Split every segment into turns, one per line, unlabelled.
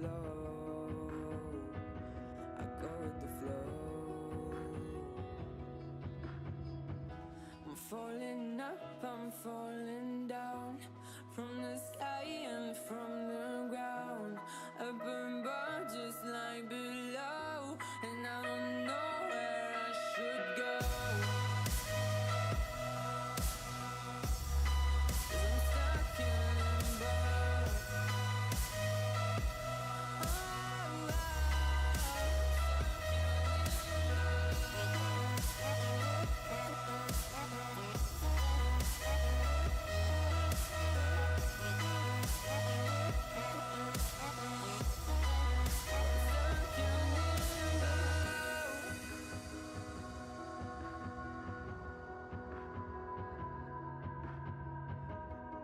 I'm falling up, I'm falling down, from the sky and from the ground. Up above, just like below, and I don't know where I should go. 'Cause I'm stuck in limbo.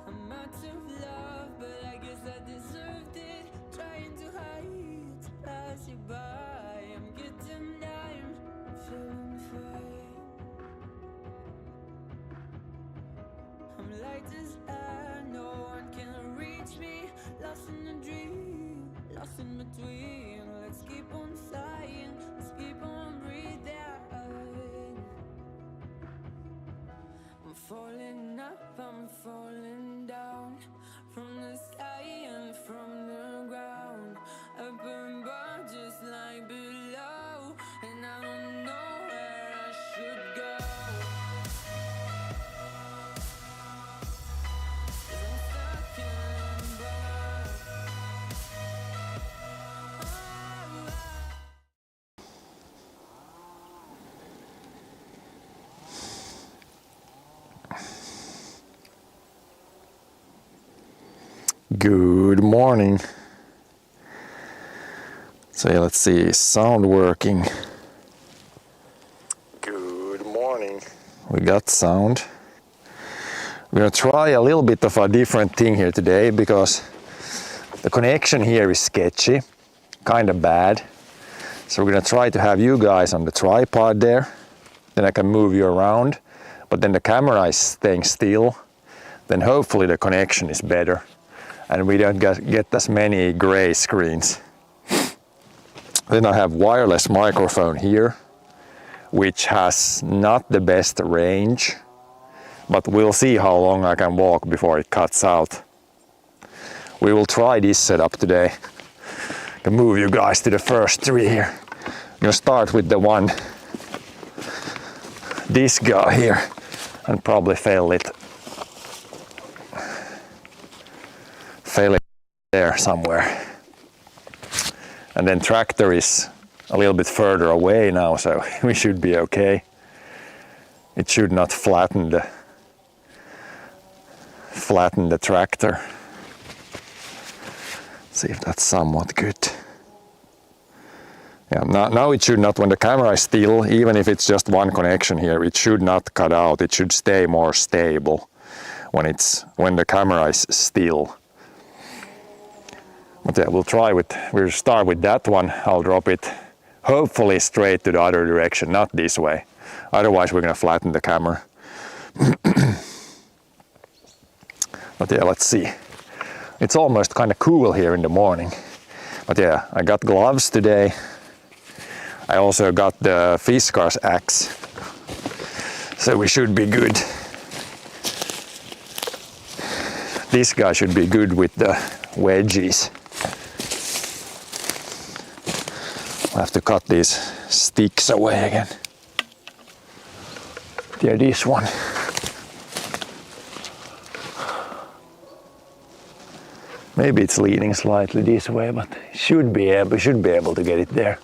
I'm out of love, but I guess I deserved it. Trying to hide, to pass you by. I'm getting down, feeling fine. I'm light as air, no one can reach me. Lost in a dream, lost in between. Let's keep on flying, let's keep on breathing. I'm falling up, I'm falling down, from the sky and from the ground. Up above, just like below, and I don't know where I should go. 'Cause I'm stuck in limbo.
Good morning. So yeah, let's see, sound working. Good morning. We got sound. We're gonna try a little bit of a different thing here today because the connection here is sketchy, kind of bad. So we're gonna try to have you guys on the tripod there. Then I can move you around, but then the camera is staying still. Then hopefully the connection is better and we don't get as many gray screens. Then I have wireless microphone here, which has not the best range, but we'll see how long I can walk before it cuts out. We will try this setup today. I can move you guys to the first tree here. I'm gonna start with the one, this guy here, and probably fail it there somewhere. And then tractor is a little bit further away now, so we should be okay. It should not flatten the tractor. See if that's somewhat good. Yeah, now it should not, when the camera is still, even if it's just one connection here, it should not cut out. It should stay more stable when the camera is still. But yeah, we'll start with that one. I'll drop it hopefully straight to the other direction, not this way. Otherwise we're gonna flatten the camera. But yeah, let's see. It's almost kind of cool here in the morning. But yeah, I got gloves today. I also got the Fiskars axe. So we should be good. This guy should be good with the wedges. I have to cut these sticks away again. Yeah, this one. Maybe it's leaning slightly this way, but should be able to get it there.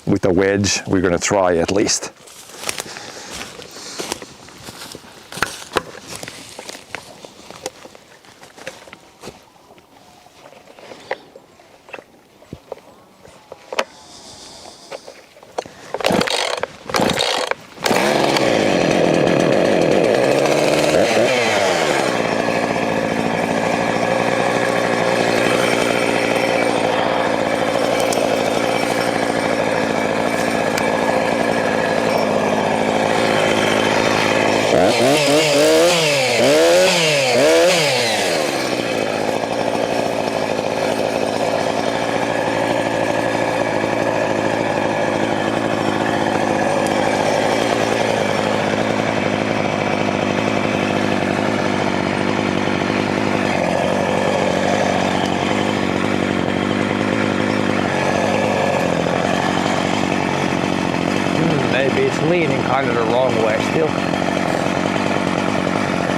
With a wedge, we're gonna try at least. maybe it's leaning kind of the wrong way still.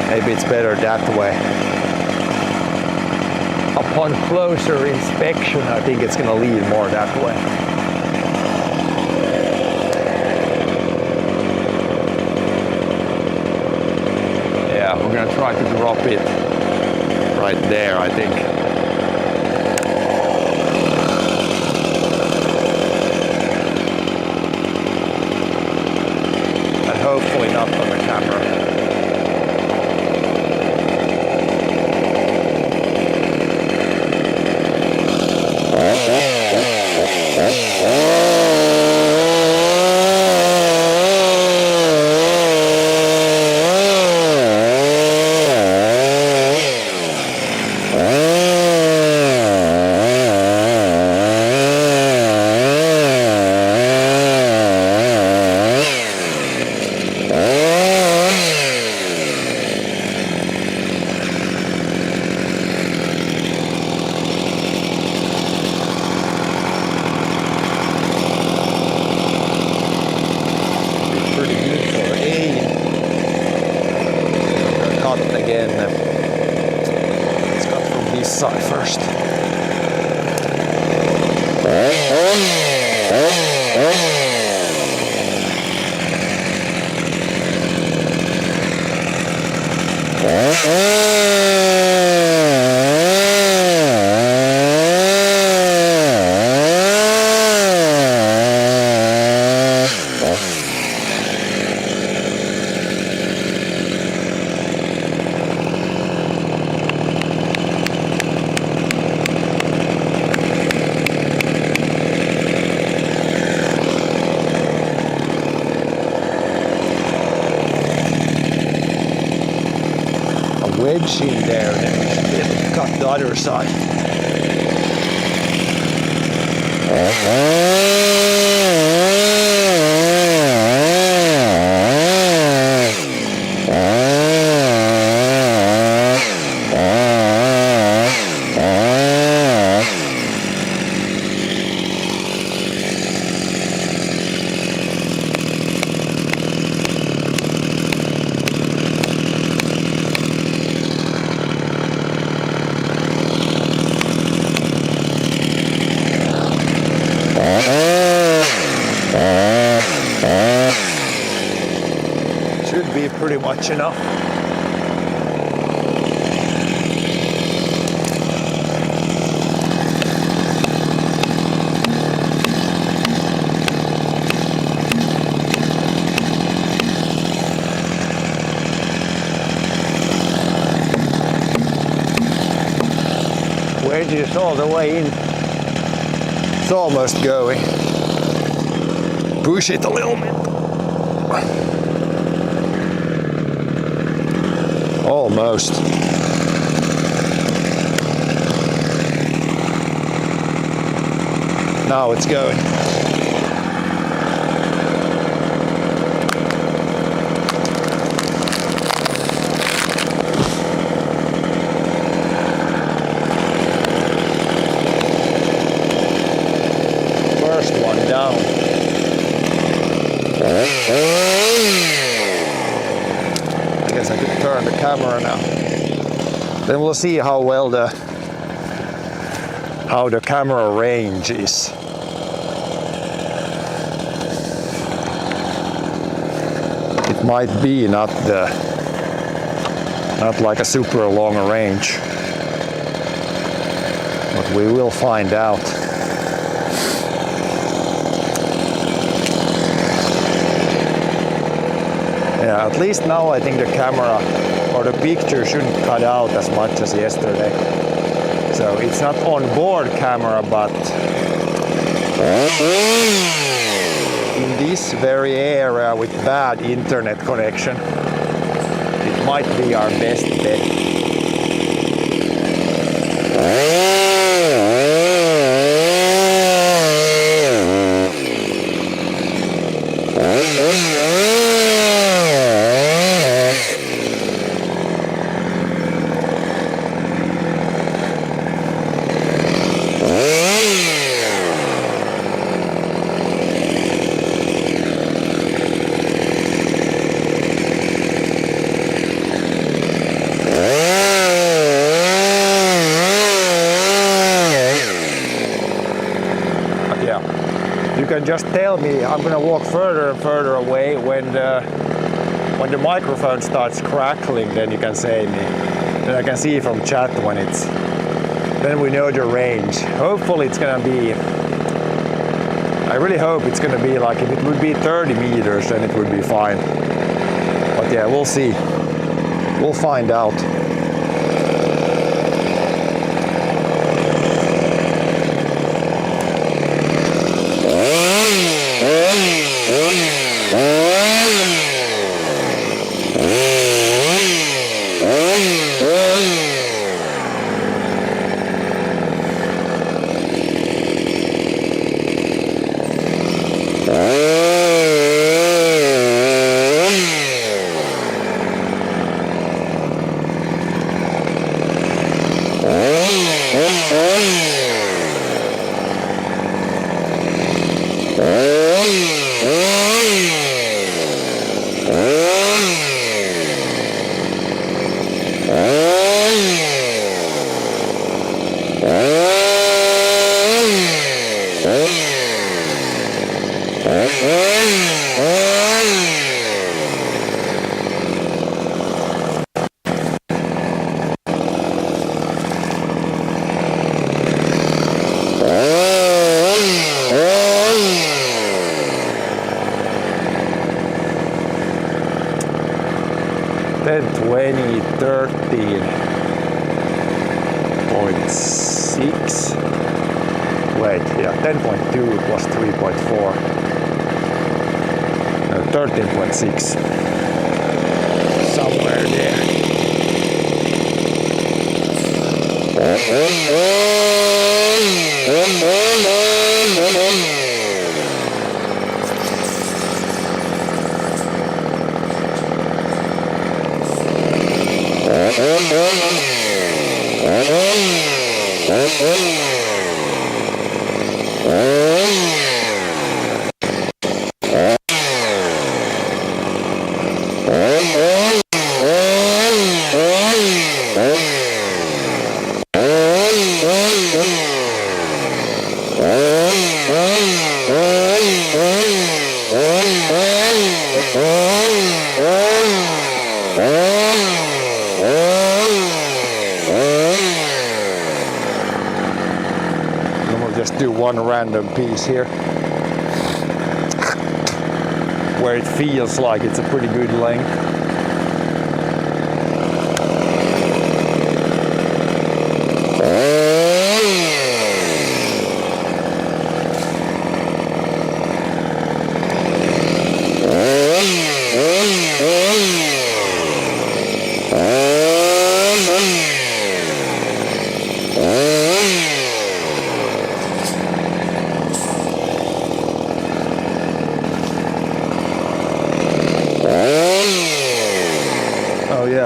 Maybe it's better that way. Upon closer inspection, I think it's going to lean more that way. Yeah, we're going to try to drop it right there, I think. And hopefully not on the camera. Side first. Wedge in there, and then we should be able to cut the other side. Should be pretty much enough. Wedge is all the way in. It's almost going. Push it a little bit. Almost. Now it's going. First one down. I guess I could turn the camera now. Then we'll see how well the camera range is. It might be not like a super long range, but we will find out. Yeah, at least now I think the camera or the picture shouldn't cut out as much as yesterday. So it's not on-board camera, but in this very area with bad internet connection, it might be our best bet. You can just tell me. I'm gonna walk further and further away. When the microphone starts crackling, then you can say me. Then I can see from chat when it's. Then we know the range. Hopefully it's gonna be. I really hope it's gonna be like, if it would be 30 meters, then it would be fine. But yeah, we'll see. We'll find out. Wait, yeah, 10.2 plus 3.4. No, 13.6. Somewhere there. Do one random piece here where it feels like it's a pretty good length.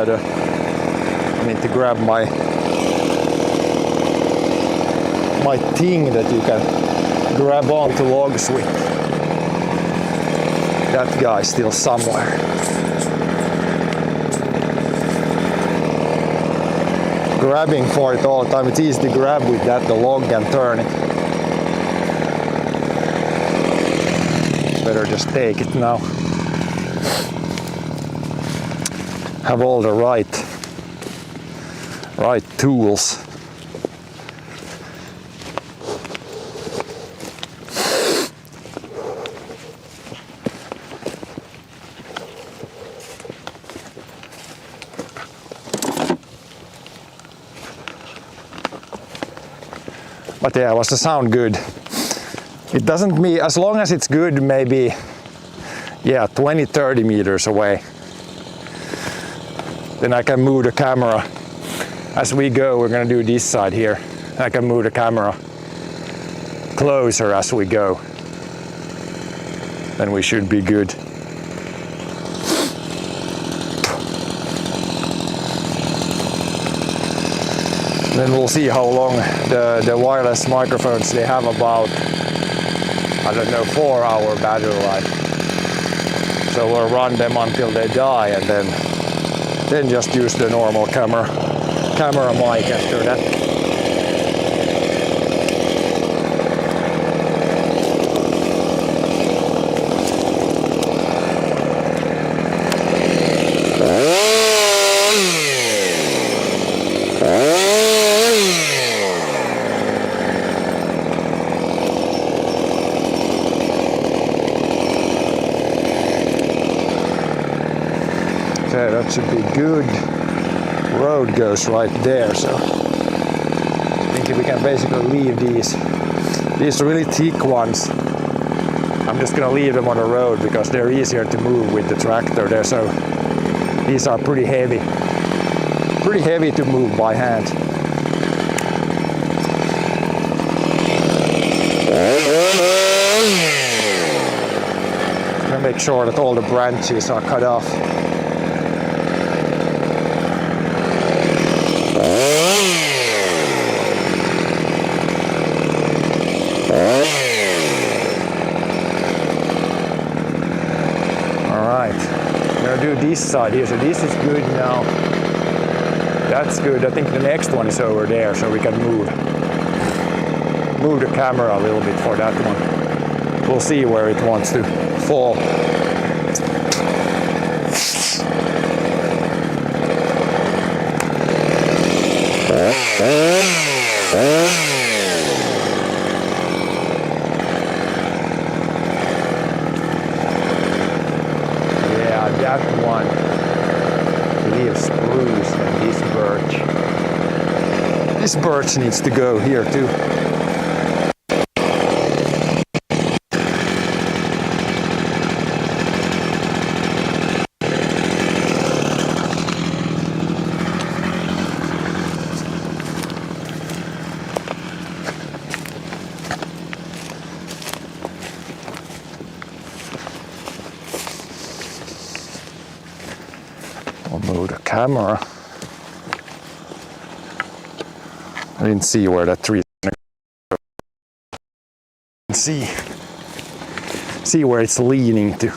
I need to grab my thing that you can grab onto logs with. That guy's still somewhere. Grabbing for it all the time. It's easy to grab with that, the log, and turn it. Better just take it now. Have all the right tools. But yeah, was the sound good? It doesn't mean, as long as it's good, maybe, yeah, 20-30 meters away. Then I can move the camera. As we go, we're gonna do this side here. I can move the camera closer as we go. Then we should be good. Then we'll see how long the wireless microphones, they have about, I don't know, 4-hour battery life. So we'll run them until they die, and then just use the normal camera mic after that. that should be good. Road goes right there, so I think we can basically leave these really thick ones. I'm just gonna leave them on the road because they're easier to move with the tractor there. So these are pretty heavy to move by hand. Gonna make sure that all the branches are cut off. Do this side here, so this is good now. That's good. I think the next one is over there, so we can move the camera a little bit for that one. We'll see where it wants to fall. That one, little spruce and this birch. This birch needs to go here too. I'll move the camera. I didn't see where that tree is going. See where it's leaning to.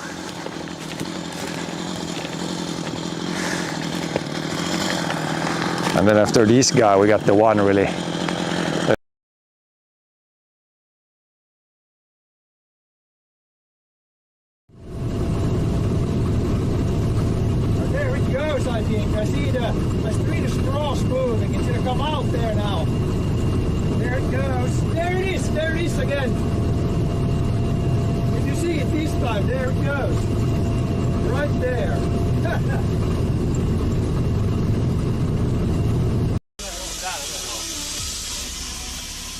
And then after this guy, we got the one really.
I think. I see the straws moving. It's gonna come out there now. There it goes. There it is. There it is again. If you see it this time, there it goes. Right there.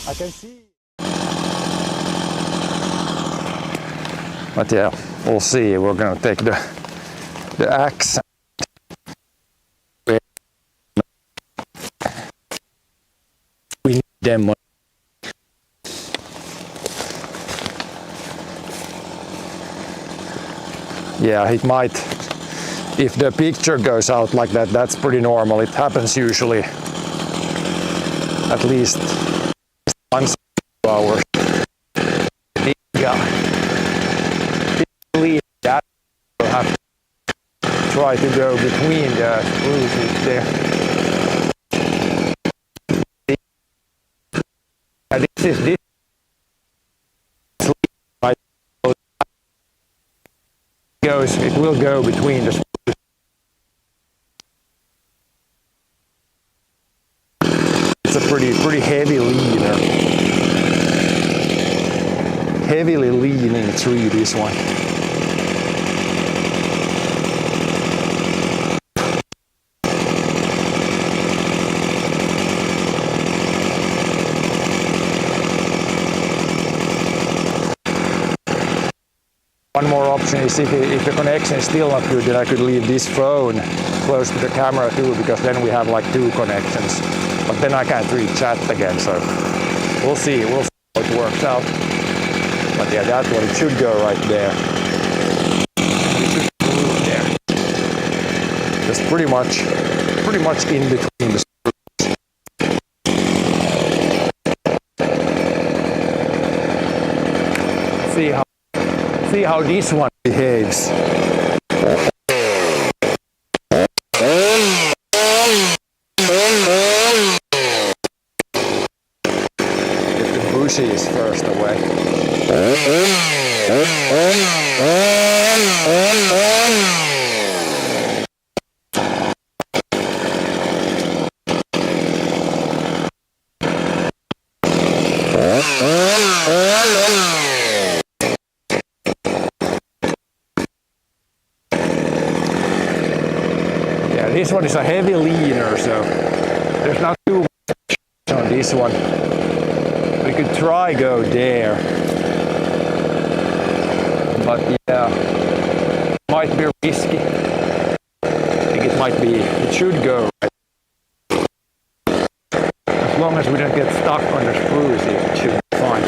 I can see.
But yeah, we'll see. We're gonna take the axe. We need them. Yeah, it might. If the picture goes out like that, that's pretty normal. It happens usually at least once a hour. That will have to try to go between the spruces there. This goes. It will go between the spruces. It's a pretty heavy leaner. Heavily leaning tree, this one. One more option is if the connection is still not good, then I could leave this phone close to the camera too, because then we have like two connections. But then I can't really chat again, so we'll see how it works out. But yeah, that one, it should go right there. It should move there. Just pretty much in between the spruces. See how this one behaves. Get the bushes first away. this one is a heavy leaner, so there's not too much on this one. We could try go there, but yeah, might be risky. I think it should go. As long as we don't get stuck on the spruce, it should be fine.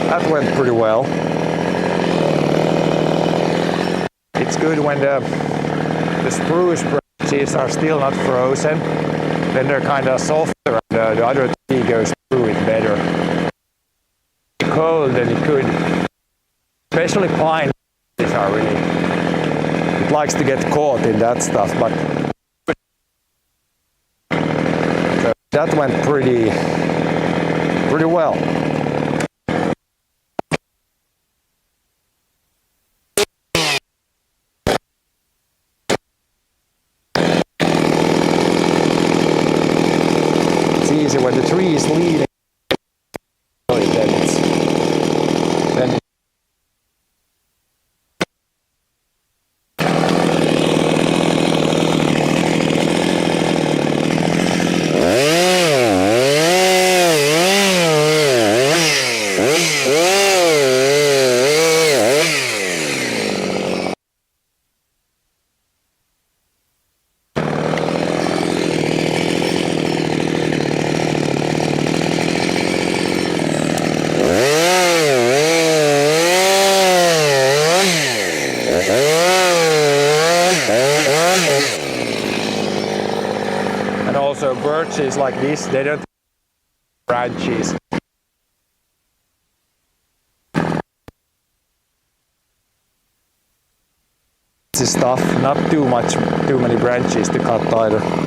That went pretty well. It's good when the spruce branches are still not frozen, then they're kind of softer and the other tree goes through it better. Cold, then it could, especially pine trees are really, it likes to get caught in that stuff, but so that went pretty well. Easy when the tree is leading, then and also birches like this, they don't have branches. This stuff, not too many branches to cut either.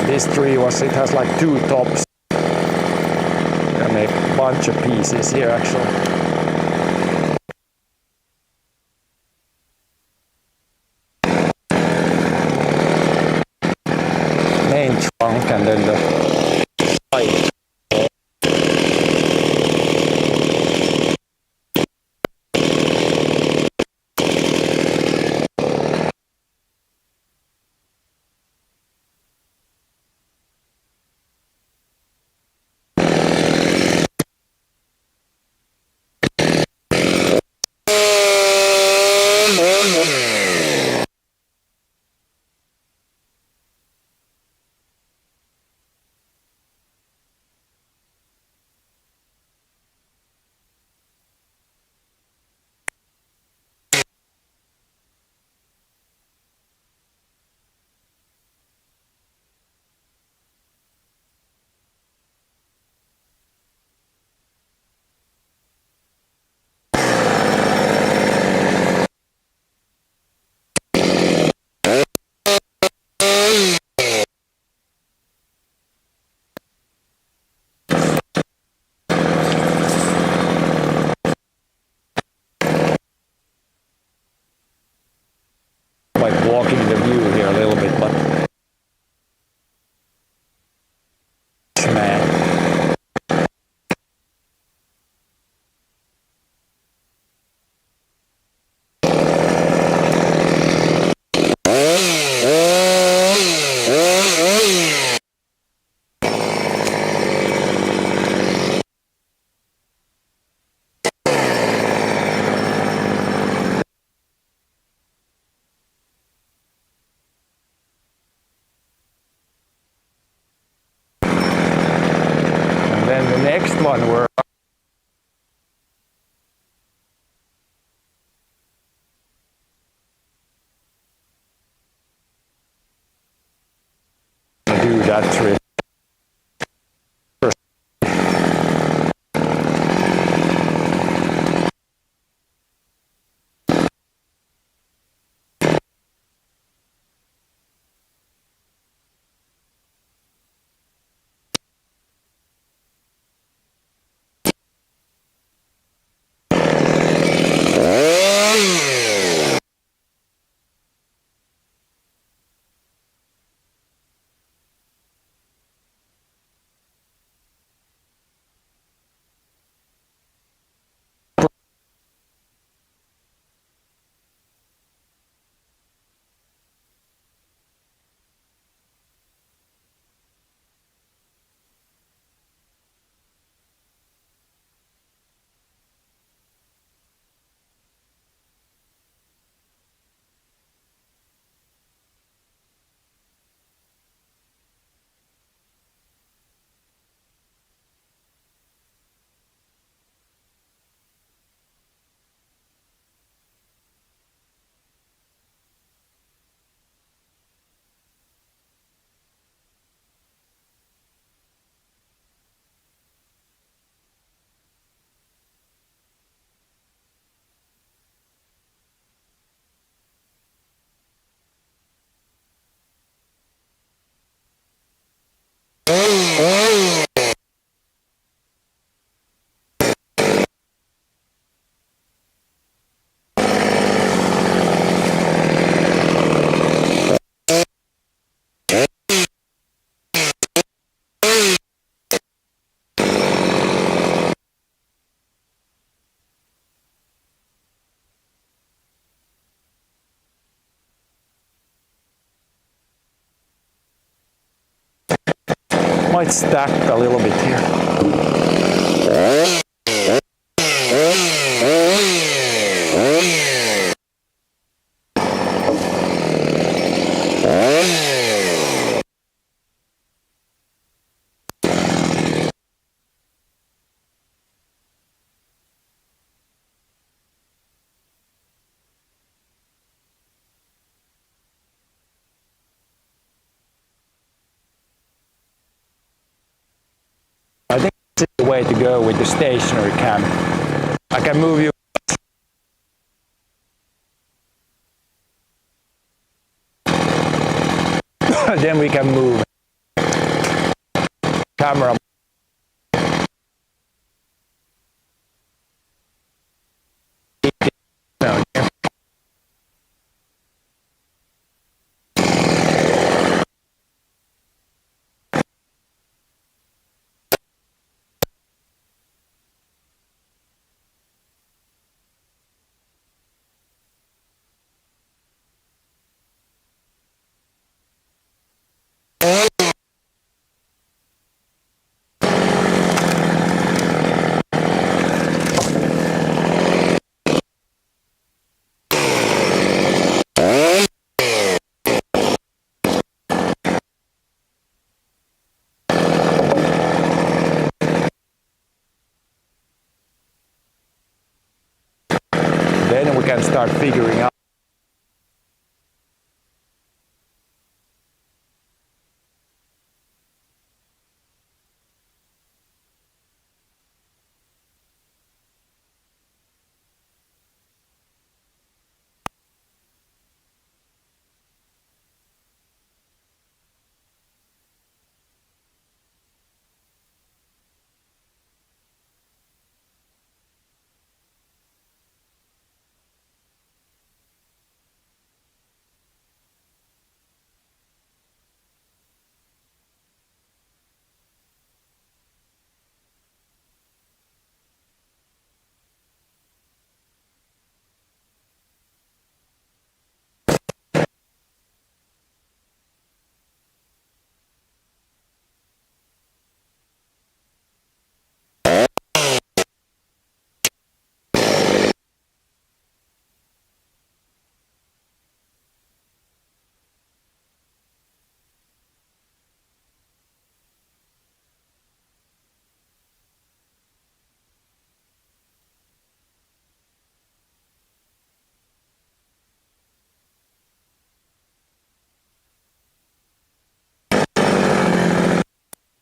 This tree it has like two tops. I make a bunch of pieces here actually. Main trunk and then the side. Like blocking the view here a little bit, but man. And then the next one we're gonna do that trip. Might stack a little bit here. way to go with the stationary cam. I can move you. Then we can move camera. Then we can start figuring out.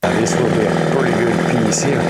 This will be a pretty good piece here.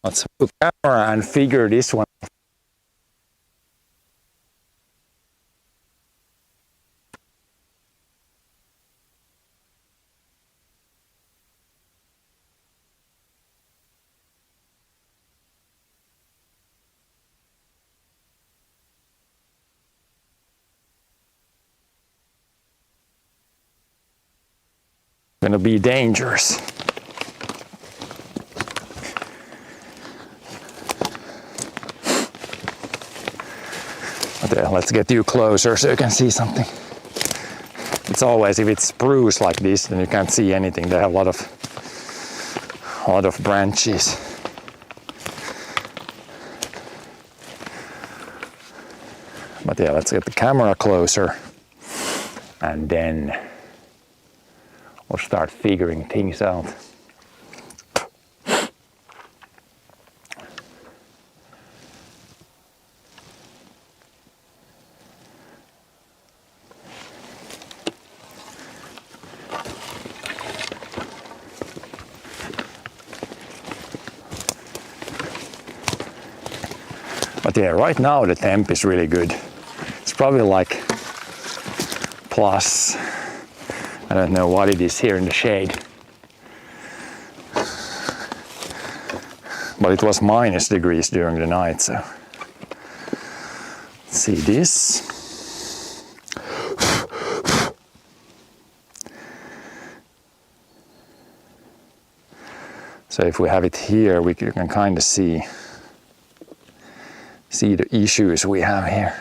Let's put the camera and figure this one. Gonna be dangerous. Okay, let's get you closer so you can see something. It's always, if it's spruce like this, then you can't see anything. They have a lot of branches. But yeah, let's get the camera closer and then we'll start figuring things out. But yeah, right now the temp is really good. It's probably like plus, I don't know what it is here in the shade. but it was minus degrees during the night, so. Let's see this. So if we have it here, we can kind of see the issues we have here.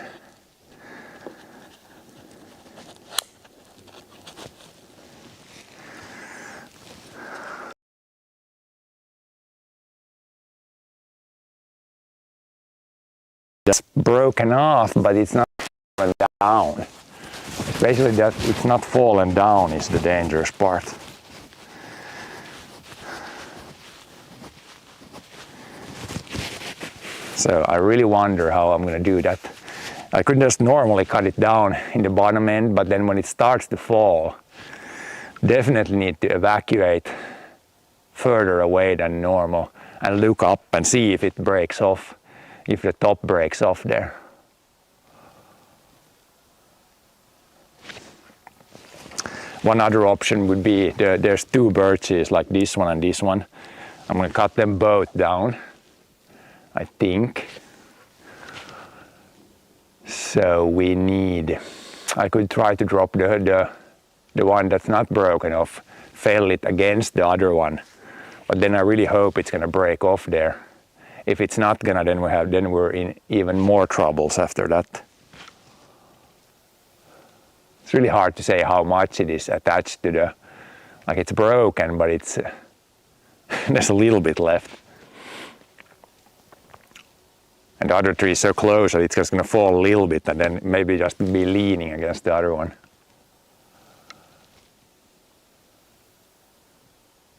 Just broken off, but it's not fallen down. It's basically that it's not fallen down is the dangerous part. So I really wonder how I'm going to do that. I could just normally cut it down in the bottom end, but then when it starts to fall, definitely need to evacuate further away than normal and look up and see if it breaks off, if the top breaks off there. One other option would be, there's two birches like this one and this one. I'm going to cut them both down, I think. So we need, I could try to drop the one that's not broken off, fail it against the other one, but then I really hope it's gonna break off there. If it's not gonna, then we're in even more troubles after that. It's really hard to say how much it is attached to the, like it's broken, but it's there's a little bit left. And the other tree is so close that it's just going to fall a little bit and then maybe just be leaning against the other one.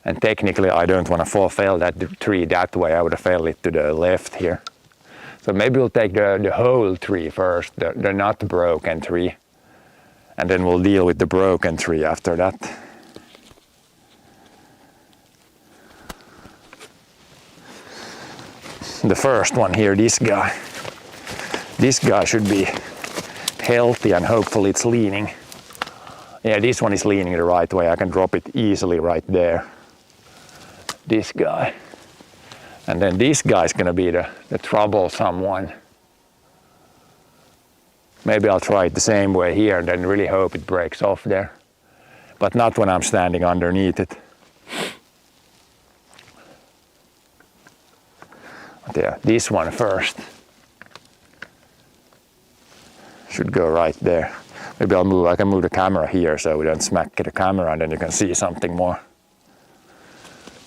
And technically I don't want to fail that tree that way. I would have failed it to the left here. So maybe we'll take the whole tree first, the not broken tree. And then we'll deal with the broken tree after that. The first one here, this guy should be healthy and hopefully it's leaning. Yeah, this one is leaning the right way. I can drop it easily right there. This guy. And then this guy's gonna be the troublesome one. Maybe I'll try it the same way here and then really hope it breaks off there. But not when I'm standing underneath it. Yeah, this one first. Should go right there. Maybe I can move the camera here so we don't smack the camera and then you can see something more.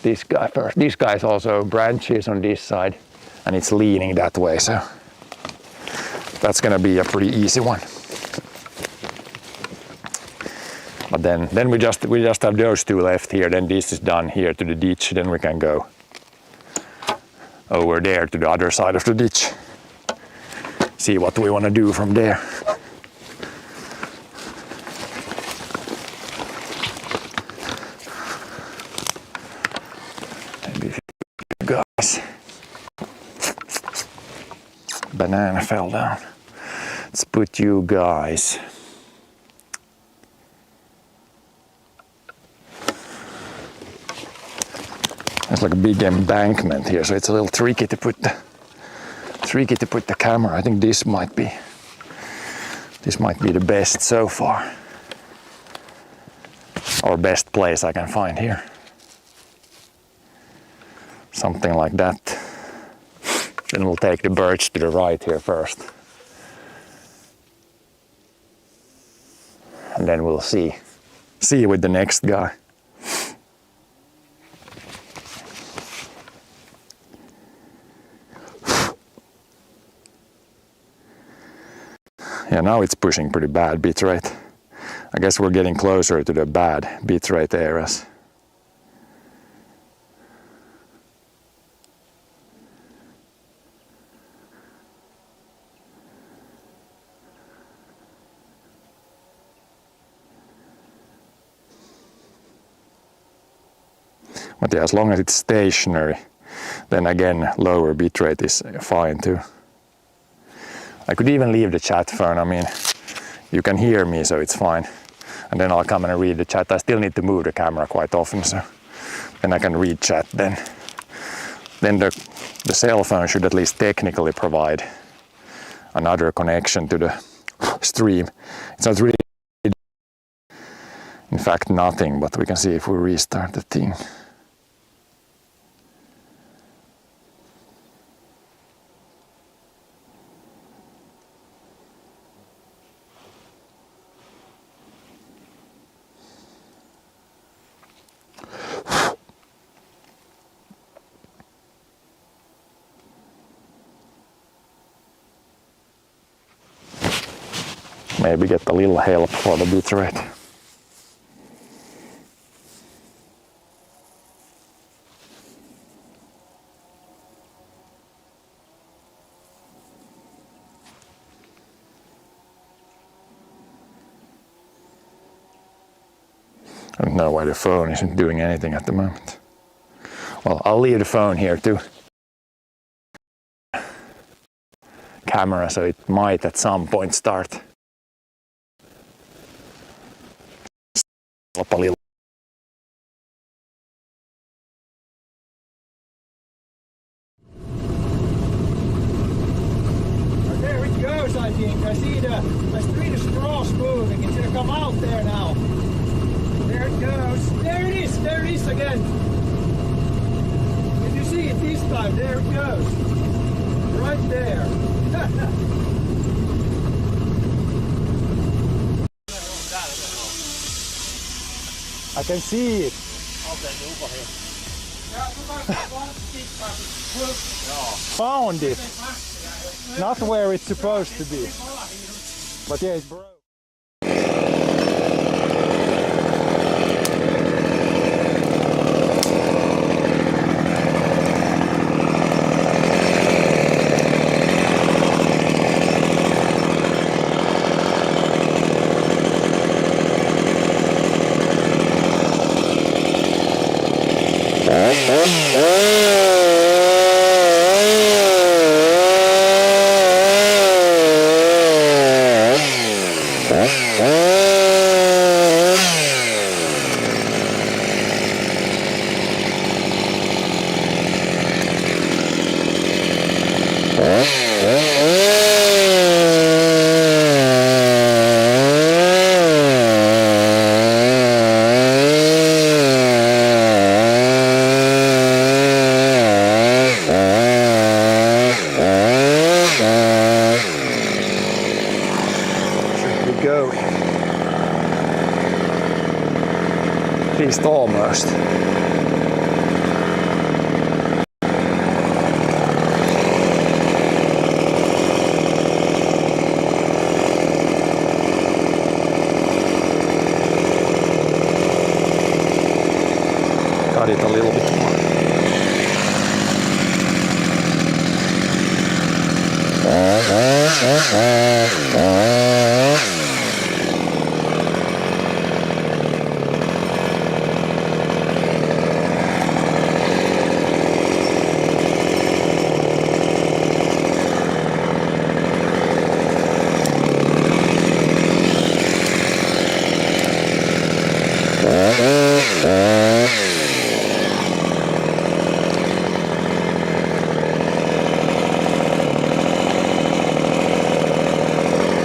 This guy first. This guy's also branches on this side and it's leaning that way, so that's gonna be a pretty easy one. But then we just have those two left here, then this is done here to the ditch, then we can go over there to the other side of the ditch. See what we want to do from there. Maybe if you guys. Banana fell down. Let's put you guys. There's like a big embankment here, so it's a little tricky to put the camera. I think this might be the best so far, or best place I can find here. Something like that. Then we'll take the birch to the right here first, and then we'll see with the next guy. Yeah, now it's pushing pretty bad bitrate. I guess we're getting closer to the bad bitrate areas. But yeah, as long as it's stationary, then again, lower bitrate is fine too. I could even leave the chat phone. I mean, you can hear me, so it's fine. And then I'll come and read the chat. I still need to move the camera quite often, so then I can read chat then. then the cell phone should at least technically provide another connection to the stream. It's not really, in fact, nothing, but we can see if we restart the thing. Maybe get a little help for the bitrate. I don't know why the phone isn't doing anything at the moment. Well, I'll leave the phone here too. Camera, so it might at some point start up a little.
There it goes, I think. I see the Swedish cross moving. It's gonna come out there now. There it goes. There it is. There it is again. Did you see it this time? There it goes. Right there.
I can see it. Found it. Not where it's supposed to be. But yeah, it broke. Going. At least almost. Cut it a little bit more.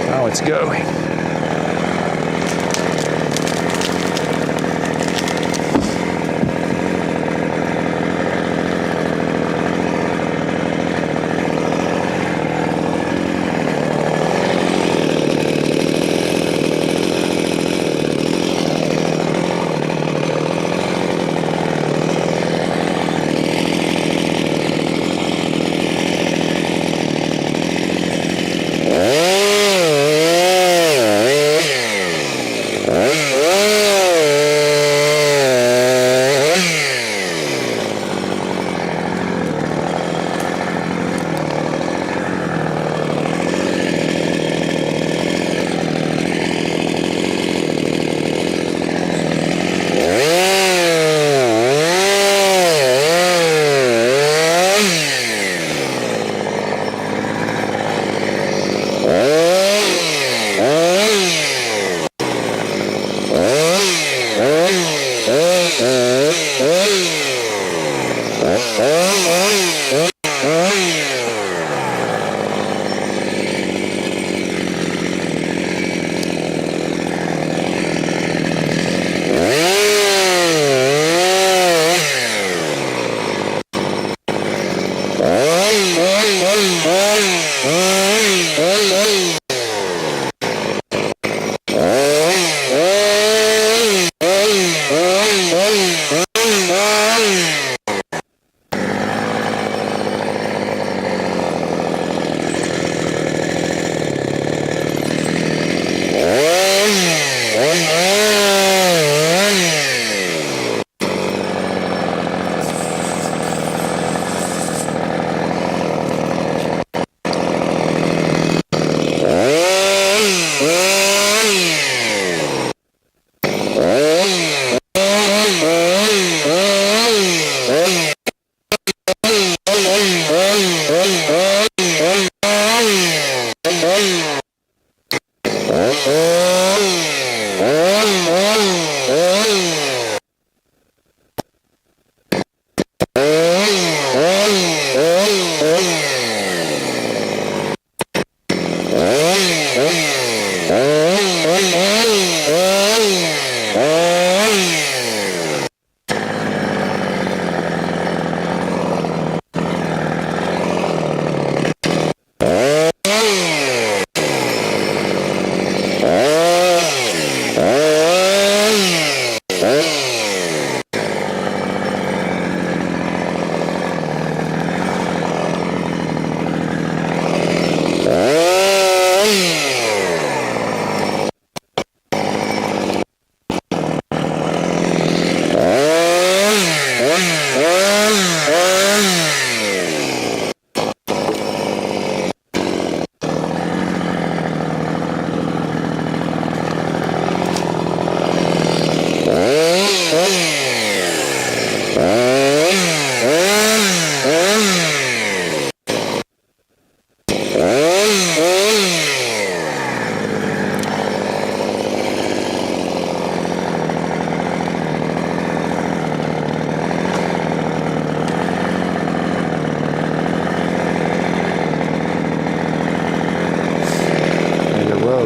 Now it's going.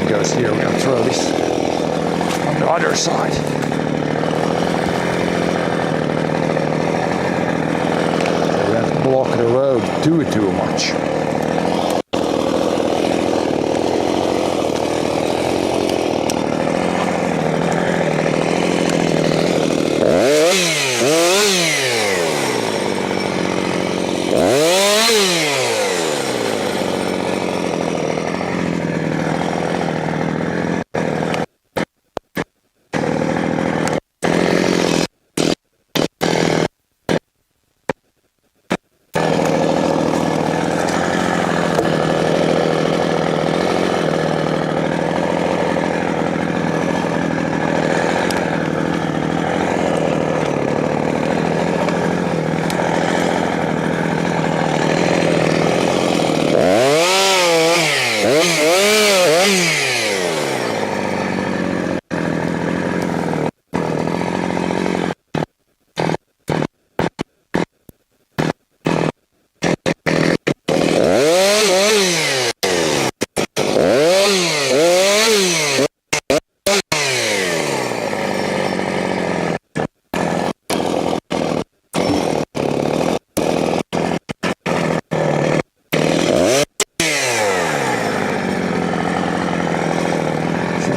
Goes here, we're gonna throw this on the other side. We don't block the road too much.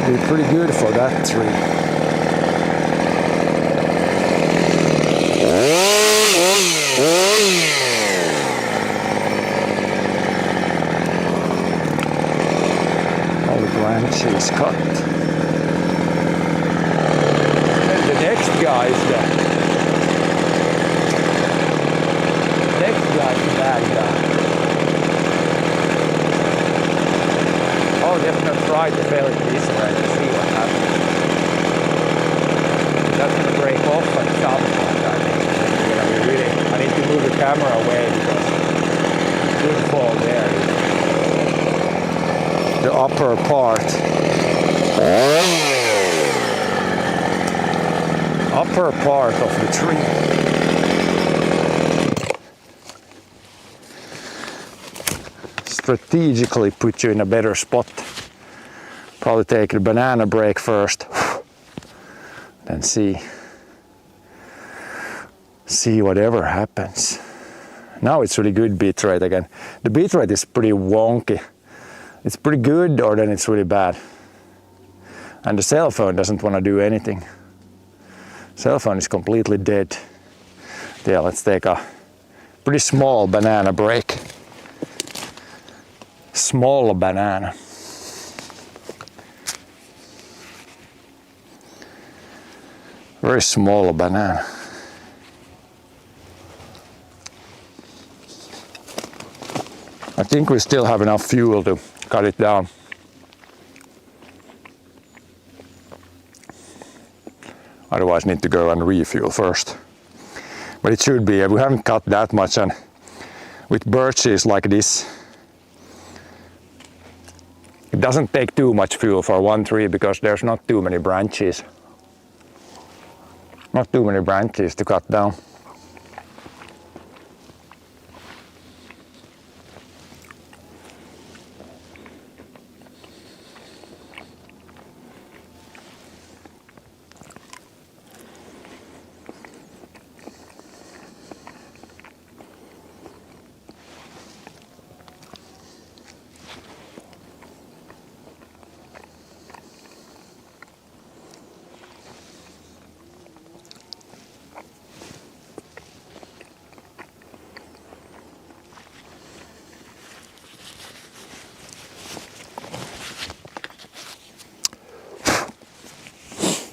Be pretty good for that tree. All the branches cut. And the next guy is the bad guy. Oh, they're gonna try to fail it this way to see what happens. That's gonna break off at some point, I think. I need to move the camera away because it could fall there. The upper part. Upper part of the tree. Strategically put you in a better spot. Probably take the banana break first, then see whatever happens. Now it's really good bitrate again. The bitrate is pretty wonky. It's pretty good or then it's really bad. And the cell phone doesn't want to do anything. Cell phone is completely dead. Yeah, let's take a pretty small banana break. Small banana. Very small banana. I think we still have enough fuel to cut it down. Otherwise need to go and refuel first. But it should be, we haven't cut that much, and with birches like this, it doesn't take too much fuel for one tree because there's not too many branches. Not too many branches to cut down.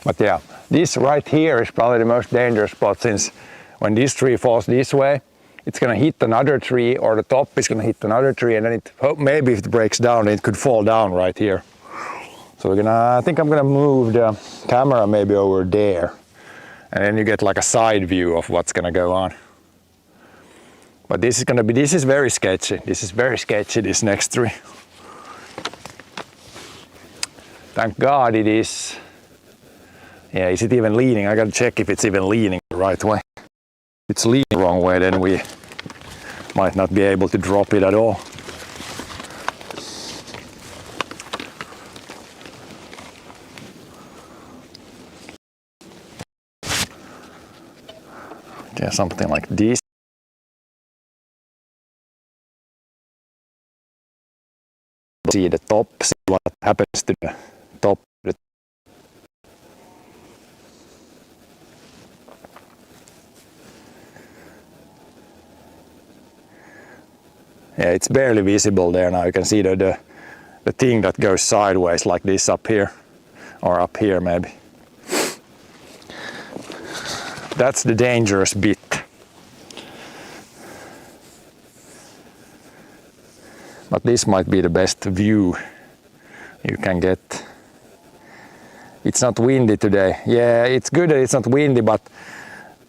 But yeah, this right here is probably the most dangerous spot, since when this tree falls this way, it's gonna hit another tree, or the top is gonna hit another tree, and then maybe if it breaks down, it could fall down right here. So I think I'm gonna move the camera maybe over there, and then you get like a side view of what's gonna go on. But this is very sketchy. This is very sketchy, this next tree. Thank God it is. Yeah, is it even leaning? I gotta check if it's even leaning the right way. If it's leaning the wrong way, then we might not be able to drop it at all. Yeah, something like this. See the top, see what happens to the top. Yeah, it's barely visible there now. You can see the thing that goes sideways like this up here, or up here maybe. That's the dangerous bit. But this might be the best view you can get. It's not windy today. Yeah, it's good that it's not windy, but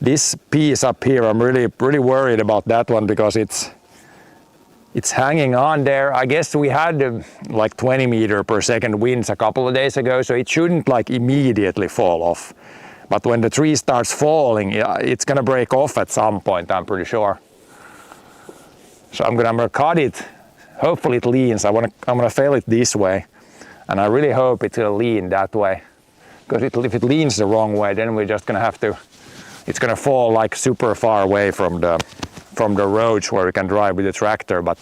this piece up here, I'm really worried about that one because it's hanging on there. I guess we had like 20 meter per second winds a couple of days ago, so it shouldn't like immediately fall off. But when the tree starts falling, it's gonna break off at some point, I'm pretty sure. So I'm gonna cut it. Hopefully it leans. I'm gonna fail it this way, and I really hope it's gonna lean that way. Because if it leans the wrong way, then we're just gonna have to. It's gonna fall like super far away from the roads where we can drive with the tractor. But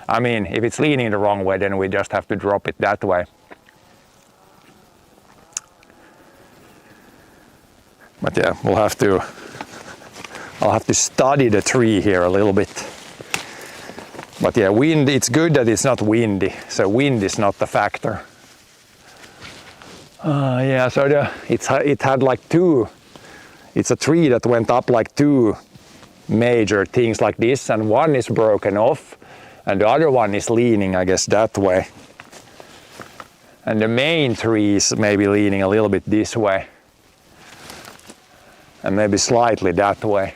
I mean, if it's leaning the wrong way, then we just have to drop it that way. But yeah, I'll have to study the tree here a little bit. But yeah, wind, it's good that it's not windy, so wind is not the factor. Yeah, so it had like it's a tree that went up like two major things like this, and one is broken off and the other one is leaning, I guess, that way. And the main tree is maybe leaning a little bit this way and maybe slightly that way.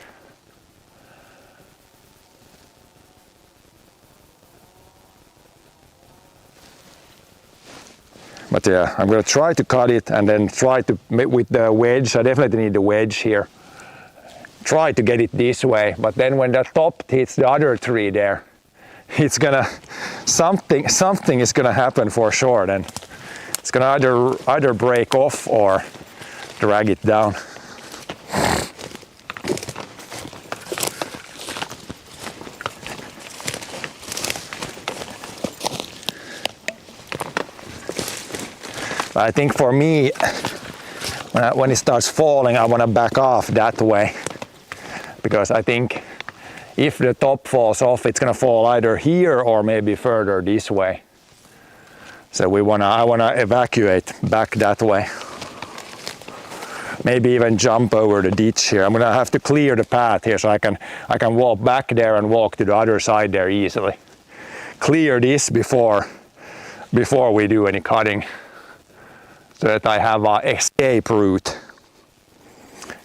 But yeah, I'm gonna try to cut it and then try to, with the wedge, I definitely need the wedge here. Try to get it this way, but then when the top hits the other tree there, it's gonna, something is gonna happen for sure. Then it's gonna either break off or drag it down. I think for me, when it starts falling, I want to back off that way, because I think if the top falls off, it's going to fall either here or maybe further this way. So I want to evacuate back that way. Maybe even jump over the ditch here. I'm going to have to clear the path here so I can walk back there and walk to the other side there easily. Clear this before we do any cutting, so that I have an escape route.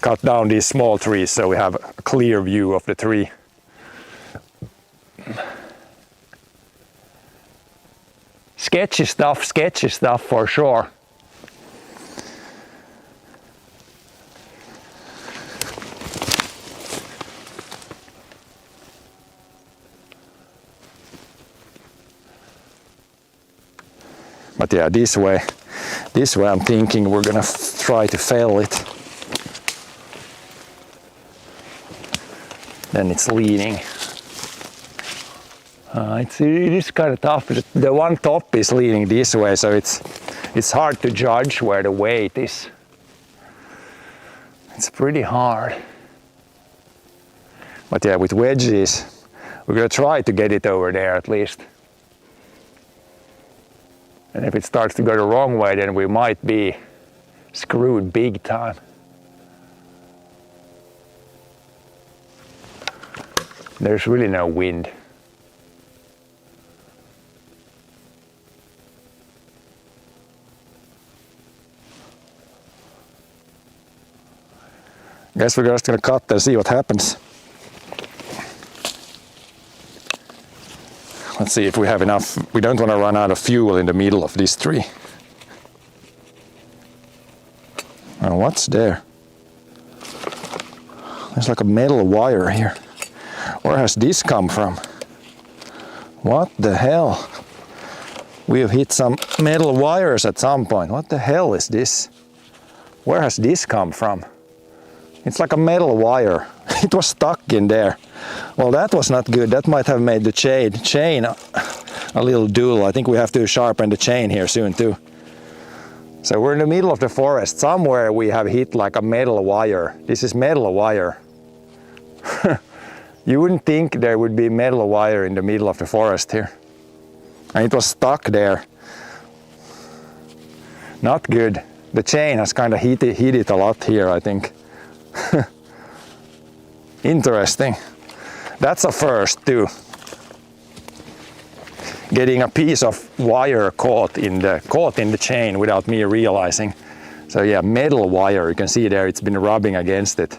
Cut down these small trees so we have a clear view of the tree. sketchy stuff for sure. But yeah, this way I'm thinking we're gonna try to fail it. Then it's leaning. It is kind of tough. The one top is leaning this way, so it's hard to judge where the weight is. It's pretty hard. But yeah, with wedges, we're gonna try to get it over there at least. And if it starts to go the wrong way, then we might be screwed big time. There's really no wind. Guess we're just gonna cut and see what happens. Let's see if we have enough. We don't want to run out of fuel in the middle of this tree. Oh, what's there? There's like a metal wire here. Where has this come from? What the hell? We have hit some metal wires at some point. What the hell is this? Where has this come from? It's like a metal wire. It was stuck in there. Well, that was not good. That might have made the chain a little dull. I think we have to sharpen the chain here soon too. So we're in the middle of the forest. Somewhere we have hit like a metal wire. This is metal wire. You wouldn't think there would be metal wire in the middle of the forest here. And it was stuck there. Not good. The chain has kind of hit it a lot here, I think. Interesting. That's a first too. Getting a piece of wire caught in the chain without me realizing. So yeah, metal wire. You can see there it's been rubbing against it.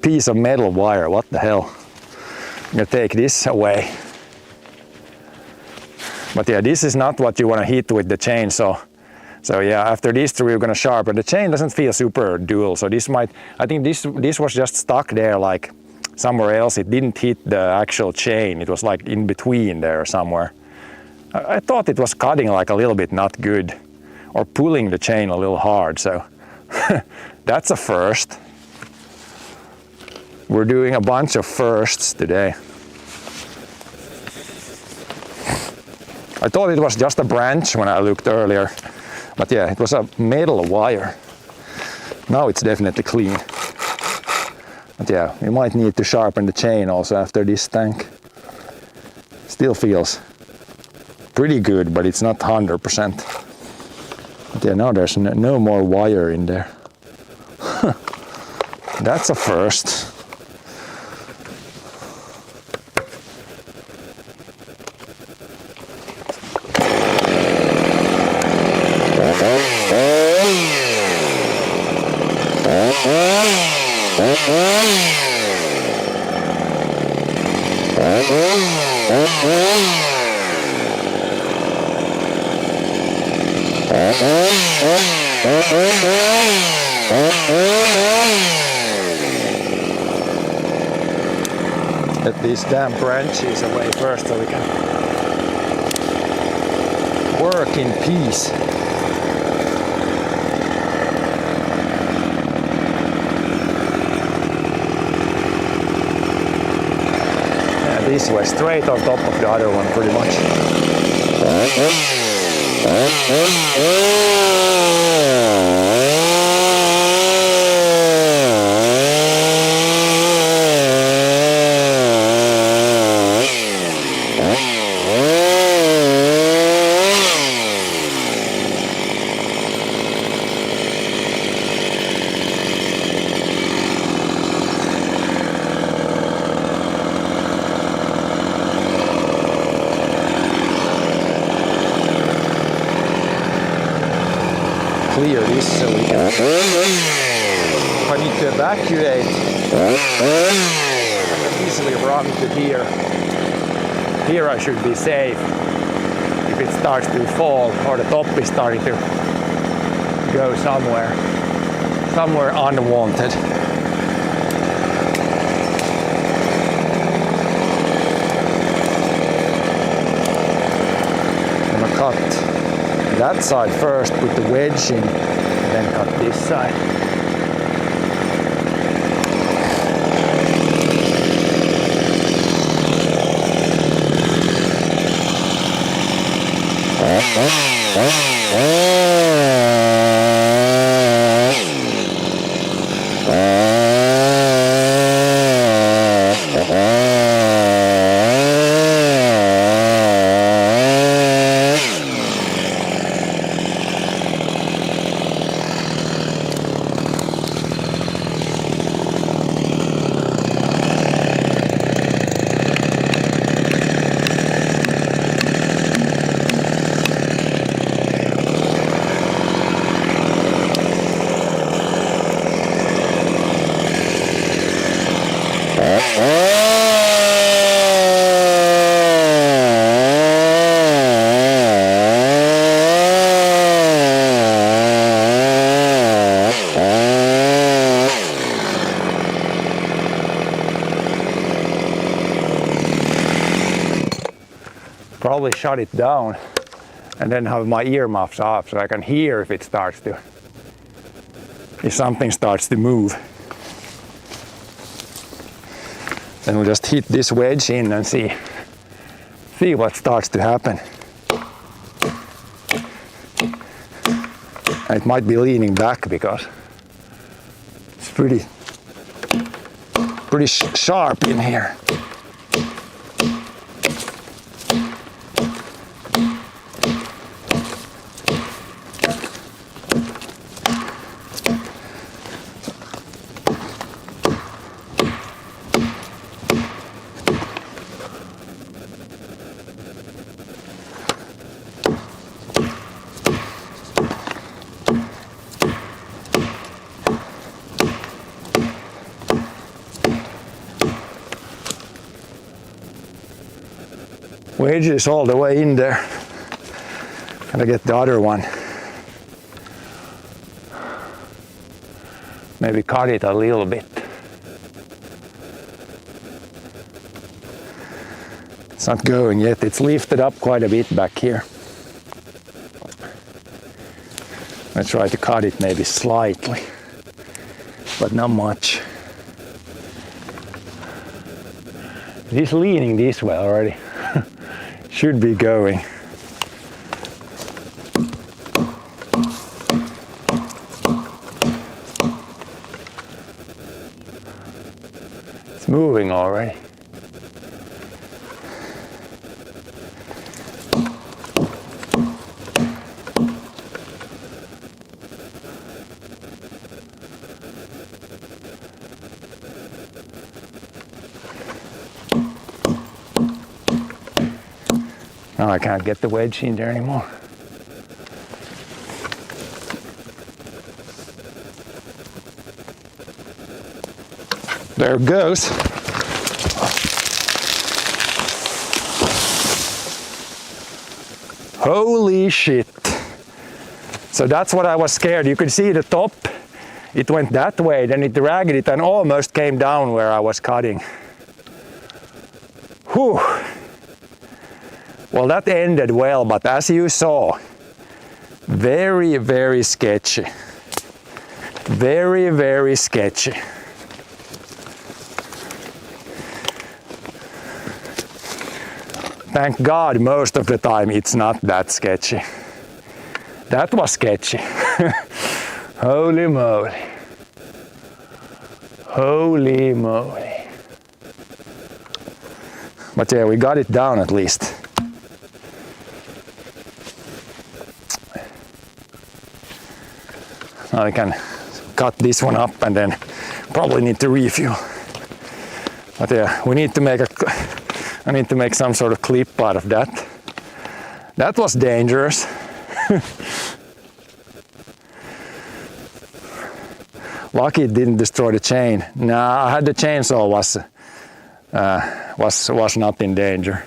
Piece of metal wire. What the hell? I'm gonna take this away. But yeah, this is not what you want to hit with the chainsaw. So yeah, after these three we're gonna sharpen. The chain doesn't feel super dual, so I think this was just stuck there like somewhere else. It didn't hit the actual chain. It was like in between there somewhere. I thought it was cutting like a little bit not good, or pulling the chain a little hard, so that's a first. We're doing a bunch of firsts today. I thought it was just a branch when I looked earlier. But yeah, it was a metal wire. Now it's definitely clean. But yeah, we might need to sharpen the chain also after this tank. Still feels pretty good, but it's not 100%. But yeah, now there's no more wire in there. That's a first. Get these damn branches away first so we can work in peace. Yeah, this way, straight on top of the other one pretty much. Clear this so we can, if I need to evacuate, I can easily run to here. Here I should be safe. If it starts to fall or the top is starting to go somewhere unwanted. I'm gonna cut that side first, put the wedge in, and then cut this side. Probably shut it down and then have my earmuffs off so I can hear if something starts to move. Then we'll just hit this wedge in and see what starts to happen. And it might be leaning back because it's pretty sharp in here. Wedge is all the way in there. Gotta get the other one. Maybe cut it a little bit. It's not going yet. It's lifted up quite a bit back here. I try to cut it maybe slightly, but not much. It is leaning this way already. Should be going. It's moving already. No, I can't get the wedge in there anymore. There it goes. Holy shit. So that's what I was scared. You could see the top. It went that way, then it dragged it and almost came down where I was cutting. Whew. Well, that ended well, but as you saw, very, very sketchy. Very, very sketchy. Thank God most of the time it's not that sketchy. That was sketchy. Holy moly. Holy moly. But yeah, we got it down at least. Now I can cut this one up and then probably need to refuel. But yeah, we need to make I need to make some sort of clip out of that. That was dangerous. Lucky it didn't destroy the chain. Nah, I had the chainsaw was not in danger.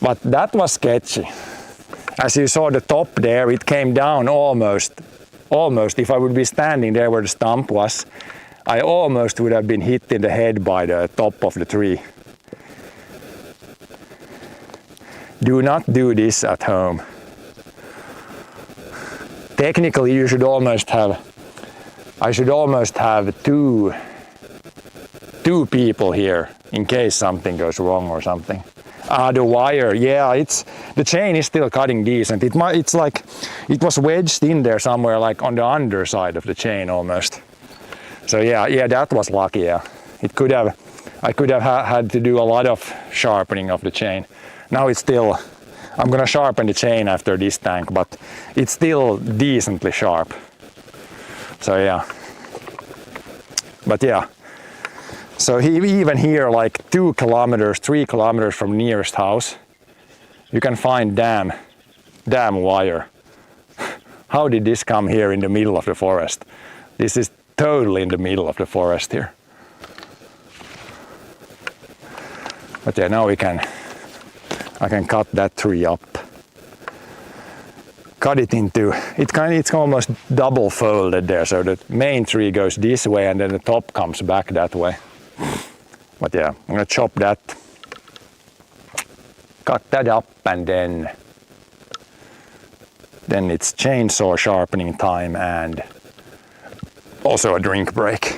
But that was sketchy. As you saw the top there, it came down almost. If I would be standing there where the stump was, I almost would have been hit in the head by the top of the tree. Do not do this at home. Technically, you should almost have, I should almost have two people here in case something goes wrong or something. The wire, yeah, the chain is still cutting decent. It's like it was wedged in there somewhere, like on the underside of the chain almost. So yeah, that was lucky. Yeah, I could have had to do a lot of sharpening of the chain. Now it's still, I'm gonna sharpen the chain after this tank, but it's still decently sharp. So yeah, but yeah. So even here, like 2 kilometers, 3 kilometers from nearest house, you can find damn wire. How did this come here in the middle of the forest? This is totally in the middle of the forest here. But yeah, now I can cut that tree up. Cut it into, it's almost double folded there, so the main tree goes this way and then the top comes back that way. But yeah, I'm gonna chop that, cut that up, and then it's chainsaw sharpening time and also a drink break.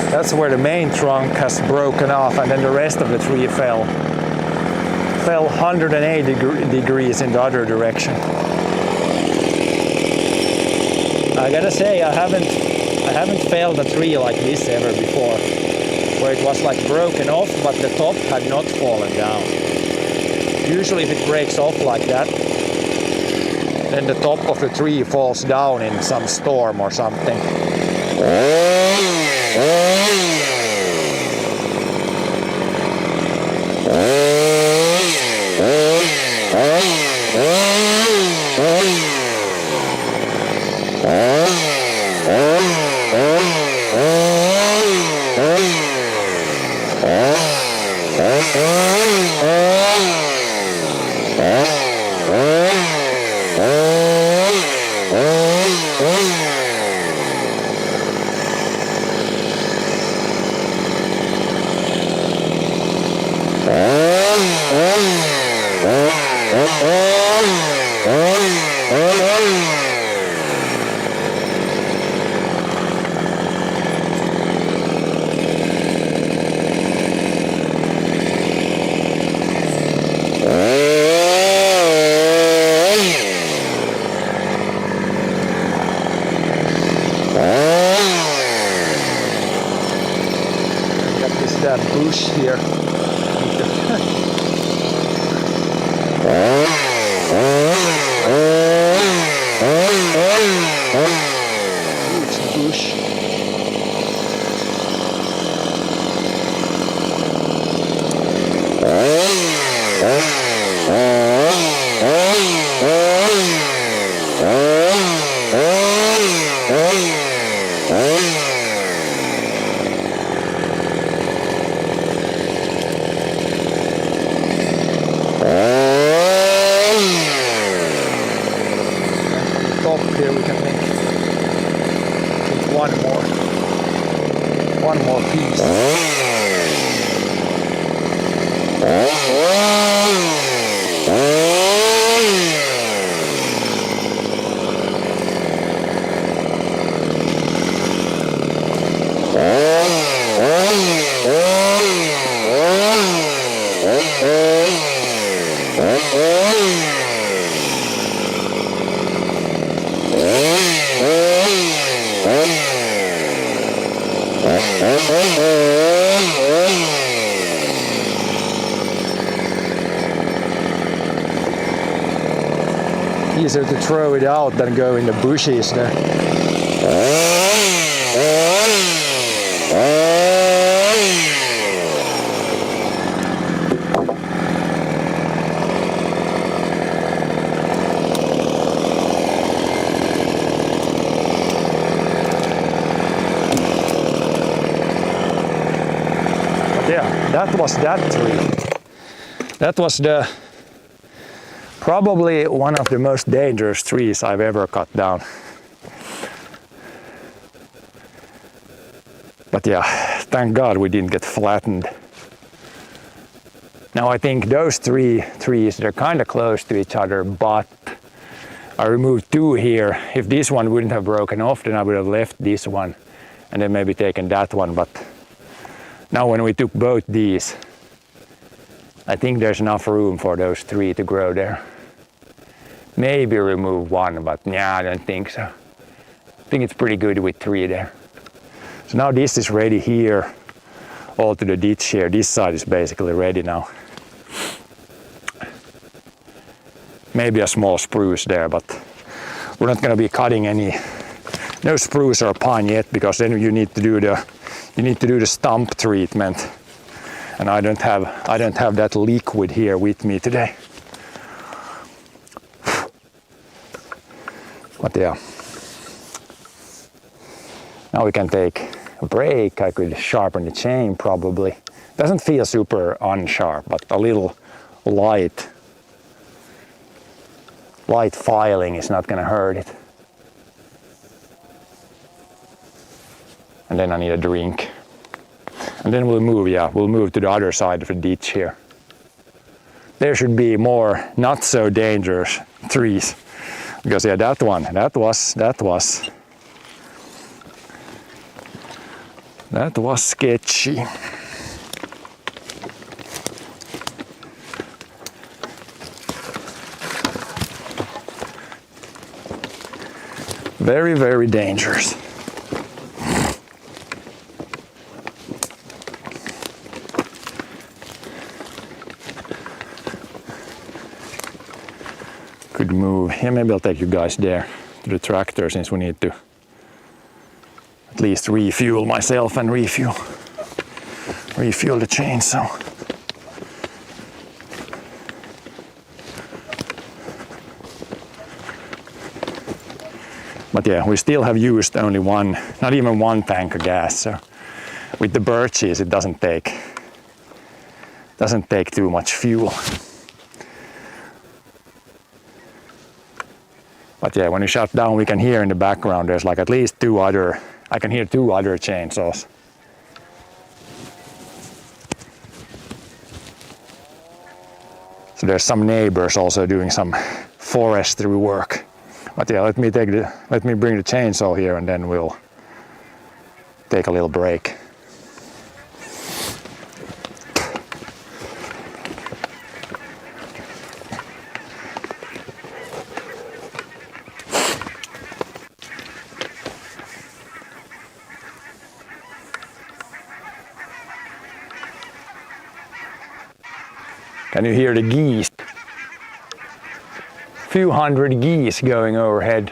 That's where the main trunk has broken off, and then the rest of the tree fell 180 degrees in the other direction. I gotta say, I haven't felled a tree like this ever before, where it was like broken off, but the top had not fallen down. Usually if it breaks off like that, then the top of the tree falls down in some storm or something. Got this bush here. Huge bush. Easier to throw it out than go in the bushes there. That was that tree. That was probably one of the most dangerous trees I've ever cut down. But yeah, thank God we didn't get flattened. Now I think those 3 trees, they're kind of close to each other, but I removed 2 here. If this one wouldn't have broken off, then I would have left this one and then maybe taken that one. But now when we took both these, I think there's enough room for those 3 to grow there. Maybe remove 1, but yeah, I don't think so. I think it's pretty good with 3 there. So now this is ready here, all to the ditch here. This side is basically ready now. Maybe a small spruce there, but we're not gonna be cutting no spruce or pine yet, because then you need to do the stump treatment, and I don't have that liquid here with me today. But yeah, now we can take a break. I could sharpen the chain probably. Doesn't feel super unsharp, but a little light filing is not gonna hurt it. And then I need a drink. And then we'll move to the other side of the ditch here. There should be more not so dangerous trees. Because yeah, that was sketchy. Very, very dangerous. Could move. Yeah, maybe I'll take you guys there to the tractor, since we need to at least refuel myself and refuel the chainsaw. But yeah, we still have used only not even one tank of gas. So with the birches, it doesn't take too much fuel. But yeah, when you shut down, we can hear in the background, there's like at least I can hear 2 other chainsaws. So there's some neighbors also doing some forestry work. But yeah, let me bring the chainsaw here, and then we'll take a little break. Can you hear the geese? Few hundred geese going overhead.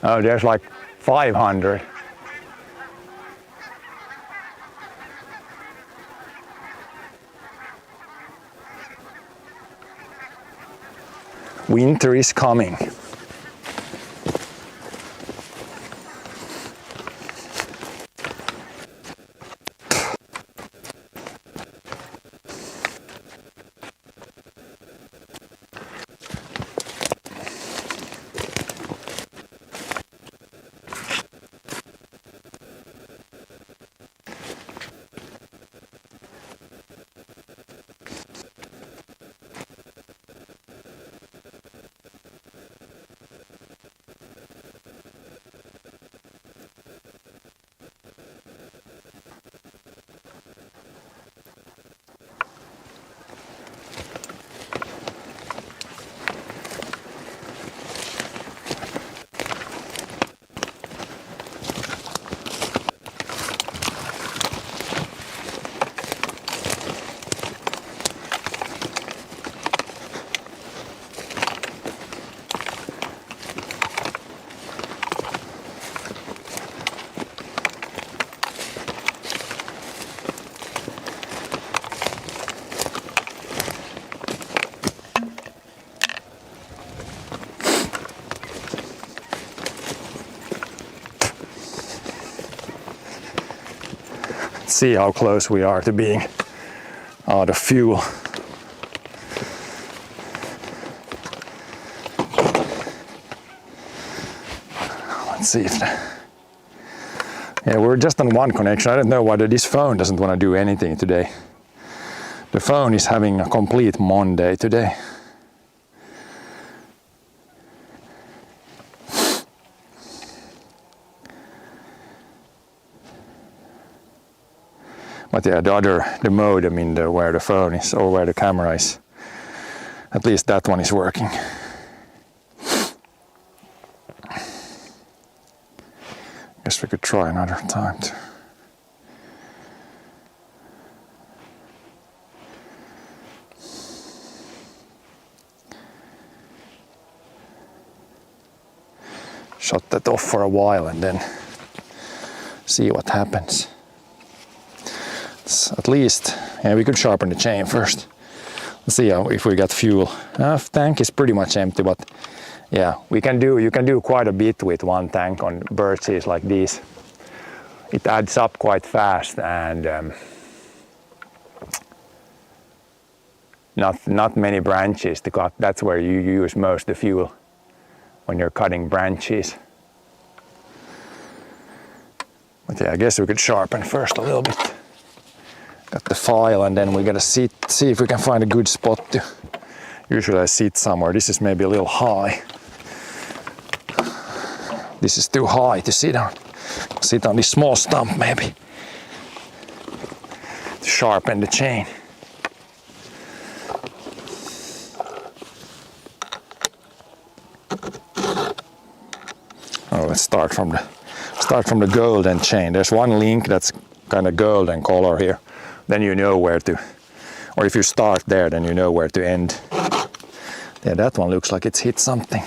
Oh, there's like 500. Winter is coming. Let's see how close we are to being out of fuel. Let's see if yeah, we're just on one connection. I don't know why this phone doesn't want to do anything today. The phone is having a complete Monday today. But yeah, the modem in where the phone is or where the camera is, at least that one is working. Guess we could try another time too. Shut that off for a while and then see what happens. It's at least, yeah, we could sharpen the chain first. Let's see if we got fuel. Tank is pretty much empty, but yeah, you can do quite a bit with one tank on birches like these. It adds up quite fast, and not many branches to cut. That's where you use most of the fuel, when you're cutting branches. But yeah, I guess we could sharpen first a little bit. Got the file, and then we gotta see if we can find a good spot to. Usually I sit somewhere. This is maybe a little high. This is too high to sit on. Sit on this small stump maybe. To sharpen the chain. Oh, let's start from the golden chain. There's one link that's kind of golden color here. Then you know where to, or if you start there, then you know where to end. Yeah, that one looks like it's hit something.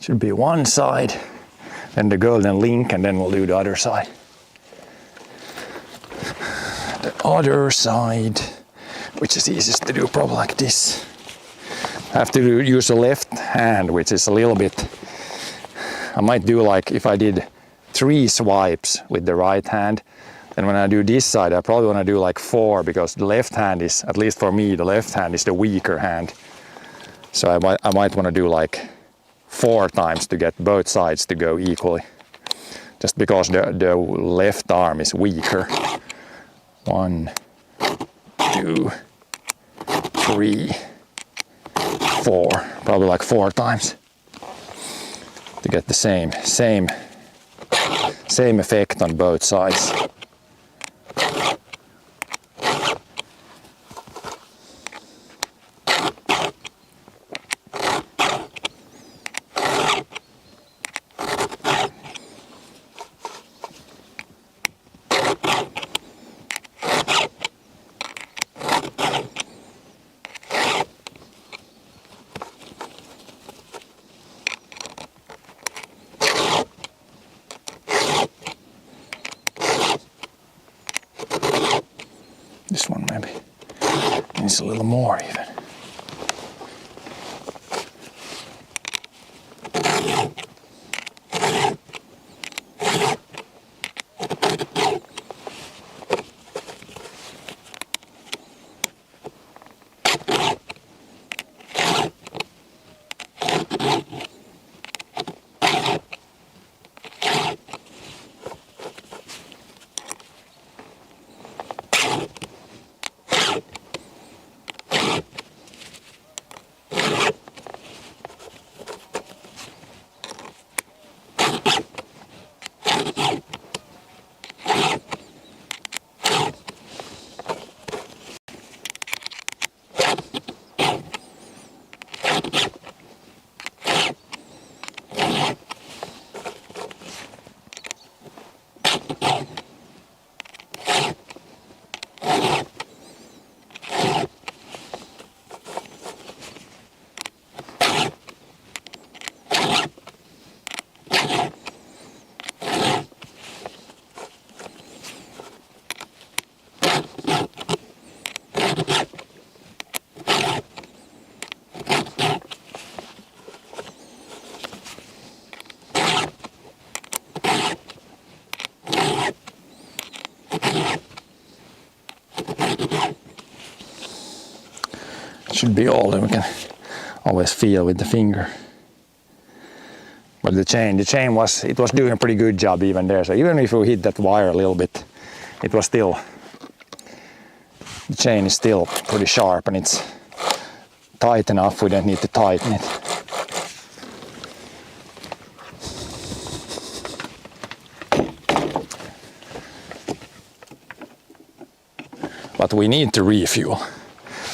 Should be one side, then the golden link, and then we'll do the other side. The other side, which is easiest to do probably like this. I have to use the left hand, which is a little bit, I might do like if I did 3 swipes with the right hand, then when I do this side I probably want to do like 4, because the left hand is, at least for me, the left hand is the weaker hand. So I might want to do like 4 times to get both sides to go equally, just because the left arm is weaker. 1, 2, 3, 4, probably like 4 times to get the same effect on both sides. a little more even. Should be all that we can always feel with the finger. But the chain was doing a pretty good job even there. So even if we hit that wire a little bit, it was still, the chain is still pretty sharp and it's tight enough. We don't need to tighten it. But we need to refuel.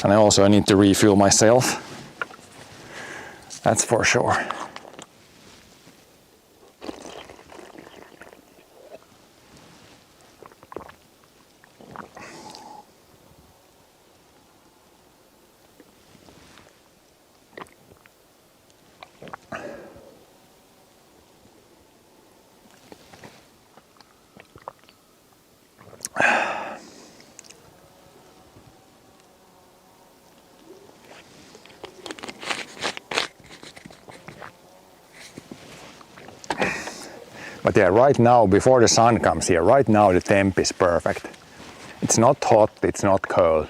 And I also need to refuel myself. That's for sure. But yeah, right now, before the sun comes here, right now the temp is perfect. It's not hot, it's not cold.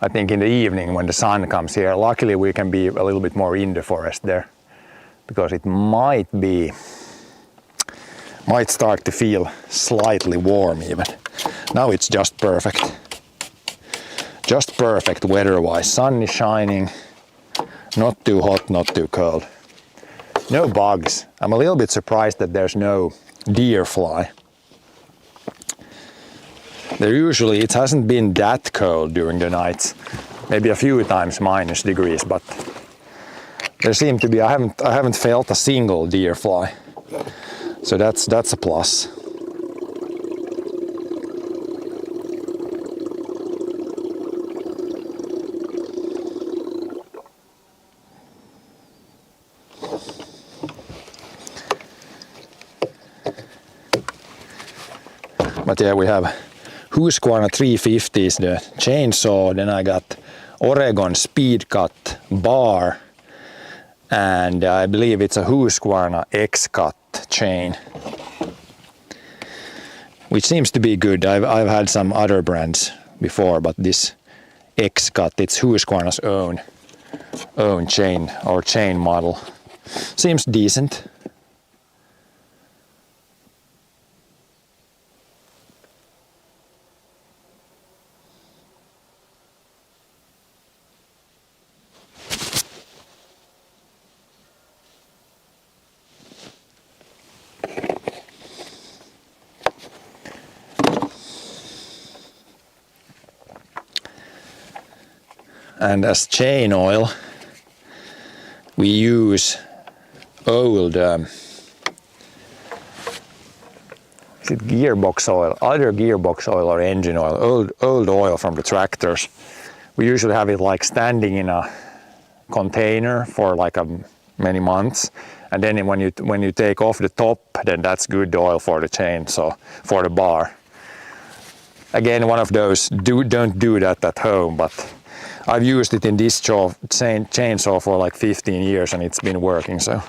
I think in the evening when the sun comes here, luckily we can be a little bit more in the forest there, because it might start to feel slightly warm even. Now it's just perfect. Just perfect weather-wise. Sun is shining, not too hot, not too cold. No bugs. I'm a little bit surprised that there's no deer fly. There usually, it hasn't been that cold during the nights. Maybe a few times minus degrees, but there seem to be, I haven't felt a single deer fly. So that's a plus. But yeah, we have Husqvarna 350 is the chainsaw, then I got Oregon Speed Cut bar, and I believe it's a Husqvarna X-Cut chain, which seems to be good. I've had some other brands before, but this X-Cut, it's Husqvarna's own chain or chain model. Seems decent. And as chain oil, we use old is it gearbox oil, either gearbox oil or engine oil, old oil from the tractors. We usually have it like standing in a container for like many months, and then when you take off the top, then that's good oil for the chain, so for the bar. again, one of those don't do that at home, but I've used it in this chainsaw for like 15 years and it's been working, so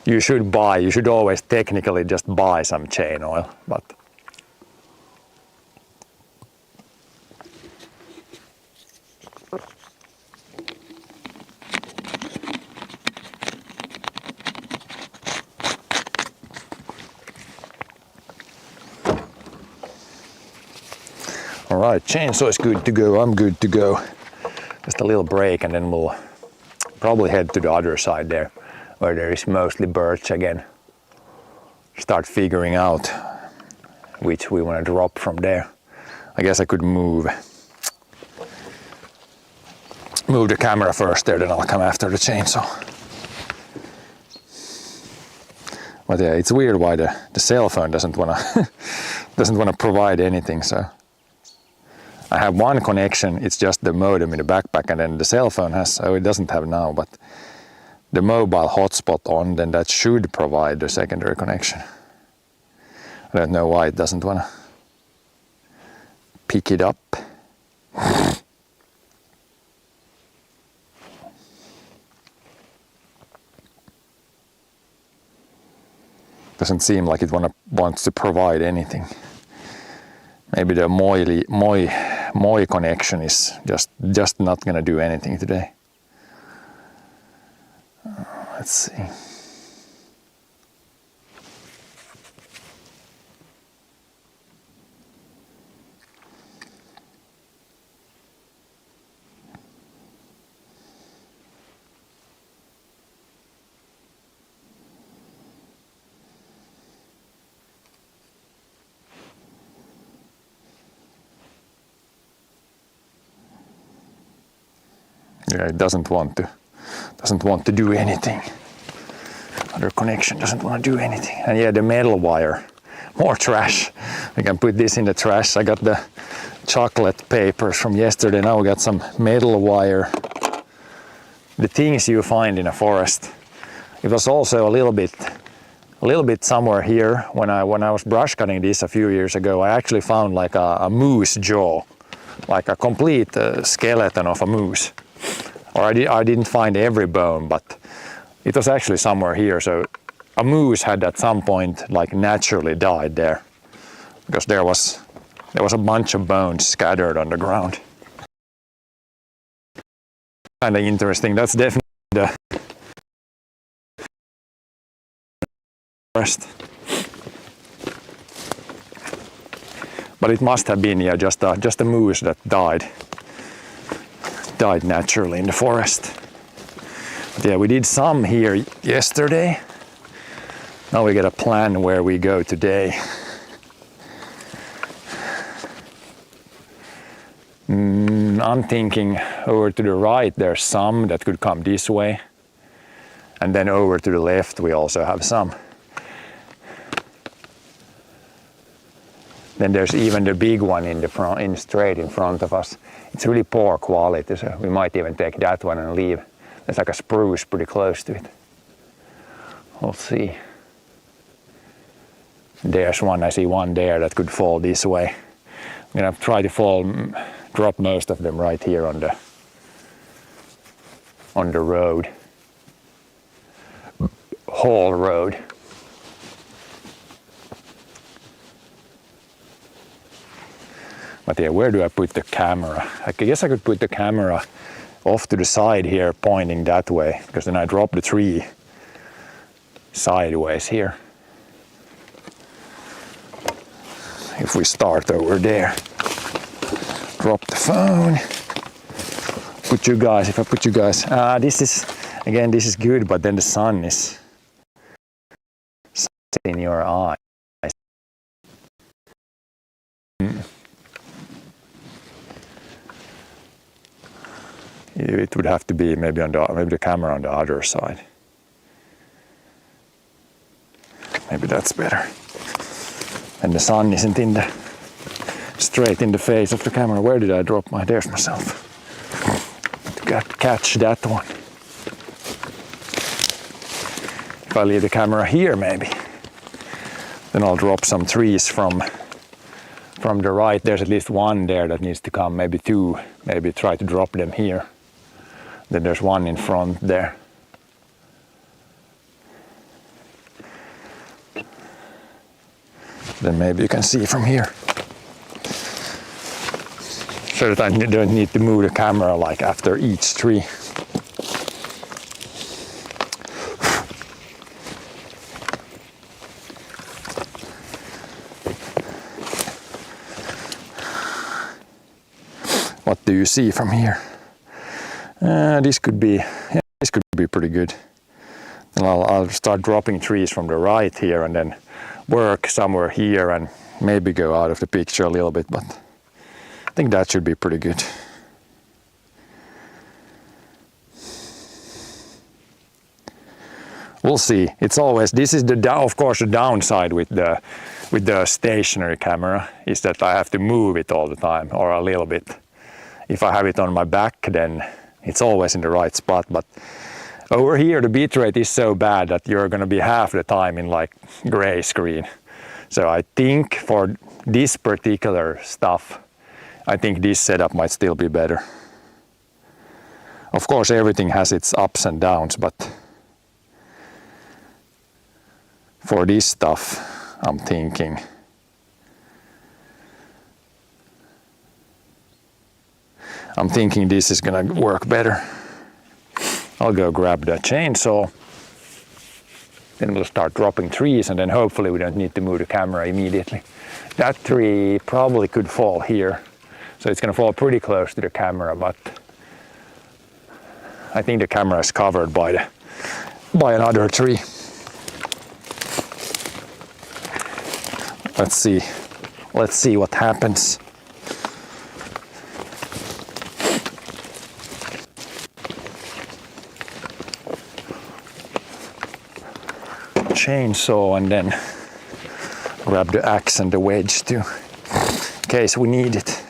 you should always technically just buy some chain oil, but Alright, chainsaw is good to go, I'm good to go. Just a little break and then we'll probably head to the other side there, where there is mostly birch again. Start figuring out which we want to drop from there. I guess I could move the camera first there, then I'll come after the chainsaw. But yeah, it's weird why the cell phone doesn't wanna provide anything, so I have one connection, it's just the modem in the backpack, and then the cell phone has, so it doesn't have now, but the mobile hotspot on, then that should provide the secondary connection. I don't know why it doesn't want to pick it up. Doesn't seem like it wants to provide anything. Maybe the Moi connection is just not gonna do anything today. Let's see. Yeah, it doesn't want to do anything. Other connection doesn't want to do anything. And yeah, the metal wire, more trash. We can put this in the trash. I got the chocolate papers from yesterday. Now we got some metal wire. The things you find in a forest. It was also a little bit somewhere here when I was brush cutting this a few years ago. I actually found like a moose jaw, like a complete skeleton of a moose. Or I didn't find every bone, but it was actually somewhere here. So a moose had at some point like naturally died there, because there was a bunch of bones scattered on the ground. Kind of interesting. That's definitely the forest. But it must have been, yeah, just a moose that died naturally in the forest. But yeah, we did some here yesterday. Now we got a plan where we go today. I'm thinking over to the right there's some that could come this way, and then over to the left we also have some. Then there's even the big one in the front, straight in front of us. It's really poor quality, so we might even take that one and leave. There's like a spruce pretty close to it. We'll see. There's one, I see one there that could fall this way. I'm gonna try to drop most of them right here on the road. Hall Road. But yeah, where do I put the camera? I guess I could put the camera off to the side here, pointing that way, because then I drop the tree sideways here. If we start over there, drop the phone. If I put you guys, this is good, but then the sun is in your eyes. It would have to be maybe the camera on the other side. Maybe that's better. And the sun isn't straight in the face of the camera. Where did I drop there's myself. To catch that one. If I leave the camera here maybe, then I'll drop some trees from from the right, there's at least one there that needs to come, maybe two, maybe try to drop them here. Then there's one in front there. Then maybe you can see from here. So that I don't need to move the camera like after each tree. What do you see from here? This could be pretty good. And I'll start dropping trees from the right here and then work somewhere here and maybe go out of the picture a little bit, but I think that should be pretty good. We'll see. It's always, this is of course the downside with the stationary camera is that I have to move it all the time or a little bit. If I have it on my back, then it's always in the right spot, but over here the bitrate is so bad that you're going to be half the time in like gray screen. So I think for this particular stuff, I think this setup might still be better. Of course everything has its ups and downs, but for this stuff I'm thinking this is gonna work better. I'll go grab the chainsaw, then we'll start dropping trees and then hopefully we don't need to move the camera immediately. That tree probably could fall here, so it's gonna fall pretty close to the camera, but I think the camera is covered by another tree. Let's see what happens. Chainsaw and then grab the axe and the wedge too, in case we need it.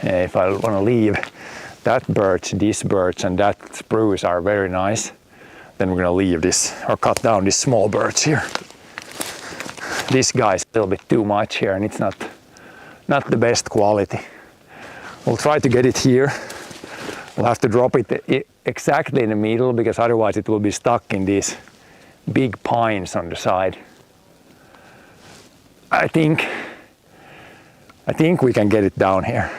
If I want to leave that birch, this birch and that spruce are very nice, then we're going to leave this or cut down this small birch here. This guy's a little bit too much here and it's not the best quality. We'll try to get it here. We'll have to drop it exactly in the middle because otherwise it will be stuck in these big pines on the side. I think we can get it down here.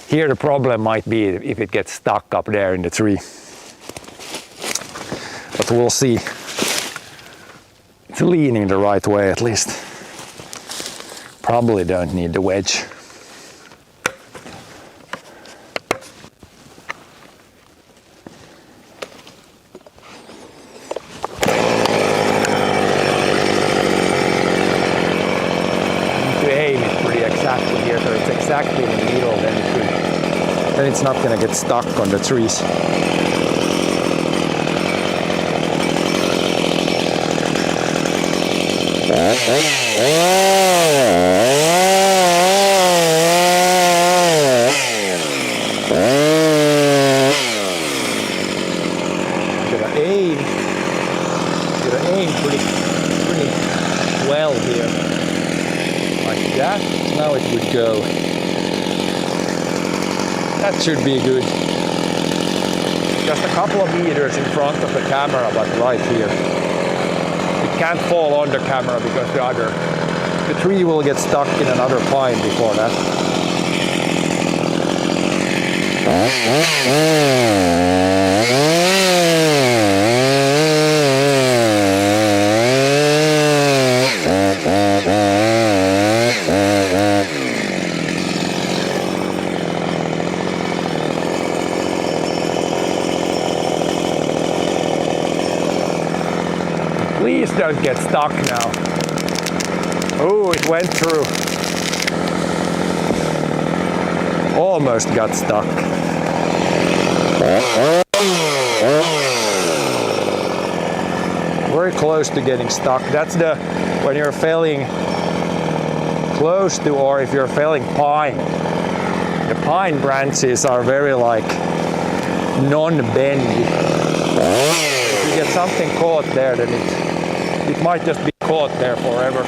Here the problem might be if it gets stuck up there in the tree. But we'll see. It's leaning the right way at least. Probably don't need the wedge. Exactly in the middle, then it's not going to get stuck on the trees. Gotta aim pretty well here, like that. Now it would go. That should be good. Just a couple of meters in front of the camera, but right here. It can't fall on the camera because the tree will get stuck in another pine before that. Please don't get stuck now. Oh, it went through. Almost got stuck. Very close to getting stuck. That's the when you're felling close to, or if you're felling pine. The pine branches are very like non-bendy. If you get something caught there, then it might just be caught there forever.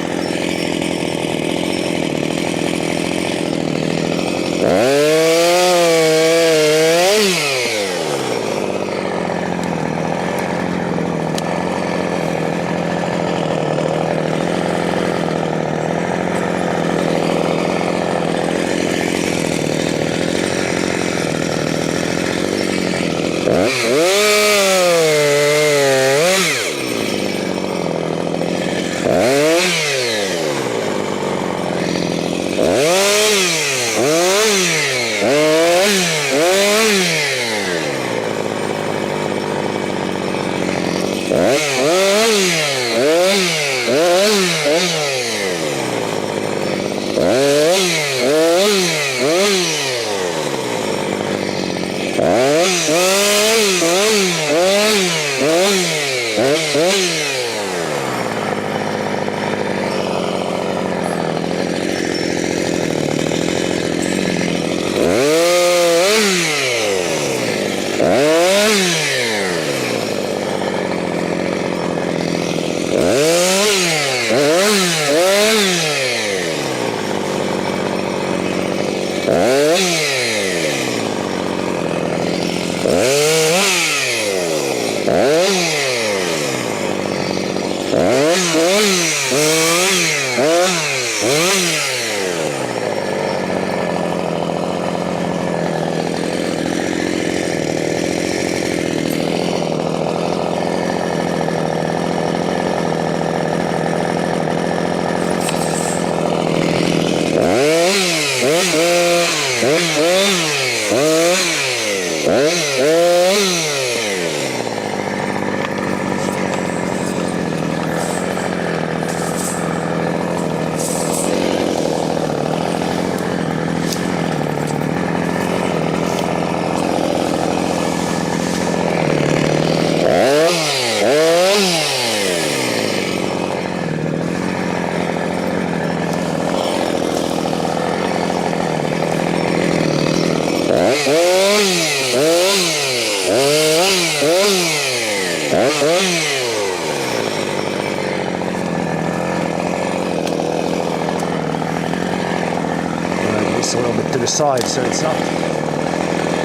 This a little bit to the side so it's not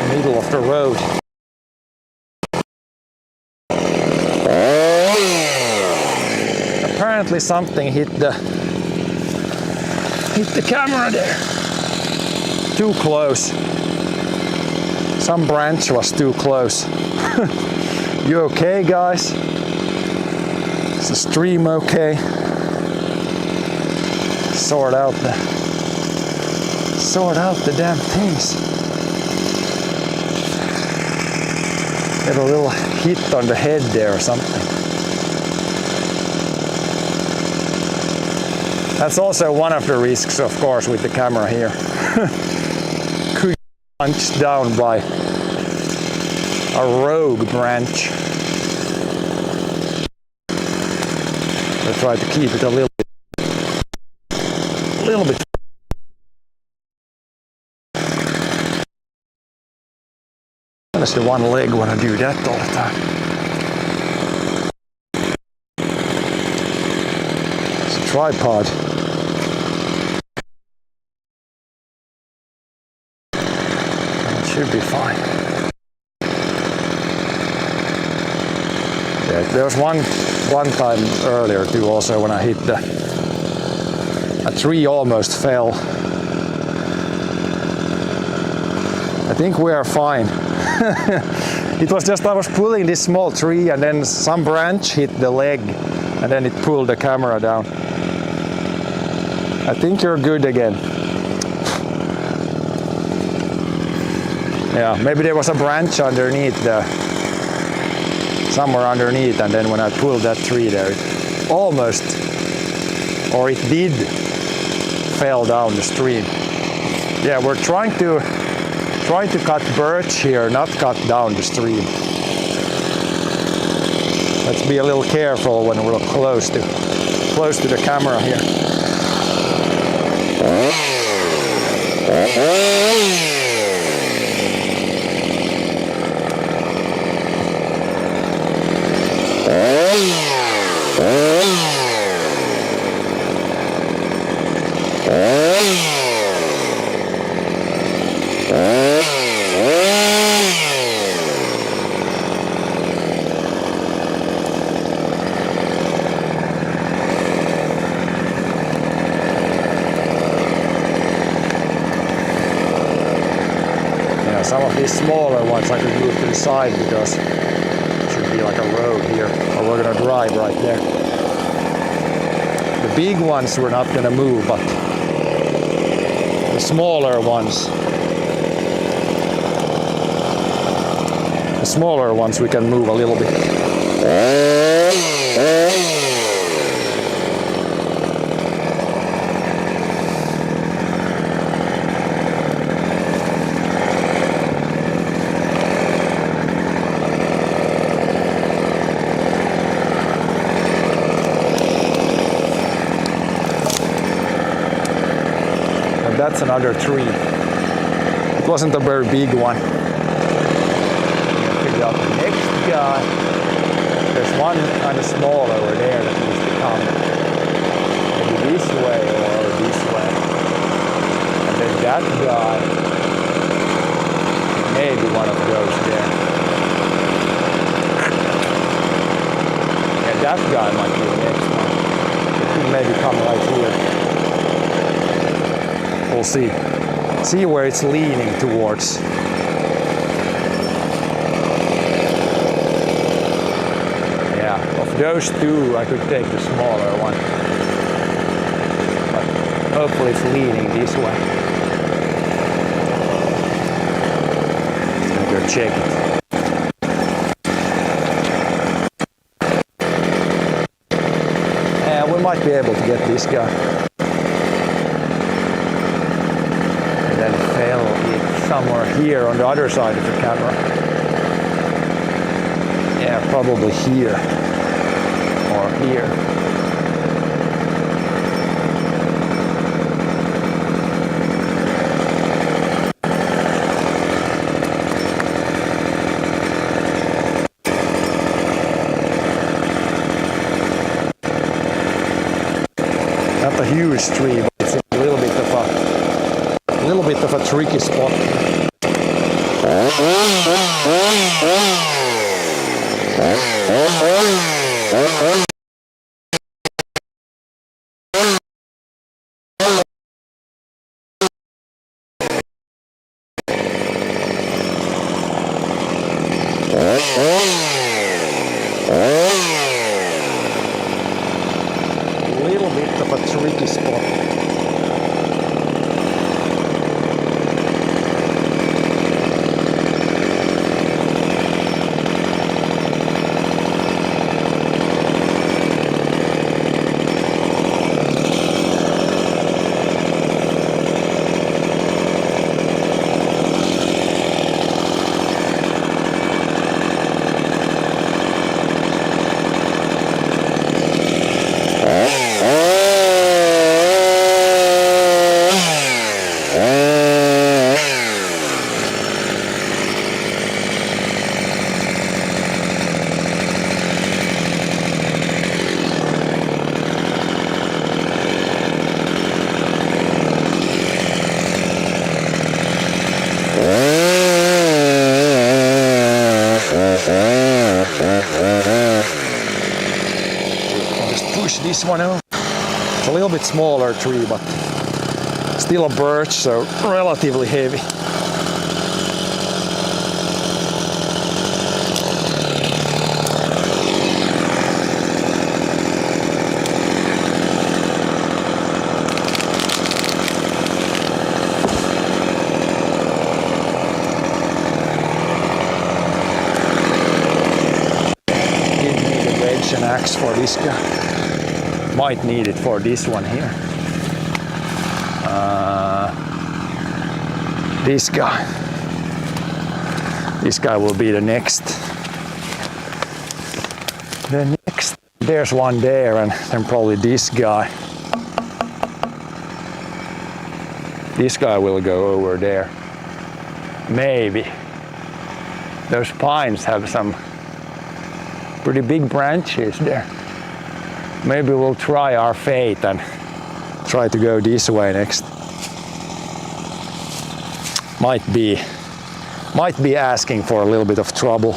middle of the road. Apparently something hit the camera there. Too close. Some branch was too close. You okay, guys? Is the stream okay? Sort out the damn things. Get a little hit on the head there or something. That's also one of the risks, of course, with the camera here. Could be punched down by a rogue branch. I try to keep it a little bit. Honestly, one leg when I do that all the time. It's a tripod. It should be fine. Yeah, there was one time earlier too, also when I hit a tree almost fell. I think we are fine. It was just I was pulling this small tree and then some branch hit the leg and then it pulled the camera down. I think you're good again. Yeah, maybe there was a branch underneath somewhere underneath, and then when I pulled that tree there, it almost, or it did, fell down the stream. Yeah, we're trying to Try to cut birch here, not cut down the stream. Let's be a little careful when we're close to the camera here. Some of these smaller ones I could move to the side because it should be like a road here, or we're gonna drive right there. The big ones we're not gonna move, but the smaller ones we can move a little bit. That's another tree. It wasn't a very big one. Figure out the next guy. There's one kind of small over there that needs to come maybe this way or this way. And then that guy, maybe one of those there. Yeah, that guy might be the next one. It could maybe come right here. We'll see. See where it's leaning towards. Yeah, of those two, I could take the smaller one. But hopefully it's leaning this way. Let's go check it. Yeah, we might be able to get this guy. Somewhere here on the other side of the camera. Yeah, probably here or here. Not a huge tree, but it's a little bit of a tricky spot. A little bit of a tricky spot. Push this one out. It's a little bit smaller tree, but still a birch, so relatively heavy. An axe for this guy. Might need it for this one here. This guy. This guy will be the next. There's one there, and then probably this guy. This guy will go over there. Maybe. Those pines have some pretty big branches there. Maybe we'll try our fate and try to go this way next. Might be asking for a little bit of trouble.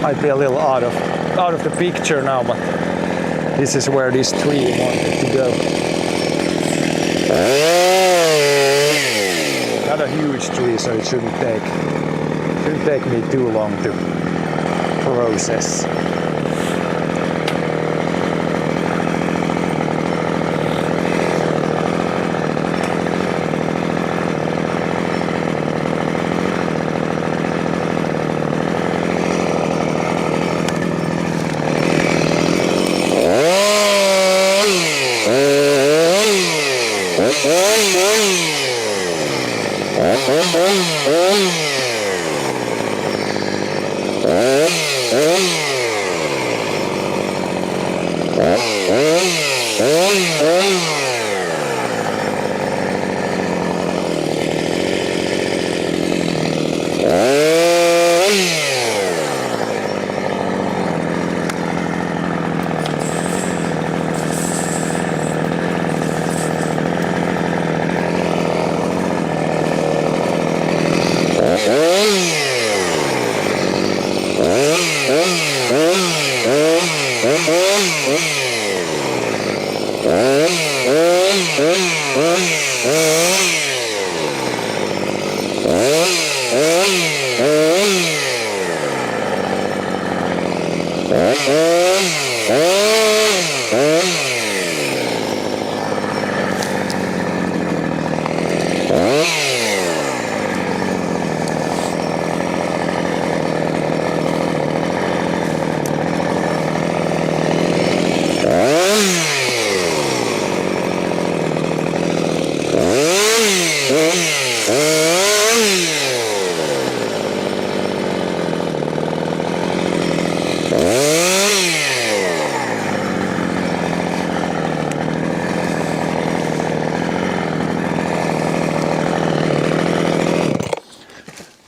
Might be a little out of the picture now, but this is where this tree wanted to go. Not a huge tree, so it shouldn't take me too long to process.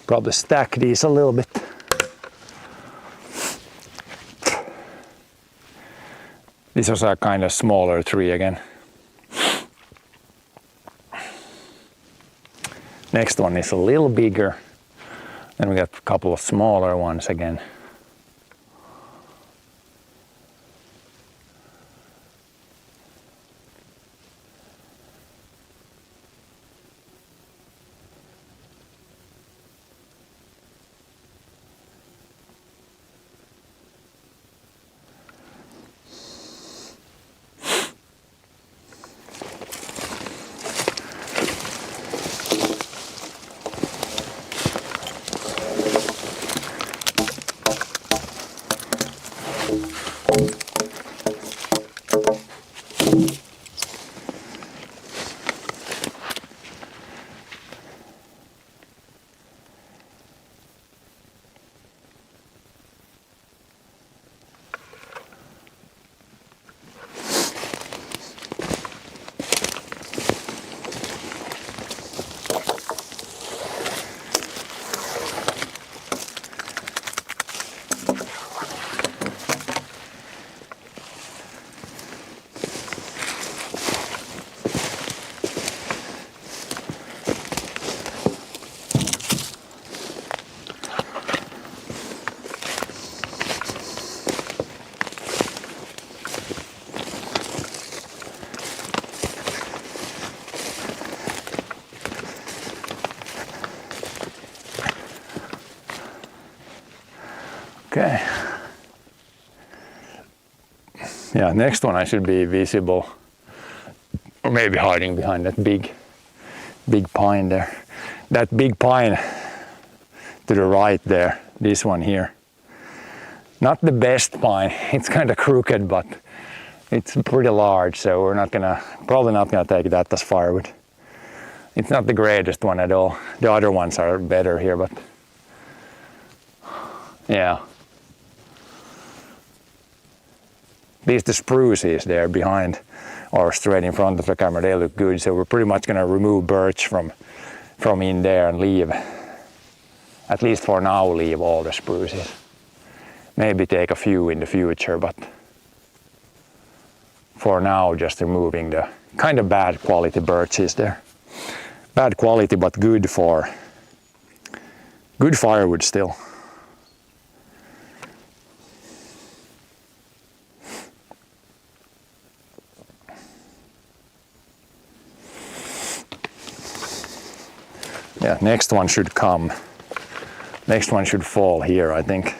Probably stack these a little bit. This was a kind of smaller tree again. Next one is a little bigger. Then we got a couple of smaller ones again. Okay. Yeah, next one I should be visible, or maybe hiding behind that big pine there. That big pine to the right there, this one here. Not the best pine, it's kind of crooked, but it's pretty large, so we're probably not gonna take that as firewood. It's not the greatest one at all. The other ones are better here, but yeah. The spruces there behind or straight in front of the camera, they look good, so we're pretty much gonna remove birch from in there and leave, at least for now, leave all the spruces. Maybe take a few in the future, but for now just removing the kind of bad quality birches there. Bad quality, but good firewood still. Yeah, next one should come. Next one should fall here, I think,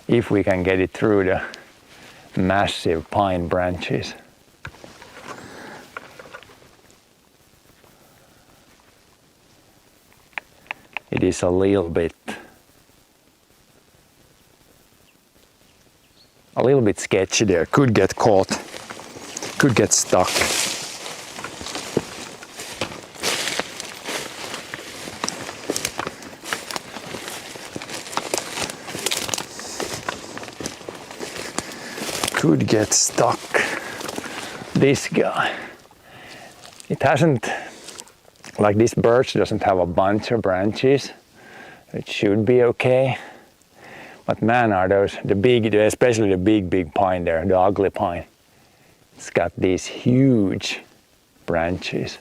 if we can get it through the massive pine branches. It is a little bit sketchy there. Could get caught, could get stuck. Could get stuck. This guy, it hasn't, like this birch doesn't have a bunch of branches. It should be okay. But man, are those, especially the big pine there, the ugly pine. It's got these huge branches.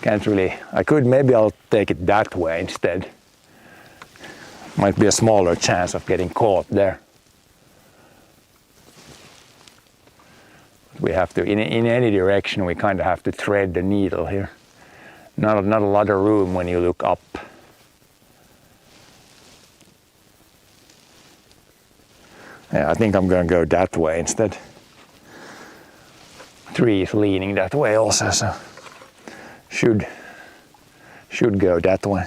Can't really, maybe I'll take it that way instead. Might be a smaller chance of getting caught there. We have to, in any direction, we kind of have to thread the needle here. Not a lot of room when you look up. Yeah, I think I'm gonna go that way instead. Tree is leaning that way also, so should go that way.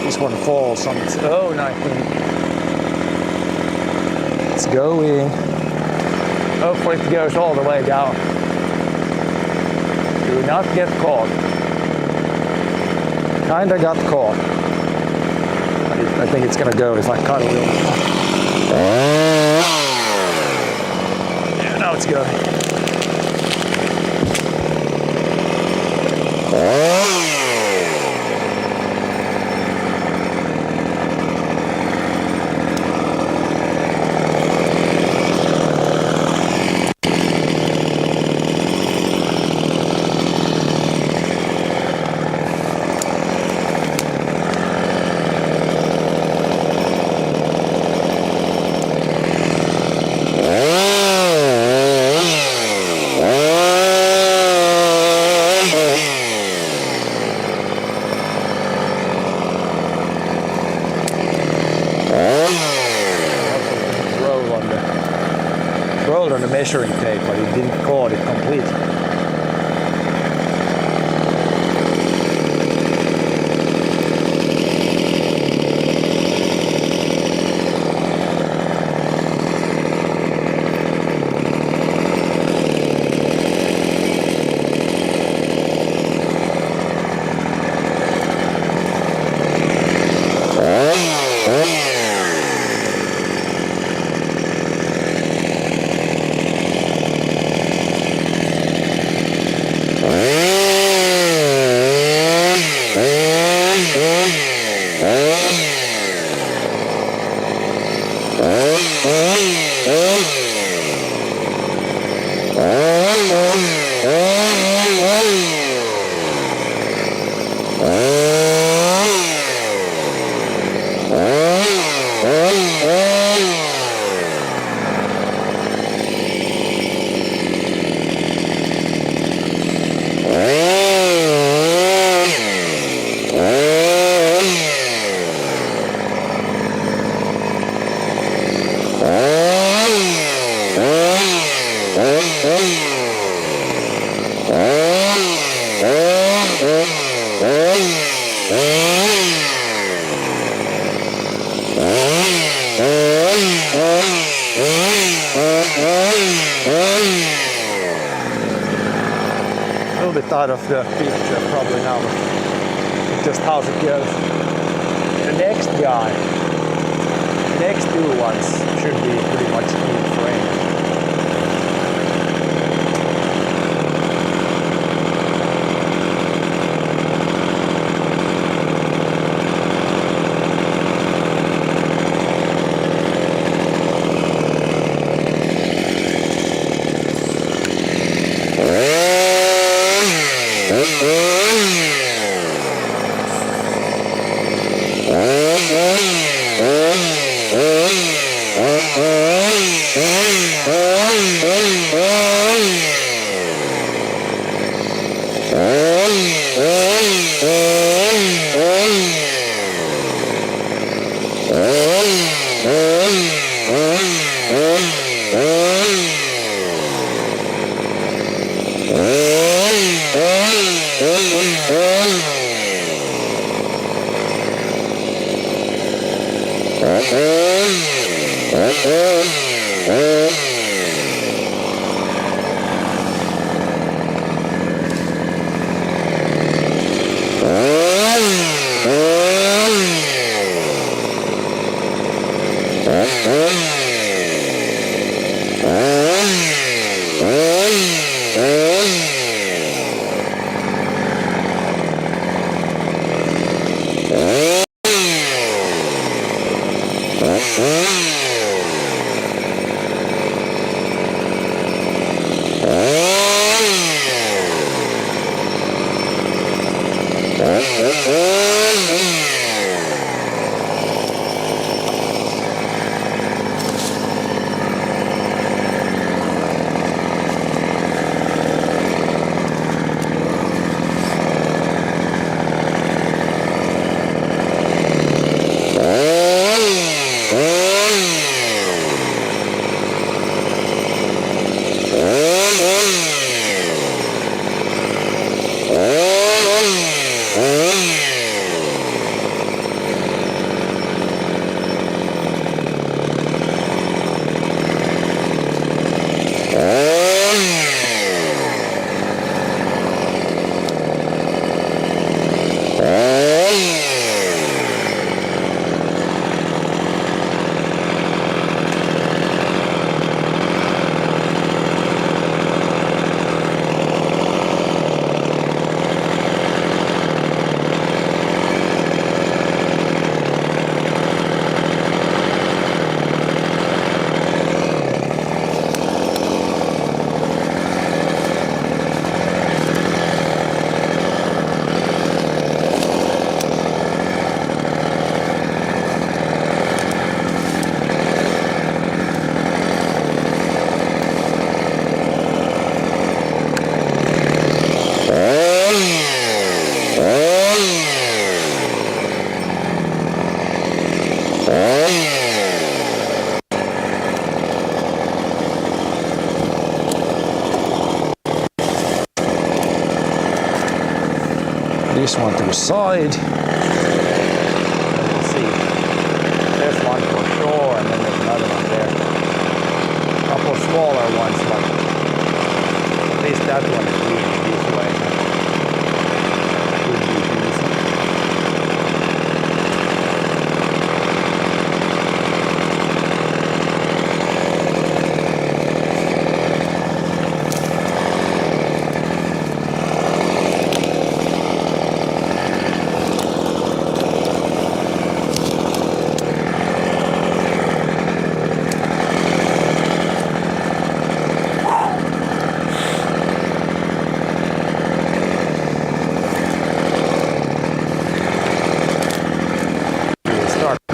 This one falls on its own, I think. It's going. Hopefully it goes all the way down. Do not get caught. Kinda got caught. I think it's gonna go if I cut a little. Yeah, now it's going. On the measuring tape, but it didn't caught it completely. A little bit out of the picture probably now, but just how it goes. The next guy, the next two ones should be pretty much in frame. This one to the side. Let's see. There's one for sure, and then there's another one there. A couple smaller ones, but at least that one is leaning this way. Should be decent.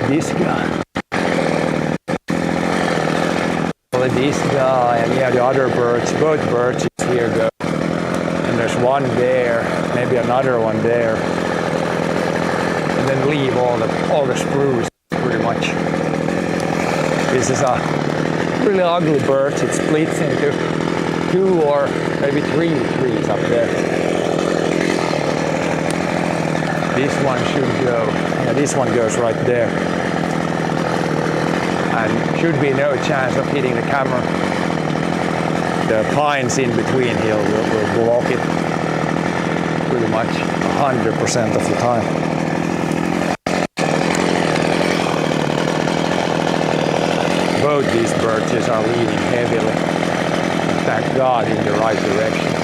This guy. Well, this guy, and yeah, the other birds, both birds here go. And there's one there, maybe another one there. And then leave all the spruce pretty much. This is a really ugly bird. It splits into 2 or maybe 3 trees up there. This one should go, yeah, this one goes right there. And should be no chance of hitting the camera. The pines in between here will block it pretty much 100% of the time. Both these birches are leaning heavily, thank God, in the right direction.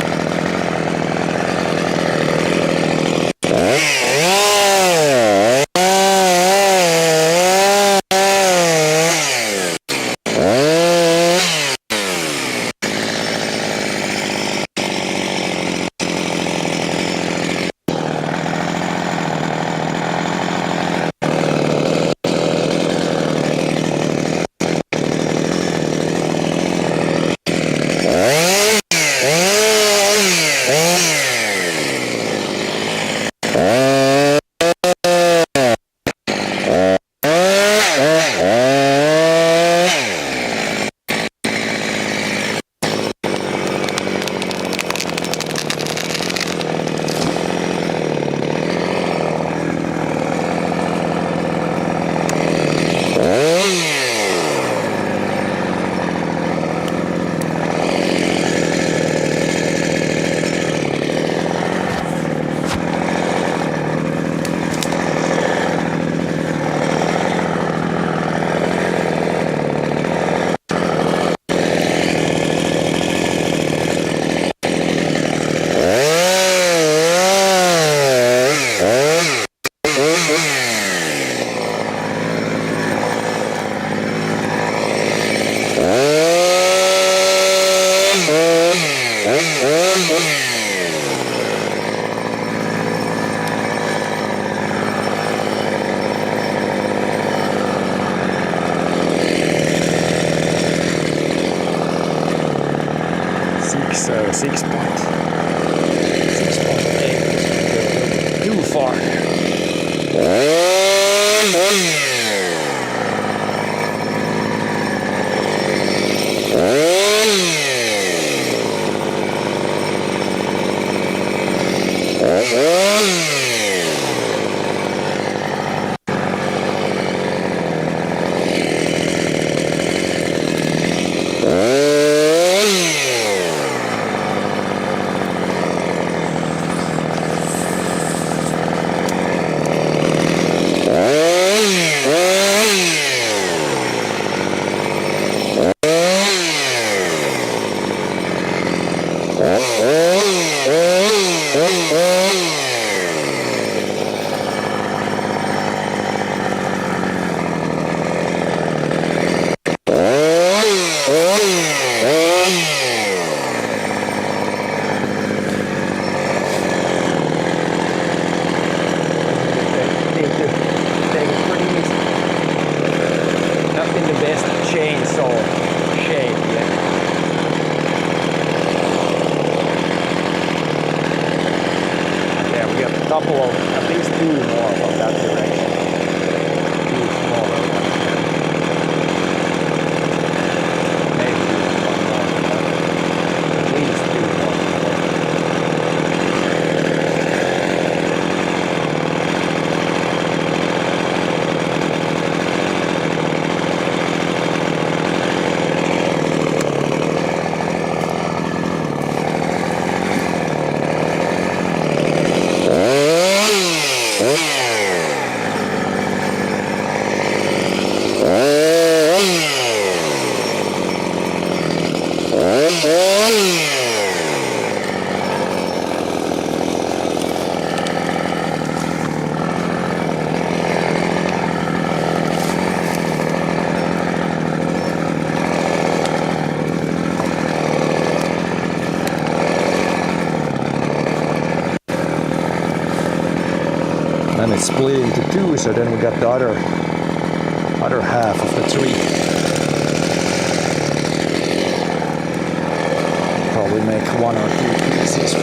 So 6.8 too far. Couple of, at least 2 more of that direction. 2 smaller ones. Maybe one more. At least 2 more. And it's split into 2, so then we got the other half of the tree. Probably make 1 or 2 pieces.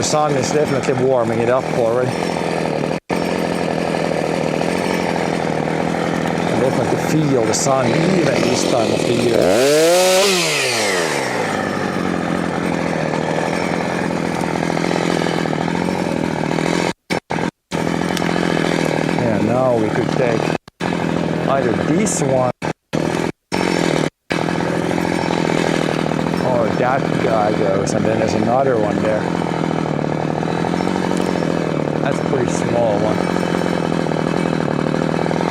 the sun is definitely warming it up already. I definitely feel the sun even this time of the year. Now we could take either this one or that guy goes, and then there's another one there. That's a pretty small one.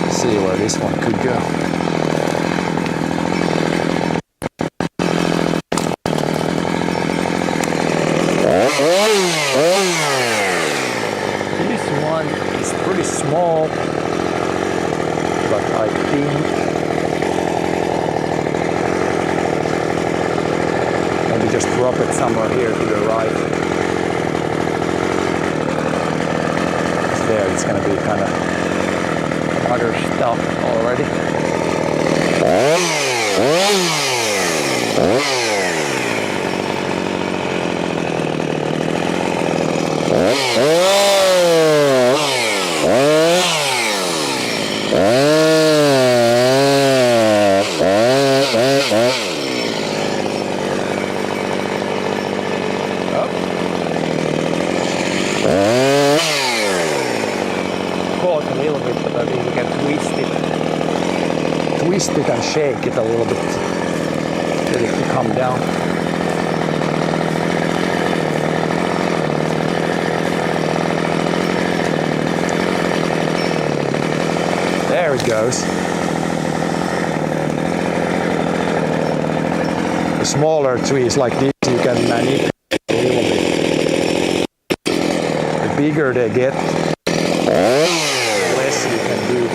Let's see where this one could go. This one is pretty small, but I think maybe just drop it somewhere here to the right. There, it's gonna be kind of other stuff already. Caught a little bit, but I think we can twist it and shake it a little bit, get it to come down. There it goes. The smaller trees like this you can manipulate a little bit. The bigger they get, the less you can do.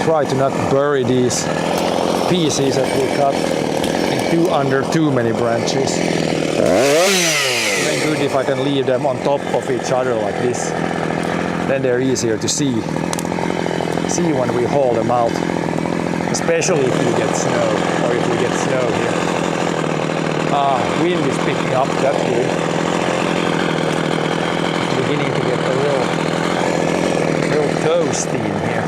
Try to not bury these pieces that we cut under too many branches. It's good if I can leave them on top of each other like this. Then they're easier to see when we haul them out. Especially if you get snow, or if we get snow here. Wind is picking up, that's good. It's beginning to get a real toasty in here.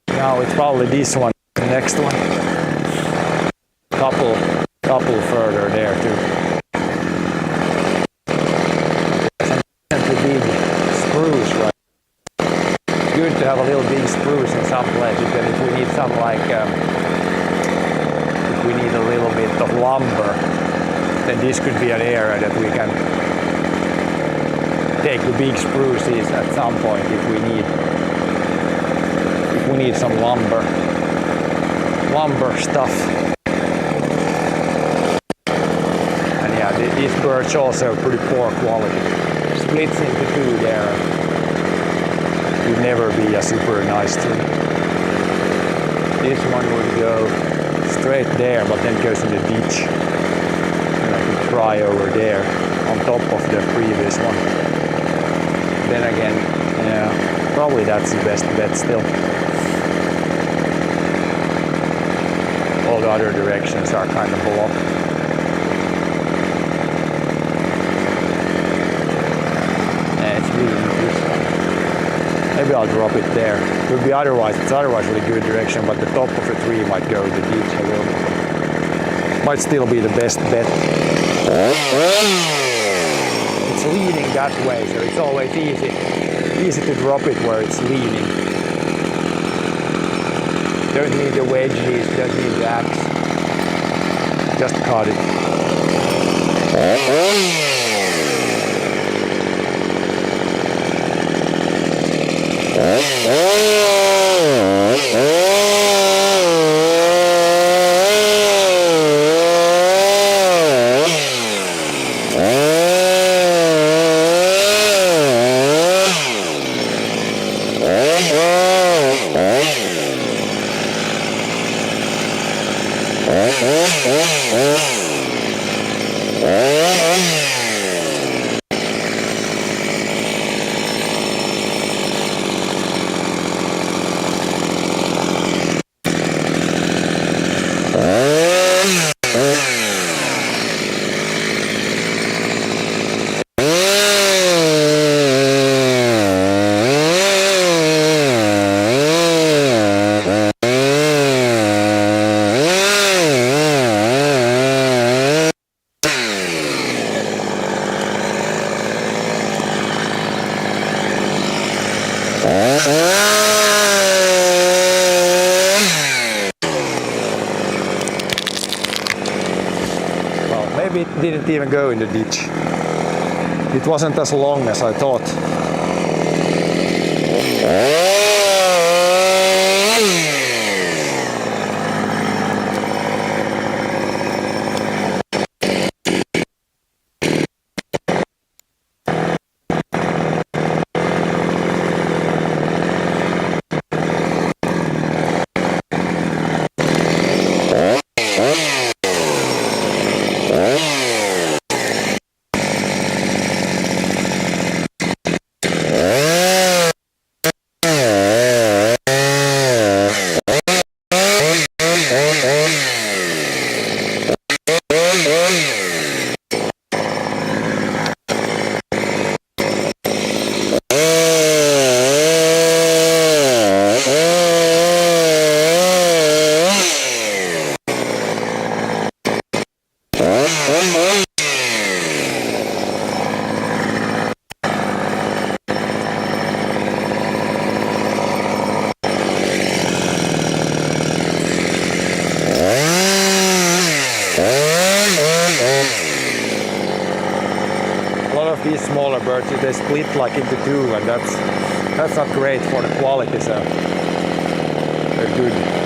Now it's probably this one, the next one. Couple further there too. Some big spruce right good to have a little big spruce in some places. And if we need some like, if we need a little bit of lumber, then this could be an area that we can take the big spruces at some point if we need some lumber stuff. And yeah, this birch also pretty poor quality. Splits into two there. Would never be a super nice tree. This one would go straight there, but then goes in the ditch. And I could try over there on top of the previous one. Then again, yeah, probably that's the best bet still. All the other directions are kind of blocked. Yeah, it's really this one. Maybe I'll drop it there. It would be it's otherwise really good direction, but the top of the tree might go to the ditch a little bit. Might still be the best bet. It's leaning that way, so it's always easy to drop it where it's leaning. Don't need the wedges, don't need the axe. Just cut it. Well, maybe it didn't even go in the ditch. It wasn't as long as I thought. These smaller birds, they split like into two, and that's not great for the quality, so they're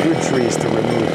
good trees to remove.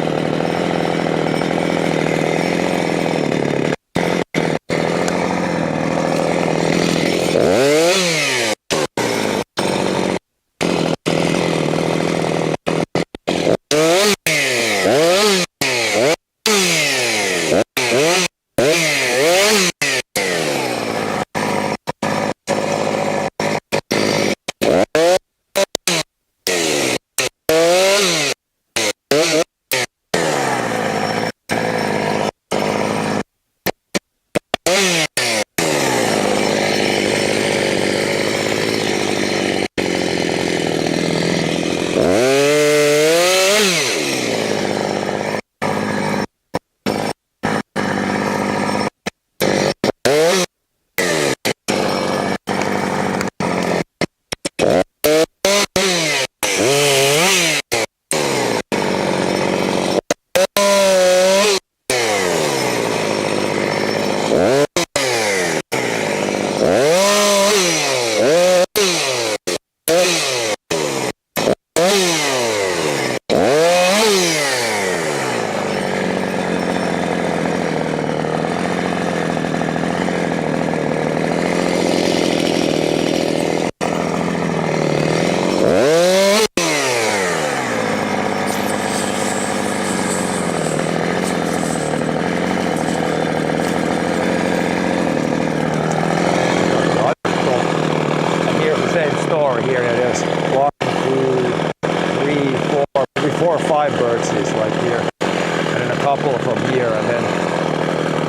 5 birches like here, and then a couple from here, and then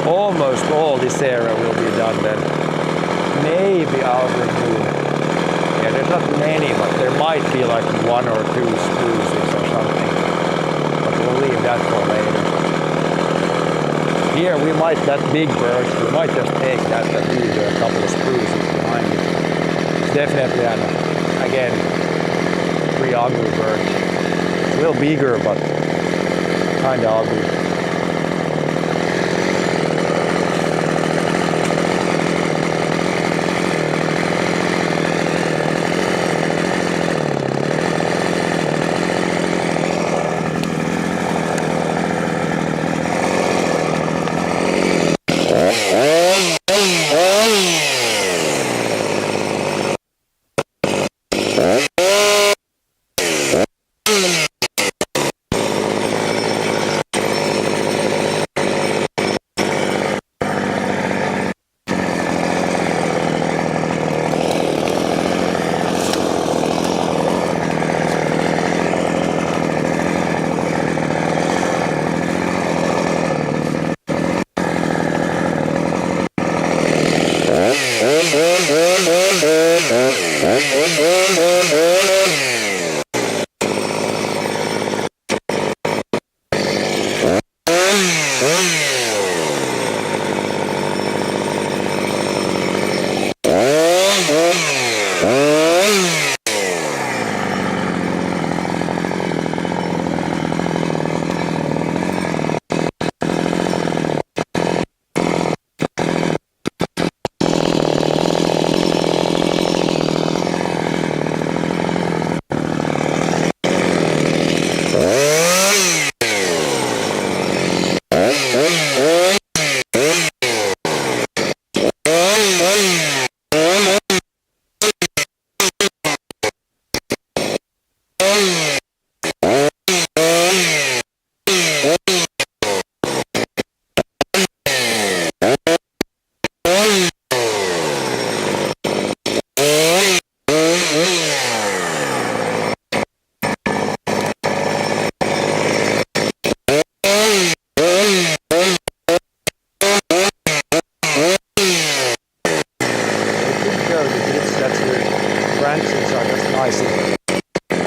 almost all this area will be done then. Maybe I'll remove, yeah, there's not many, but there might be like 1 or 2 spruces or something, but we'll leave that for later. Here we might, that big birch, we might just take that and leave a couple of spruces behind it. It's definitely an, again, pretty ugly birch. It's a little bigger, but kinda ugly.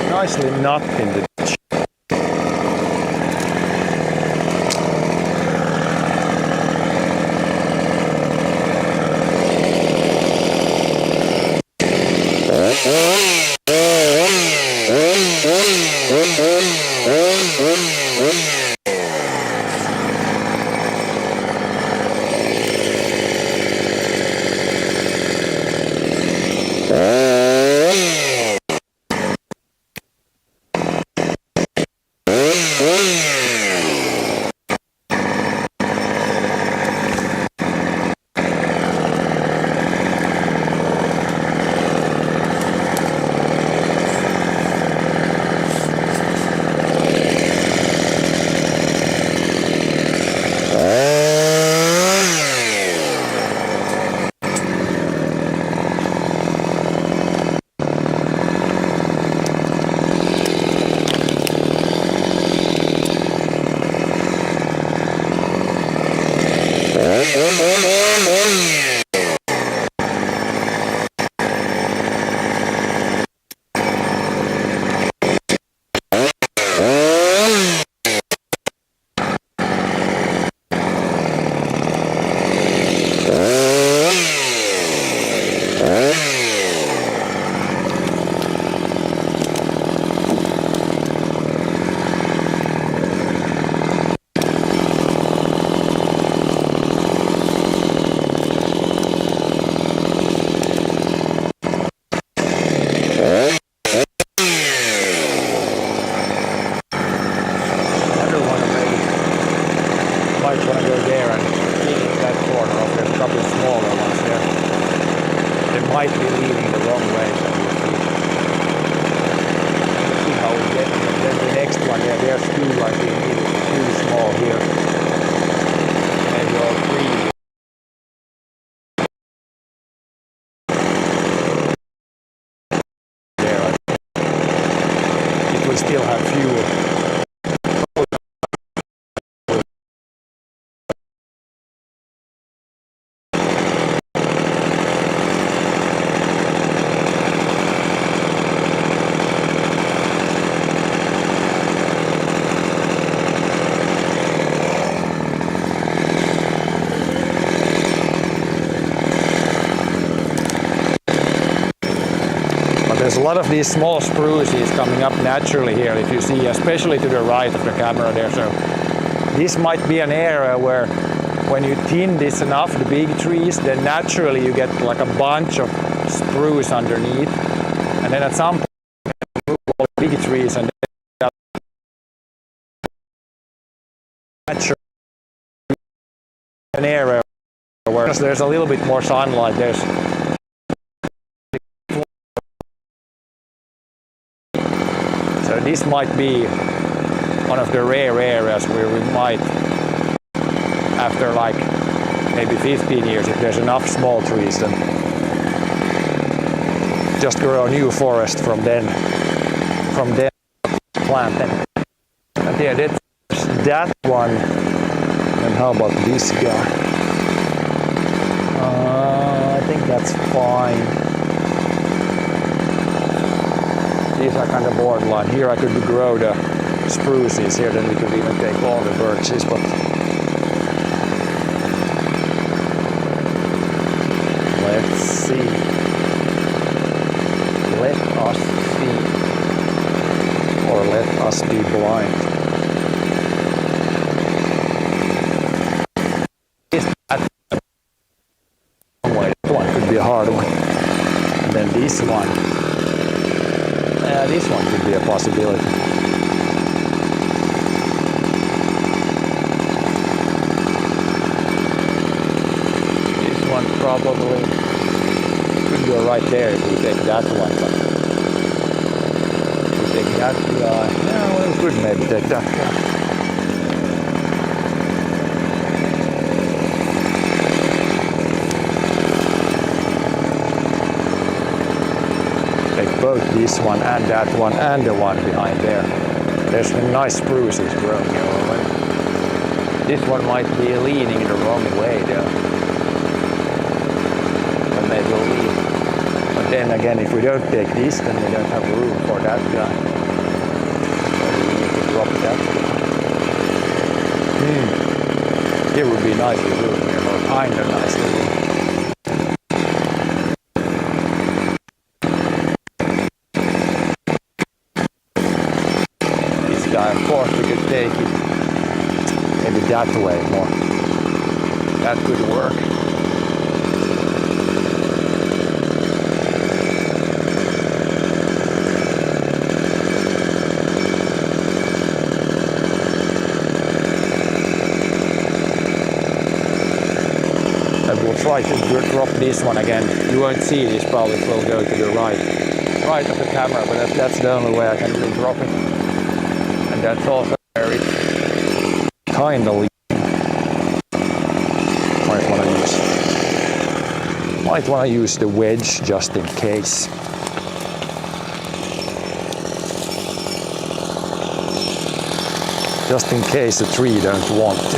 Nicely not in the might be leading the wrong way, so we'll see how we get. And then the next one, yeah, there's two, I think, too small here. Maybe all three. There, if we still have fewer. There's a lot of these small spruces coming up naturally here, if you see, especially to the right of the camera there. So this might be an area where when you thin this enough, the big trees, then naturally you get like a bunch of spruce underneath. And then at some point, you move all the big trees and then naturally an area where there's a little bit more sunlight. So this might be one of the rare areas where we might, after like maybe 15 years, if there's enough small trees, then just grow a new forest from then plant them. And yeah, that's that one. And how about this guy? I think that's fine. These are kind of borderline. Here I could grow the spruces here, then we could even take all the birches, but let's see. Let us see. Or let us be blind. That one could be a hard one. And then this one. This one could be a possibility. This one probably could go right there if we take that one. But if we take that guy, yeah, well, we could maybe take that guy. Both this one and that one and the one behind there. There's some nice spruces growing here already. This one might be leaning the wrong way though. But maybe we'll leave. But then again, if we don't take this, then we don't have room for that guy. So we need to drop that. It would be nicely room here, or kind of nicely room. Of course we could take it maybe that way more. That could work. And we'll try to drop this one again. You won't see this, probably it will go to the right of the camera, but that's the only way I can really drop it. And that's also very kind of might want to use the wedge just in case. Just in case the tree don't want to.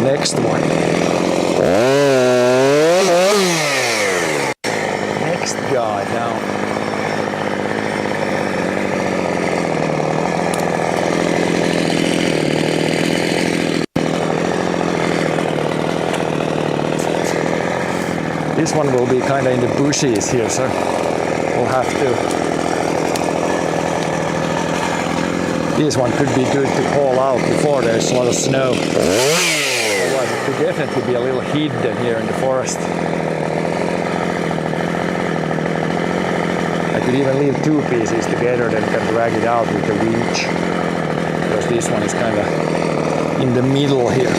Next one. Next guy down. This one will be kind of in the bushes here, so we'll have to. This one could be good to haul out before there's a lot of snow. Otherwise it could definitely be a little hidden here in the forest. I could even leave two pieces together, then can drag it out with the winch. Because this one is kind of in the middle here.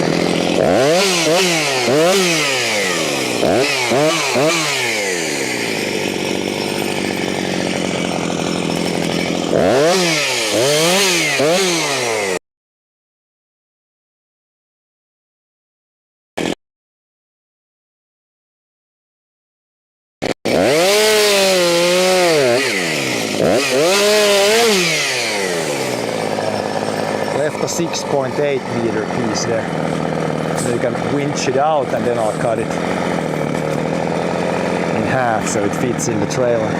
Left a 6.8 meter piece there. So you can winch it out and then I'll cut it in half so it fits in the trailer.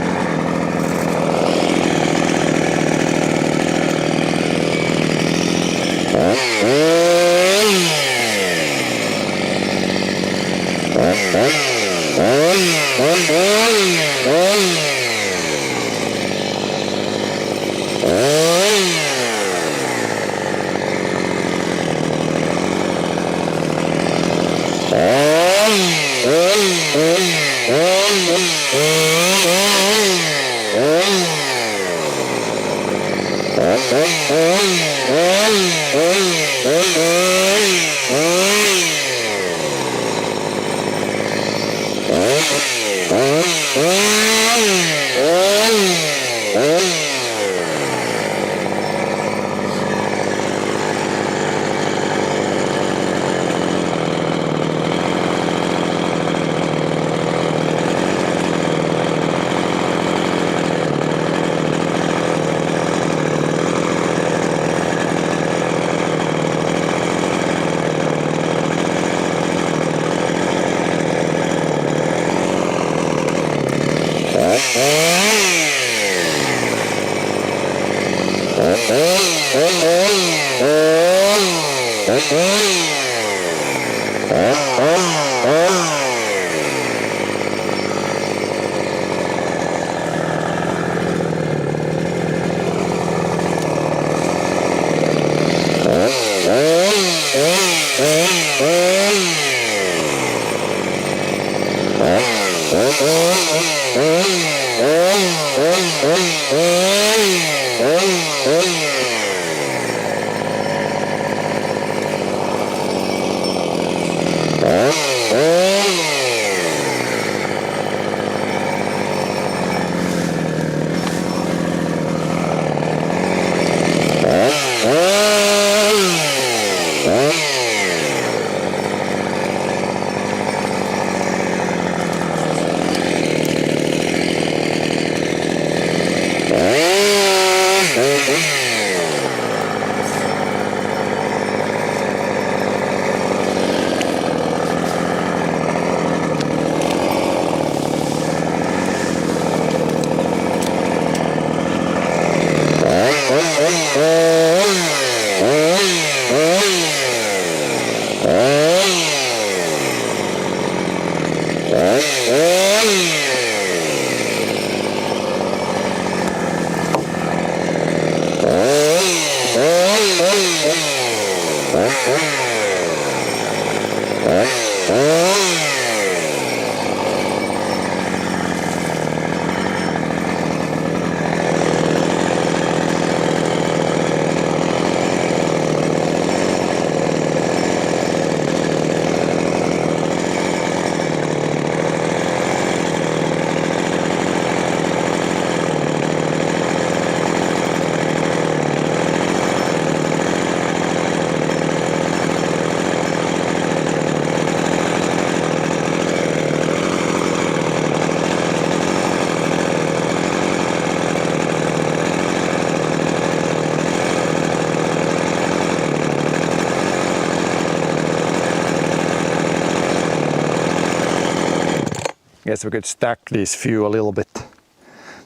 Guess we could stack these few a little bit,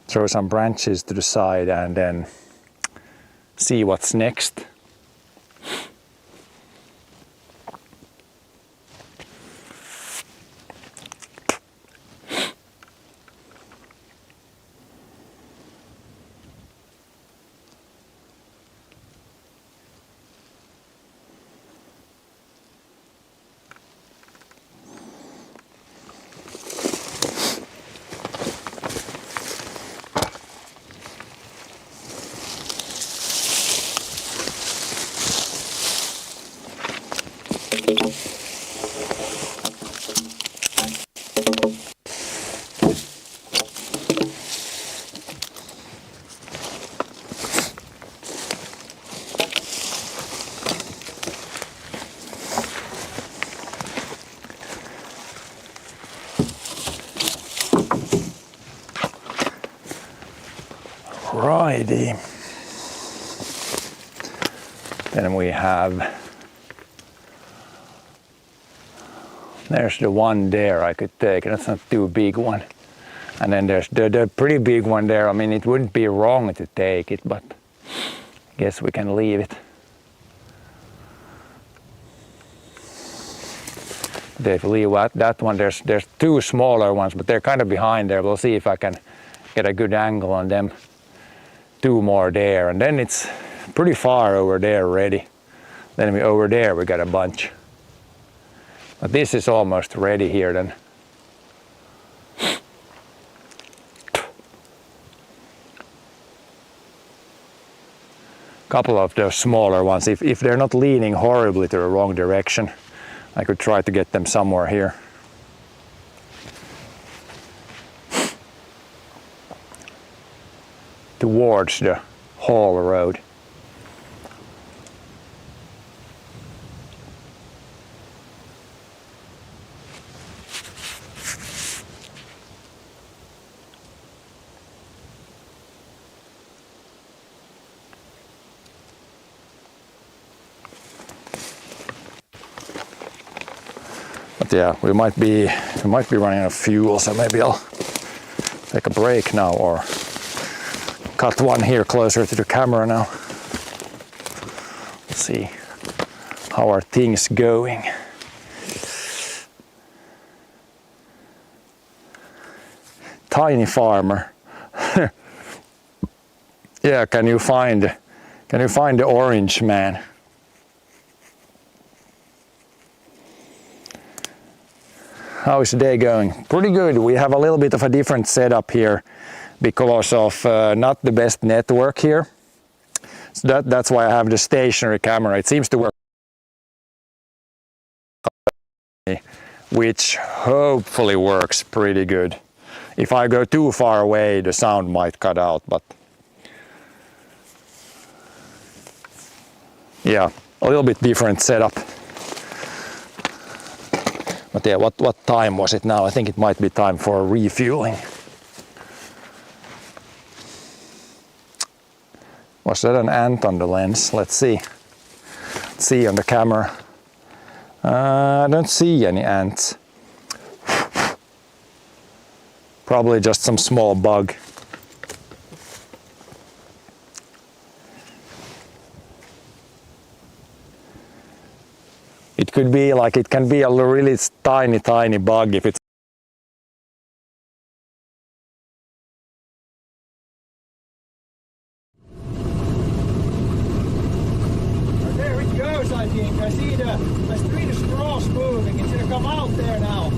throw some branches to the side and then see what's next. Righty. Then we have, there's the one there I could take, that's not too big one. And then there's the pretty big one there. I mean, it wouldn't be wrong to take it, but I guess we can leave it. If we leave that one, there's two smaller ones, but they're kind of behind there. We'll see if I can get a good angle on them. Two more there, and then it's pretty far over there ready. Then over there we got a bunch. But this is almost ready here then. Couple of those smaller ones, if they're not leaning horribly to the wrong direction, I could try to get them somewhere here. Towards the Hall Road. But yeah, we might be running out of fuel, so maybe I'll take a break now or cut one here closer to the camera now. Let's see how are things going. Tiny farmer. Yeah, can you find the orange man? How is the day going? Pretty good. We have a little bit of a different setup here because of not the best network here. So that's why I have the stationary camera. It seems to work, which hopefully works pretty good. If I go too far away, the sound might cut out, but yeah, a little bit different setup. But yeah, what time was it now? I think it might be time for refueling. Was that an ant on the lens? Let's see. Let's see on the camera. I don't see any ants. Probably just some small bug. It could be like, it can be a really tiny bug if it's
there it goes, I think. I see the straws moving. It's gonna come out there now.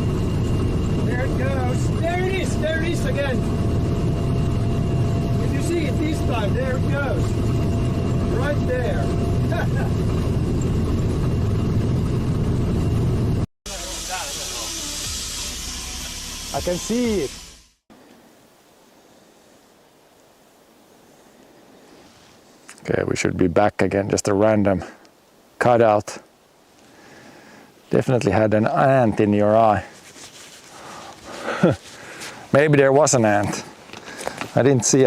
There it goes. There it is again. If you see it this time, there it goes. Right there. I can see it.
okay, we should be back again. Just a random cutout. Definitely had an ant in your eye. Maybe there was an ant. I don't see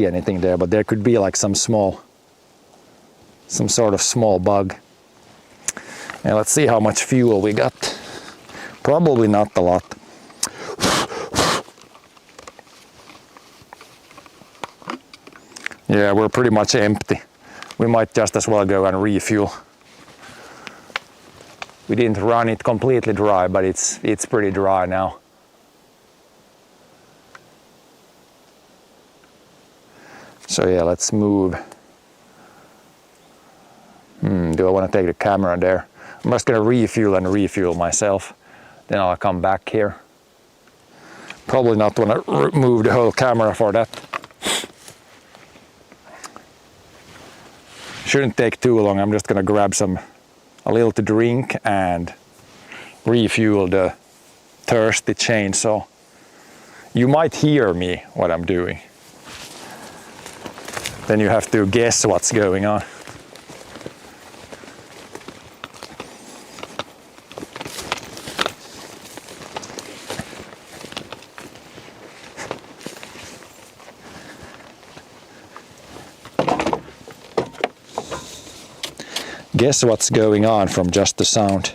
anything there, but there could be like some sort of small bug. And let's see how much fuel we got. Probably not a lot. Yeah, we're pretty much empty. We might just as well go and refuel. We didn't run it completely dry, but it's pretty dry now. So yeah, let's move. Do I want to take the camera there? I'm just gonna refuel myself. Then I'll come back here. Probably not want to move the whole camera for that. Shouldn't take too long. I'm just gonna grab a little to drink and refuel the thirsty chainsaw. You might hear me what I'm doing. Then you have to guess what's going on. guess what's going on from just the sound.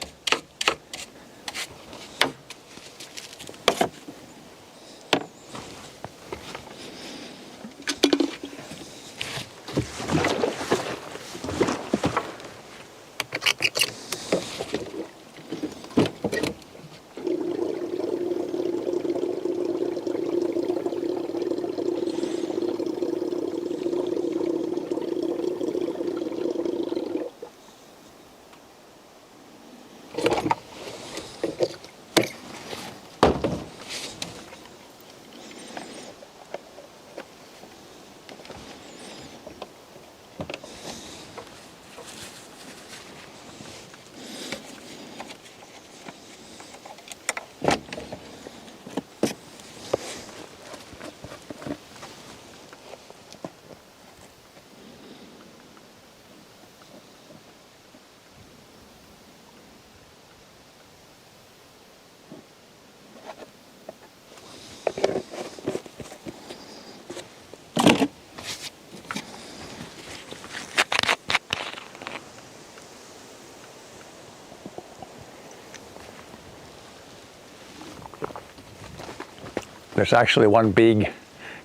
There's actually one big,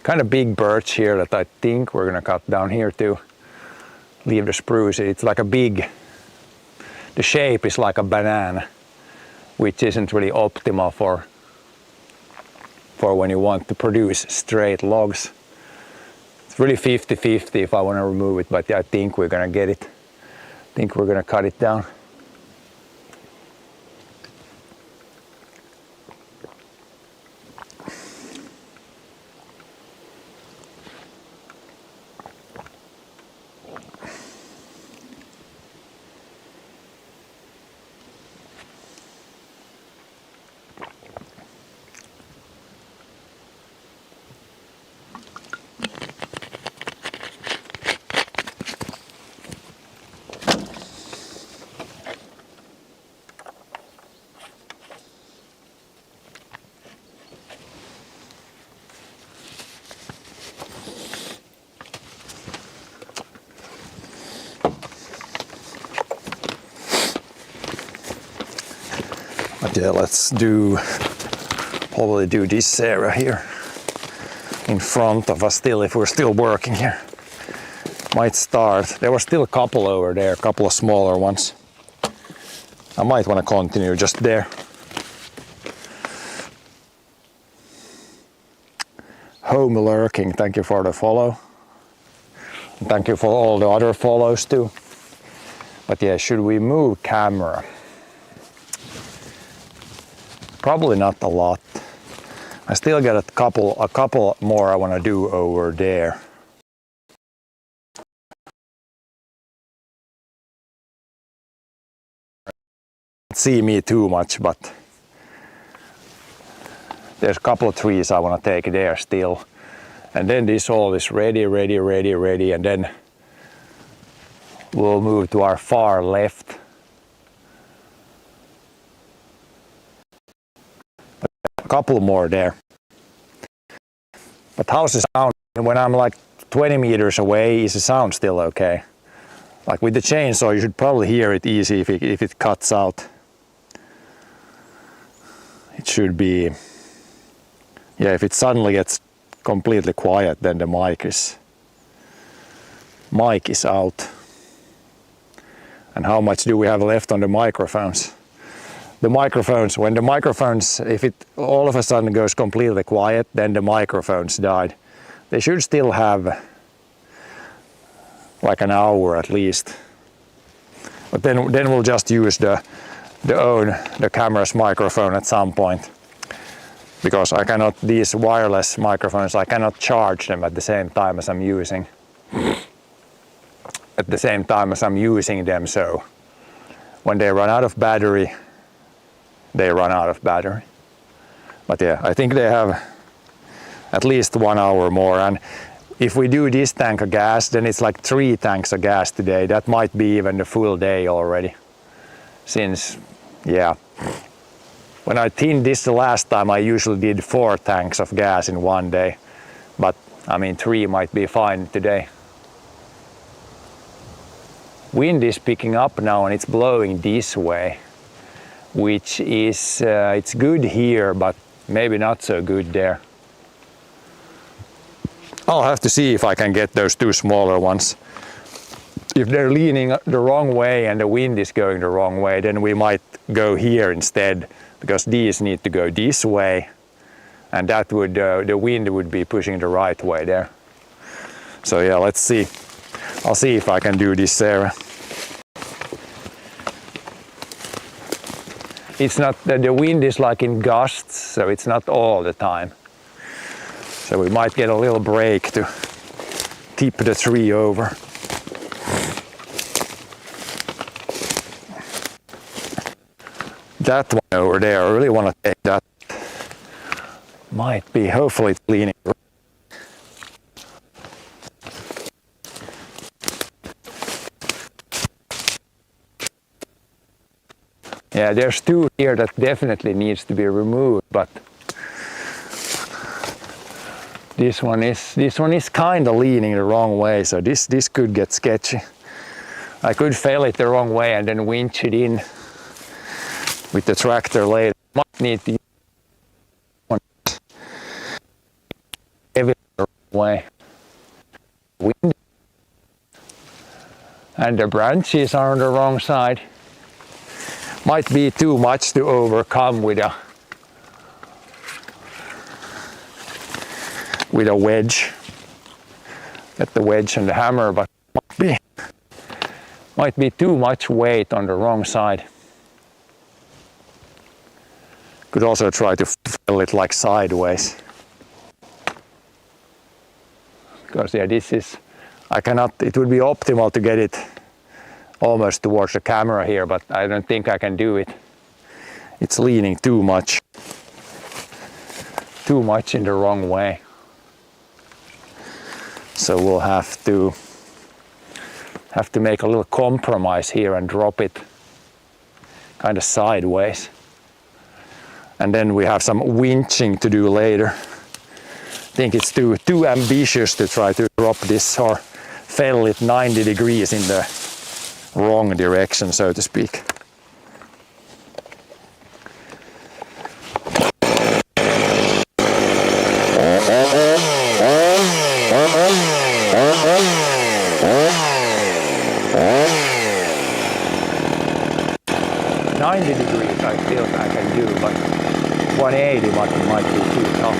kind of big birch here that I think we're gonna cut down here to leave the spruce. It's like a big, the shape is like a banana, which isn't really optimal for when you want to produce straight logs. It's really 50-50 if I want to remove it, but yeah, I think we're gonna get it. I think we're gonna cut it down. But yeah, let's probably do this area here in front of us still, if we're still working here. Might start. There were still a couple over there, a couple of smaller ones. I might want to continue just there. Home Lurking, thank you for the follow. And thank you for all the other follows too. But yeah, should we move camera? Probably not a lot. I still got a couple more I want to do over there. Don't see me too much, but there's a couple of trees I want to take there still. And then this all is ready, and then we'll move to our far left. A couple more there. But how's the sound when I'm like 20 meters away? Is the sound still okay? Like with the chainsaw, you should probably hear it easy if it cuts out. It should be, yeah, if it suddenly gets completely quiet, then the mic is out. And how much do we have left on the microphones? The microphones, when the microphones, if it all of a sudden goes completely quiet, then the microphones died. They should still have like an hour at least. But then we'll just use the camera's microphone at some point. Because I cannot, these wireless microphones, I cannot charge them at the same time as I'm using. them, so when they run out of battery, they run out of battery. But yeah, I think they have at least 1 hour more, and if we do this tank of gas, then it's like 3 tanks of gas today. That might be even the full day already. Since, yeah, when I tinned this the last time, I usually did 4 tanks of gas in one day. But I mean, 3 might be fine today. wind is picking up now and it's blowing this way, which is it's good here, but maybe not so good there. I'll have to see if I can get those two smaller ones. If they're leaning the wrong way and the wind is going the wrong way, then we might go here instead, because these need to go this way, and that would the wind would be pushing the right way there. So yeah, let's see. I'll see if I can do this area. It's not that the wind is like in gusts, so it's not all the time. So we might get a little break to tip the tree over. That one over there, I really want to take that. Might be, hopefully it's leaning. Yeah, there's two here that definitely needs to be removed, but this one is kind of leaning the wrong way, so this could get sketchy. I could fail it the wrong way and then winch it in with the tractor later. Might need to use one heavy the wrong way. Wind. And the branches are on the wrong side. Might be too much to overcome with a wedge. Get the wedge and the hammer, but might be too much weight on the wrong side. Could also try to fill it like sideways. Because yeah, this is, I cannot, it would be optimal to get it almost towards the camera here, but I don't think I can do it. It's leaning too much in the wrong way. So we'll have to make a little compromise here and drop it kind of sideways. And then we have some winching to do later. I think it's too ambitious to try to drop this or fail it 90 degrees in the wrong direction, so to speak. I feel I can do, but 180 might be too tough.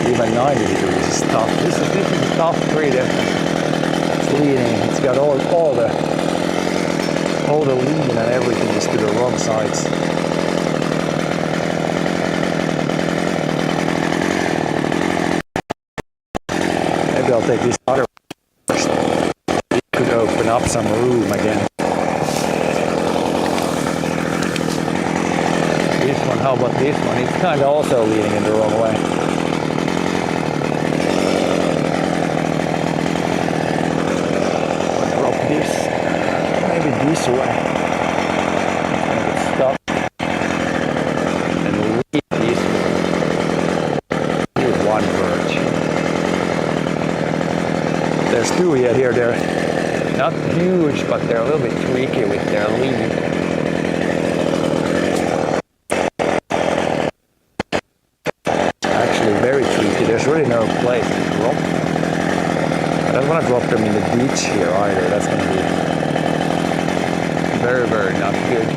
Even 90 degrees is tough. This is a tough tree there. It's leaning. It's got all the lean and everything is to the wrong sides. Maybe I'll take this other first. It could open up some room again. This one, how about this one? It's kind of also leaning in the wrong way. Drop this, maybe this way. Stop. And leave this way. Here's one birch. There's two here, they're not huge, but they're a little bit tricky with their leaf. Actually very tricky, there's really no place to drop. I don't want to drop them in the ditch here either, that's going to be very, very not good.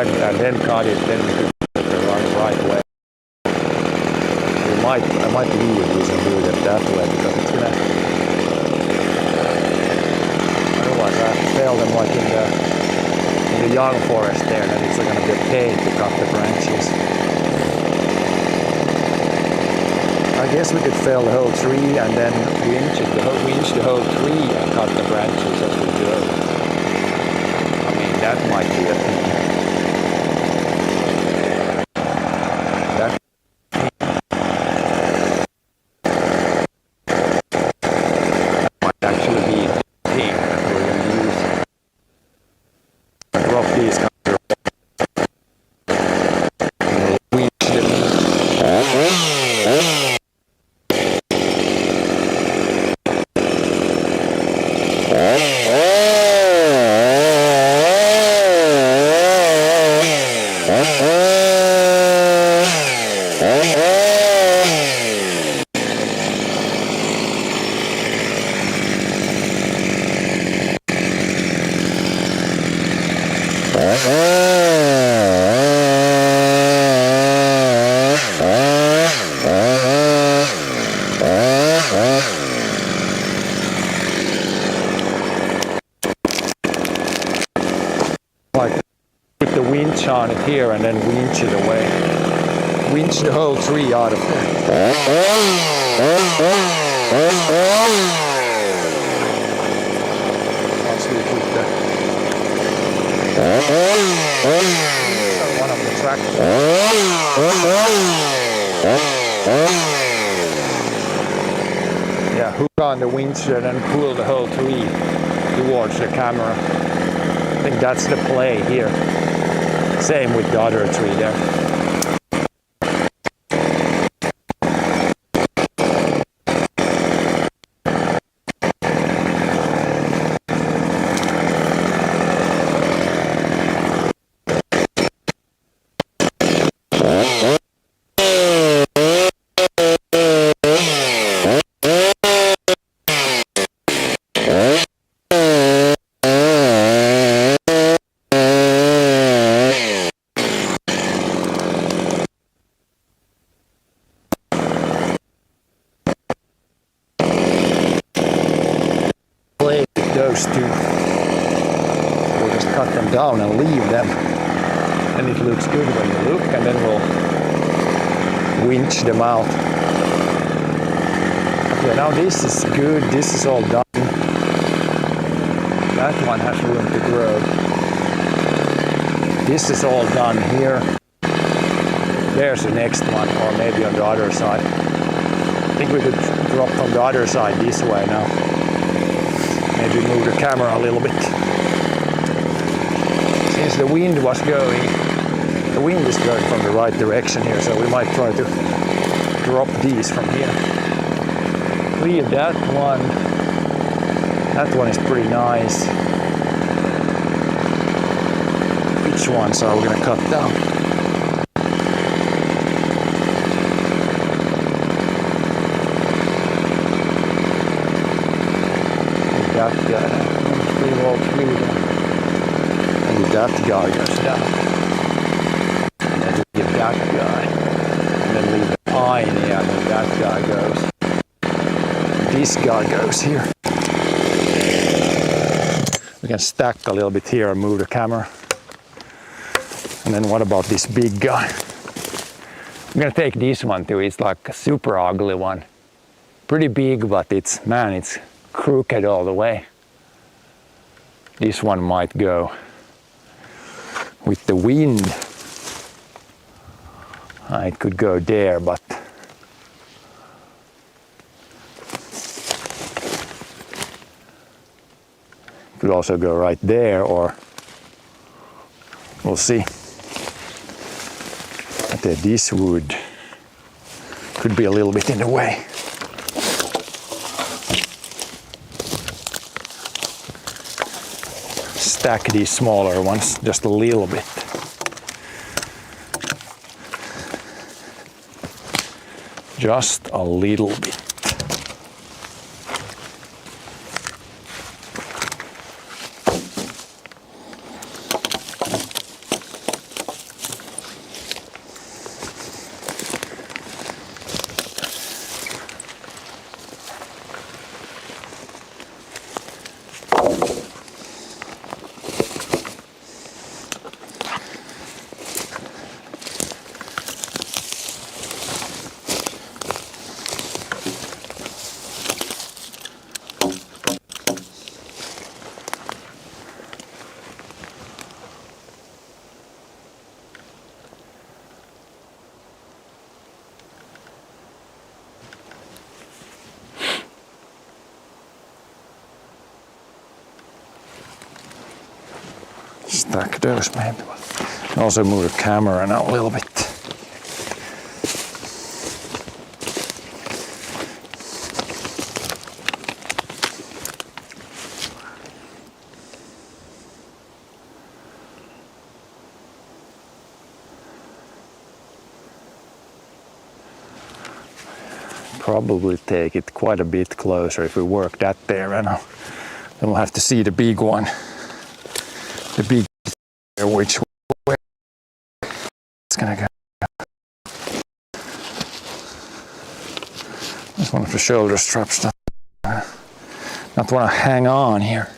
And then cut it, then we could put it the right way. I might leave this and do it that way because it's gonna. Otherwise, I have to fail them like in the young forest there, and it's gonna be a pain to cut the branches. I I guess we could fell the whole tree and then winch the whole tree and cut the branches as we go. I mean, that might be a thing. That might actually be the thing that we're going to use. Drop these kind of winch them. Like put the winch on it here and then winch it away. Winch the whole tree out of there. Once we put the one of the tractors. Yeah, hook on the winch and then pull the whole tree towards the camera. I think that's the play here. Same with the other tree there. Those two. We'll just cut them down and leave them. And it looks good when you look, and then we'll winch them out. Okay, now this is good. This is all done. That one has room to grow. This is all done here. There's the next one, or maybe on the other side. I think we could drop from the other side this way now. Maybe move the camera a little bit. Since the wind was going, the wind is going from the right direction here, so we might try to drop these from here. Leave that one. That one is pretty nice. Which ones are we going to cut down? That guy, leave all three there. Maybe that guy goes down. Maybe leave that guy. And then leave the pine, yeah, and then that guy goes. This guy goes here. We can stack a little bit here and move the camera. And then what about this big guy? I'm gonna take this one too. It's like a super ugly one. Pretty big, but it's crooked all the way. This one might go. With the wind, it could go there, but it could also go right there, or we'll see. Okay, this wood could be a little bit in the way. Stack these smaller ones just a little bit. Just a little bit. stack those maybe. Also move the camera now a little bit. Probably take it quite a bit closer if we work that there now. Then we'll have to see the big one. The big which way it's gonna go. That's one of the shoulder straps that not wanna hang on here.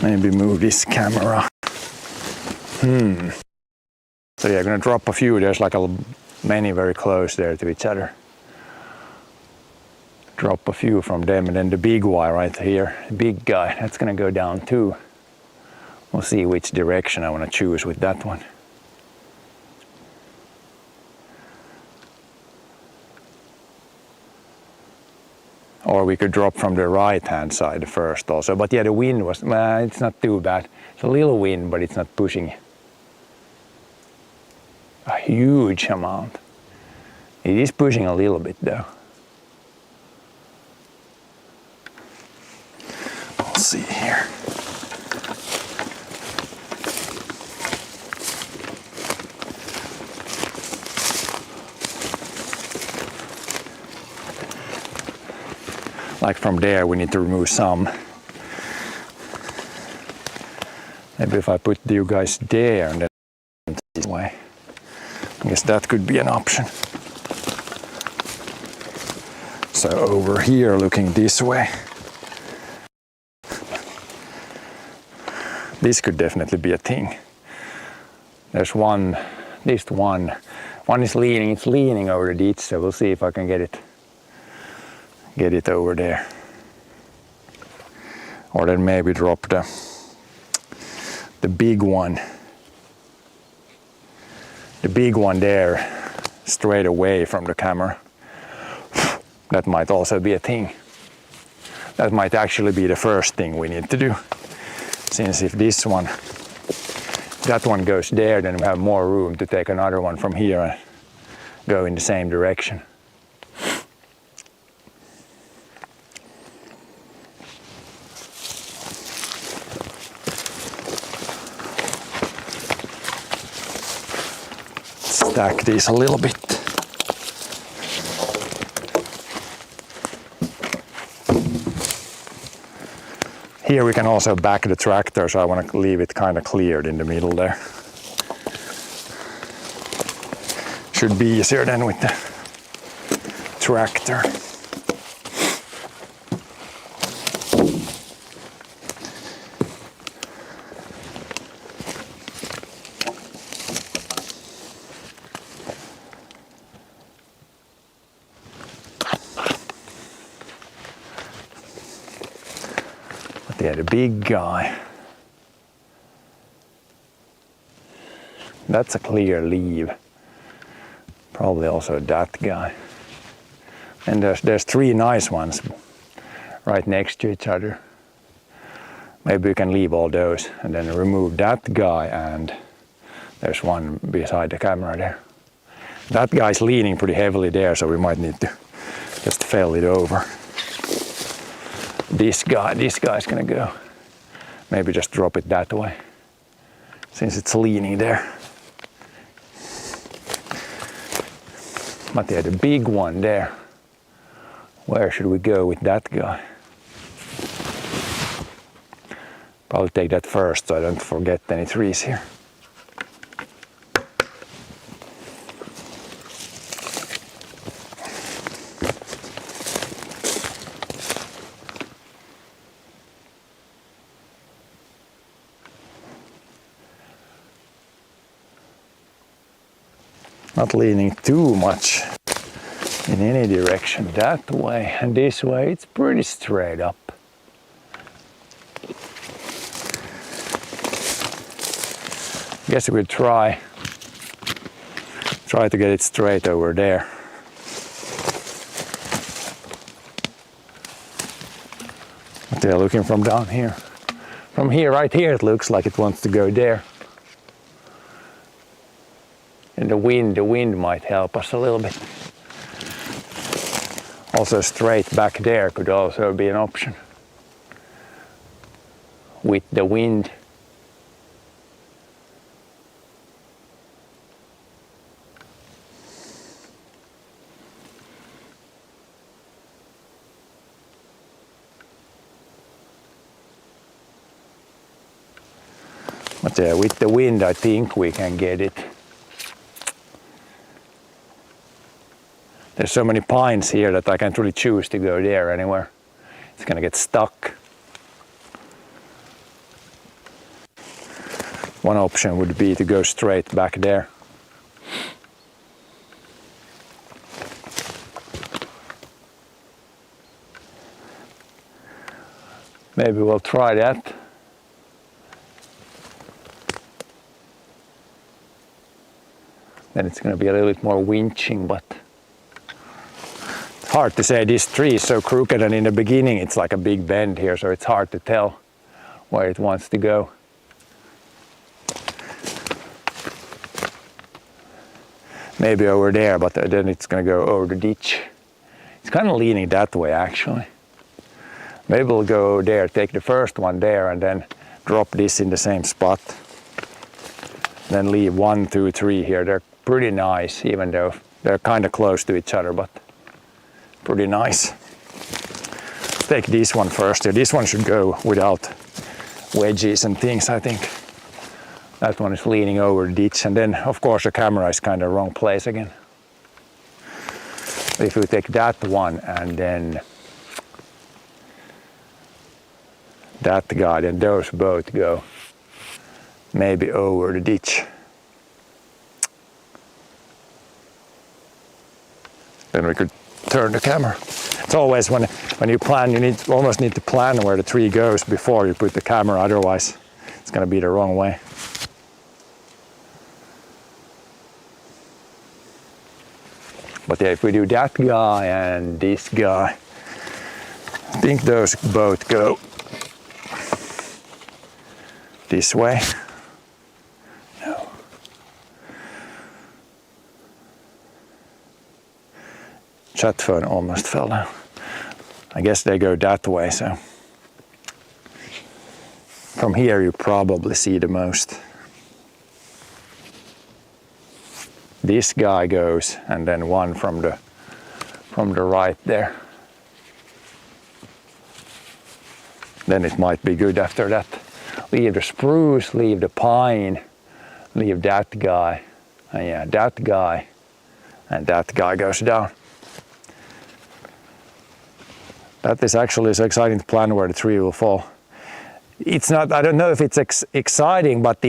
Maybe move this camera. So yeah, I'm gonna drop a few. There's like many very close there to each other. Drop a few from them, and then the big one right here, the big guy, that's gonna go down too. We'll see which direction I wanna choose with that one. Or we could drop from the right hand side first also. But yeah, the wind was, it's not too bad. It's a little wind, but it's not pushing a huge amount. It is pushing a little bit though. We'll see here. Like from there we need to remove some. Maybe if I put you guys there and then this way. I guess that could be an option. So over here looking this way. This could definitely be a thing. There's one, at least one. One is leaning, it's leaning over the ditch, so we'll see if I can get it over there. Or then maybe drop the big one. The big one there straight away from the camera. That might also be a thing. That might actually be the first thing we need to do. Since if that one goes there, then we have more room to take another one from here and go in the same direction. Stack these a little bit. Here we can also back the tractor, so I want to leave it kind of cleared in the middle there. Should be easier than with the tractor. Yeah, the big guy. That's a clear leave. Probably also that guy. And there's three nice ones right next to each other. Maybe we can leave all those and then remove that guy, and there's one beside the camera there. That guy's leaning pretty heavily there, so we might need to just fell it over. This guy's gonna go. Maybe just drop it that way, since it's leaning there. But yeah, the big one there. Where should we go with that guy? Probably take that first so I don't forget any trees here. Not leaning too much in any direction that way, and this way it's pretty straight up. guess we'll try to get it straight over there. But they're looking from down here. From here, right here, it looks like it wants to go there. And the wind might help us a little bit. Also straight back there could also be an option. With the wind. But yeah, with the wind I think we can get it. There's so many pines here that I can't really choose to go there anywhere. It's gonna get stuck. One option would be to go straight back there. Maybe we'll try that. Then it's going to be a little bit more winching, but it's hard to say. This tree is so crooked, and in the beginning it's like a big bend here, so it's hard to tell where it wants to go. Maybe over there, but then it's going to go over the ditch. It's kind of leaning that way actually. Maybe we'll go over there, take the first one there, and then drop this in the same spot. Then leave 1, 2, 3 here. They're pretty nice, even though they're kind of close to each other, but pretty nice. Let's take this one first. This one should go without wedges and things, I think. That one is leaning over the ditch, and then of course the camera is kind of wrong place again. If we take that one and then that guy, then those both go maybe over the ditch. Then we could turn the camera. It's always when you plan, you almost need to plan where the tree goes before you put the camera, otherwise it's going to be the wrong way. But yeah, if we do that guy and this guy, I think those both go this way. No. Chat phone almost fell down. I guess they go that way, so from here you probably see the most. This guy goes, and then one from the right there. Then it might be good after that. Leave the spruce, leave the pine, leave that guy, and yeah, that guy, and that guy goes down. That is actually so exciting to plan where the tree will fall. It's not, I don't know if it's exciting, but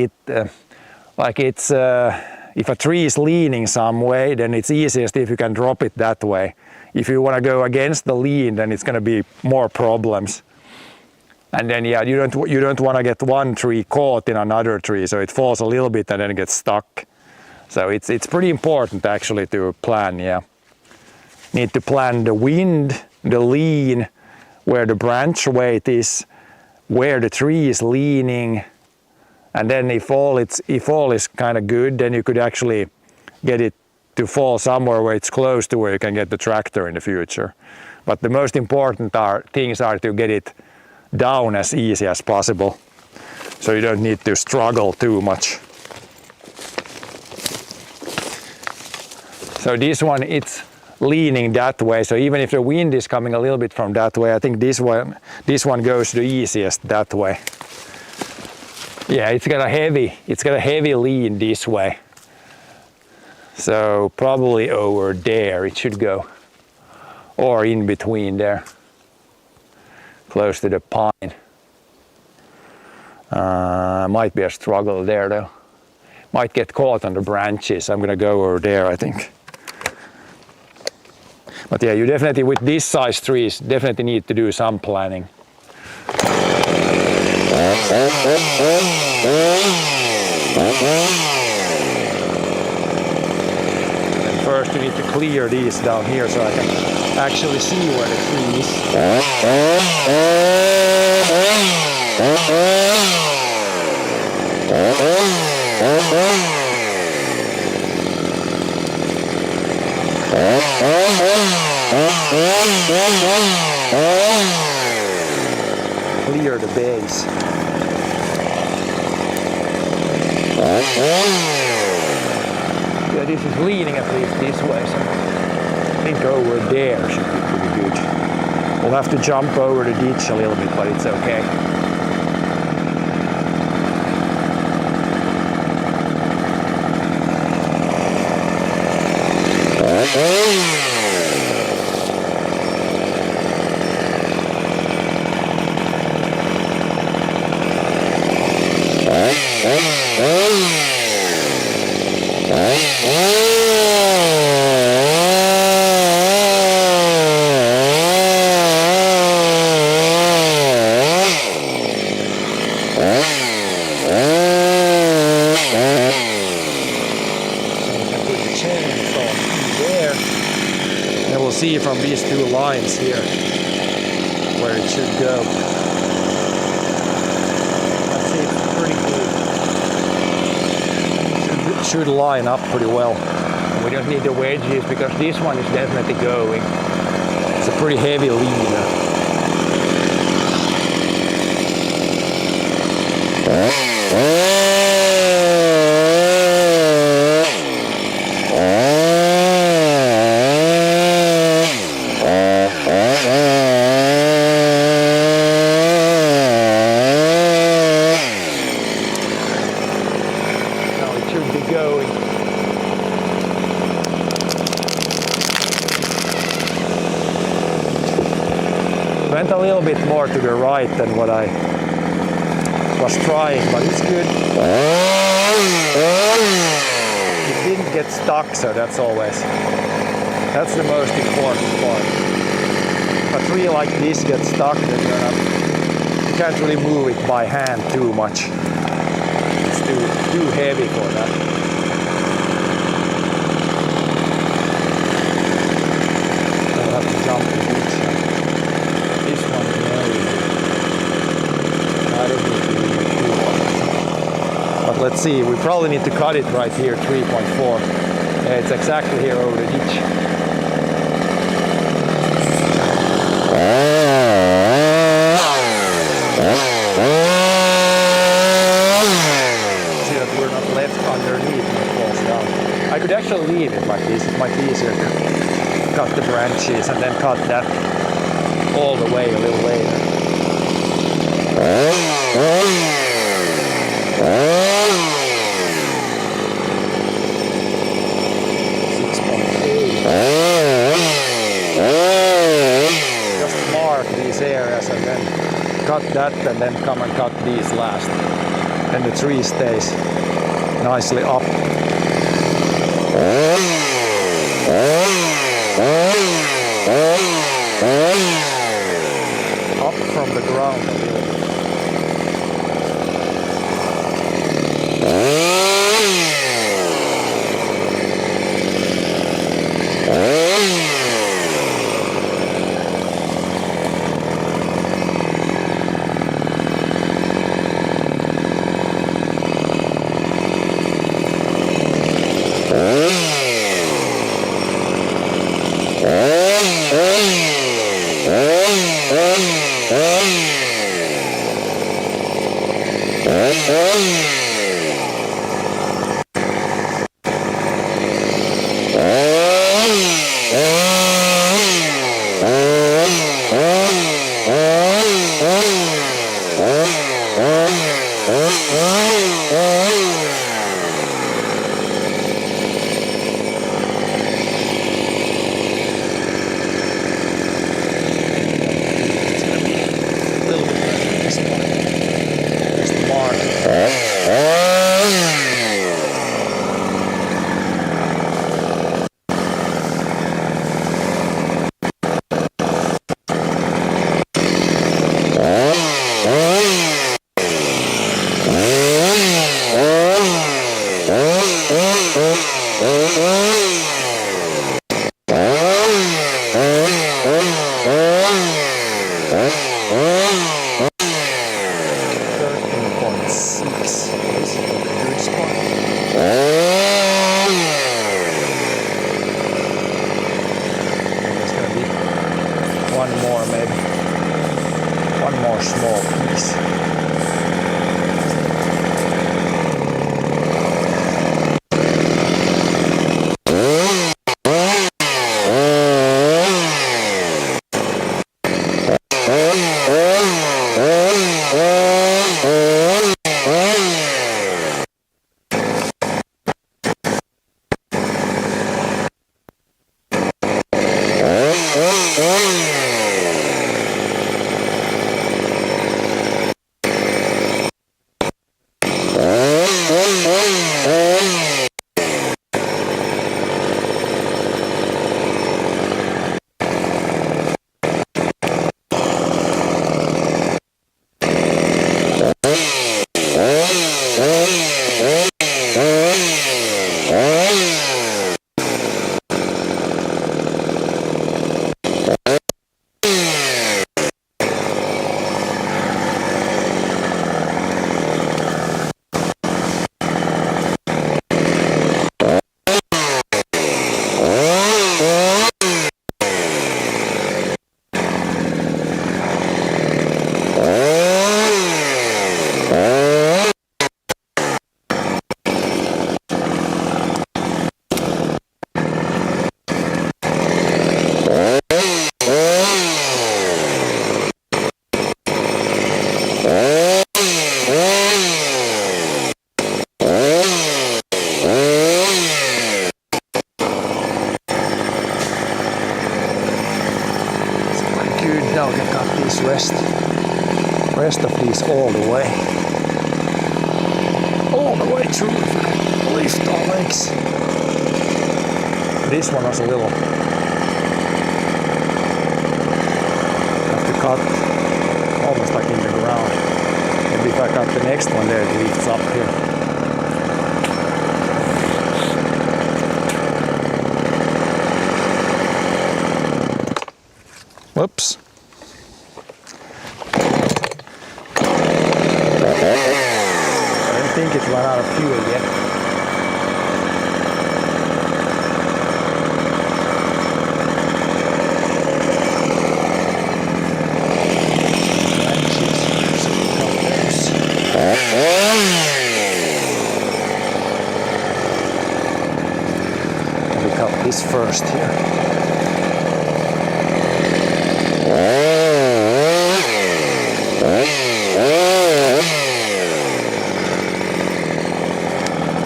if a tree is leaning some way, then it's easiest if you can drop it that way. If you want to go against the lean, then it's going to be more problems. And then yeah, you don't want to get one tree caught in another tree, so it falls a little bit and then it gets stuck. So it's pretty important actually to plan, yeah. Need to plan the wind, the lean, where the branch weight is, where the tree is leaning. And then if all is kind of good, then you could actually get it to fall somewhere where it's close to where you can get the tractor in the future. But the most important things are to get it down as easy as possible, so you don't need to struggle too much. So this one, it's leaning that way, so even if the wind is coming a little bit from that way, I think this one goes the easiest that way. Yeah, it's got a heavy lean this way. So probably over there it should go, or in between there, close to the pine. Might be a struggle there though. Might get caught on the branches. I'm gonna go over there, I think. But yeah, you definitely, with this size trees, definitely need to do some planning. And first we need to clear these down here so I can actually see where the tree is. Clear the base. Yeah, this is leaning at least this way, so I think over there should be pretty good. We'll have to jump over the ditch a little bit, but it's okay. See from these two lines here where it should go. Let's see, it's pretty good. Should line up pretty well. We don't need the wedges because this one is definitely going. It's a pretty heavy leader. Went a little bit more to the right than what I was trying, but it's good. It didn't get stuck, so that's the most important part. If a tree like this gets stuck, then you can't really move it by hand too much. It's too heavy for that. I'll have to jump the ditch. This one, I don't need to do too much. But let's see, we probably need to cut it right here, 3.4. It's exactly here over the ditch. See that we're not left underneath when it falls down. I could actually leave it like this. It might be easier to cut the branches and then cut that all the way a little later. Just mark these areas and then cut that and then come and cut these last. Then the tree stays nicely up. Up from the ground a little. It's a little bit better. Just the mark. one more maybe. One more small piece. Now we can cut these rest of these all the way through. Lift our legs. This one was a little. Have to cut almost like in the ground. Maybe if I cut the next one there, it lifts up here. Whoops. I don't think it's run out of fuel yet. We cut this first here.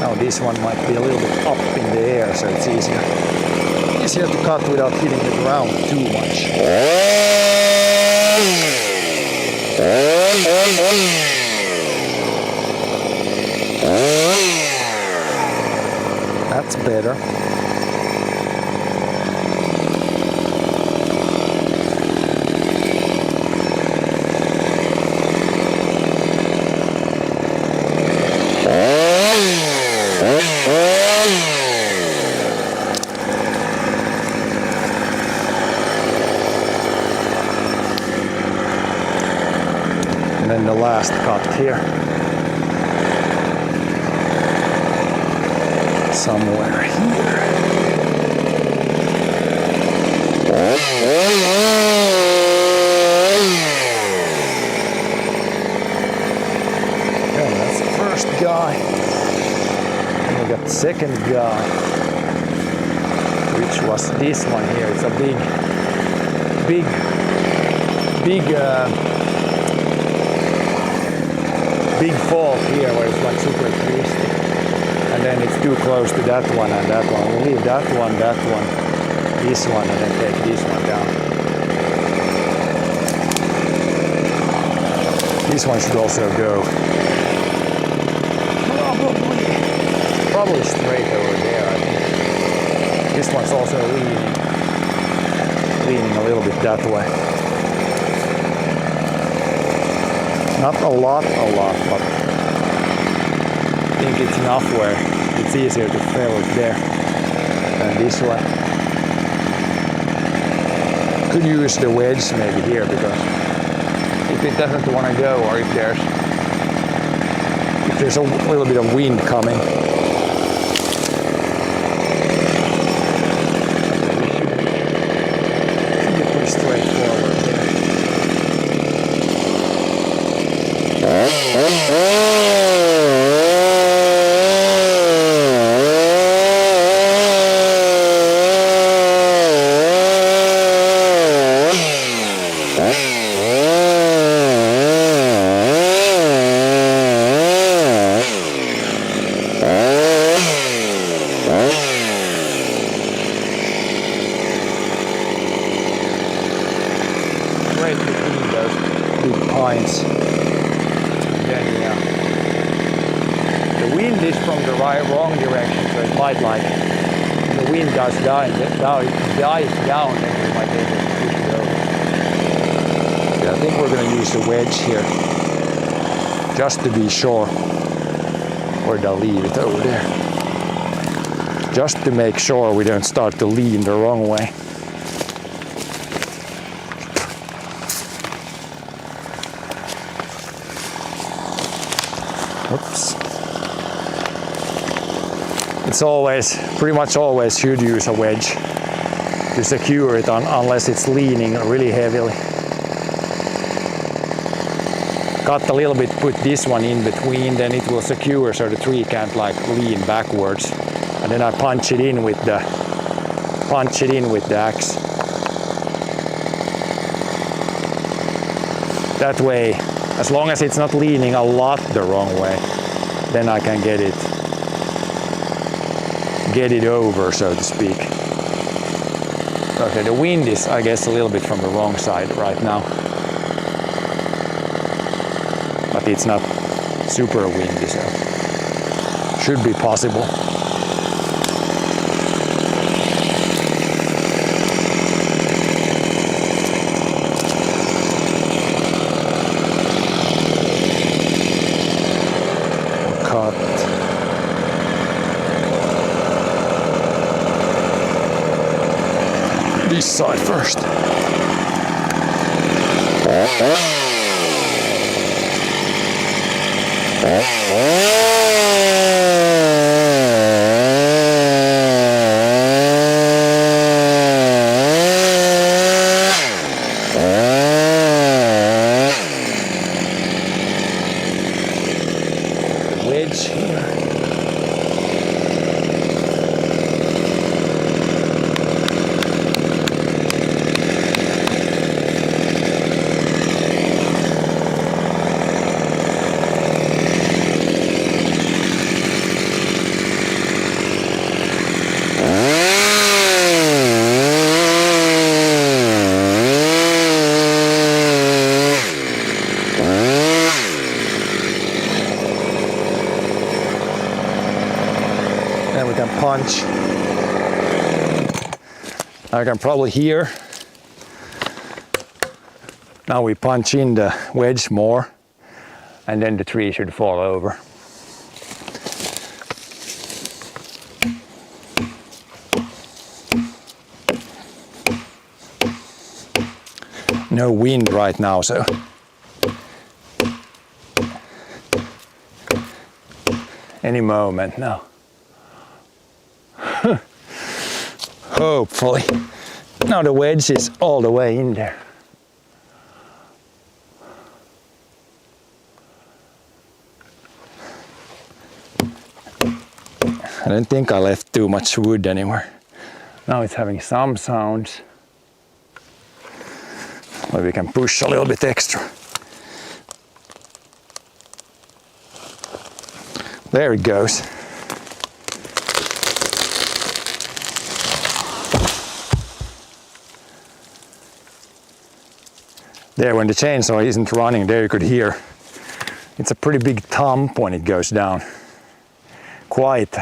Now this one might be a little bit up in the air, so it's easier to cut without hitting the ground too much. That's better. And then the last cut here. Somewhere here. Okay, that's the first guy. And we got the second guy, which was this one here. It's a big fault here where it's like super twisty. And then it's too close to that one and that one. We'll leave that one, this one, and then take this one down. This one should also go probably straight over there, I think. This one's also leaning a little bit that way. Not a lot, but I think it's enough where it's easier to fill it there than this one. Could use the wedge maybe here, because if it doesn't want to go, or if there's a little bit of wind coming, it should be pretty straightforward. big pines. And then the wind is from the wrong direction, so it might like, when the wind does dies down, then we might be able to push it over. Yeah, I think we're going to use the wedge here, just to be sure. Or they'll leave it over there. Just to make sure we don't start to lean the wrong way. Oops. It's always, pretty much always should use a wedge to secure it unless it's leaning really heavily. Cut a little bit, put this one in between, then it will secure so the tree can't like lean backwards. And then I punch it in with the axe. That way, as long as it's not leaning a lot the wrong way, then I can get it over, so to speak. Okay, the wind is, I guess, a little bit from the wrong side right now. But it's not super windy, so should be possible. Cut. This side first. Wedge here. Then we can punch. I can probably hear. Now we punch in the wedge more, and then the tree should fall over. No wind right now, so any moment now. Hopefully. Now the wedge is all the way in there. I don't think I left too much wood anywhere. Now it's having some sounds. Maybe we can push a little bit extra. There it goes. There, when the chainsaw isn't running, there you could hear. It's a pretty big thump when it goes down. Quite.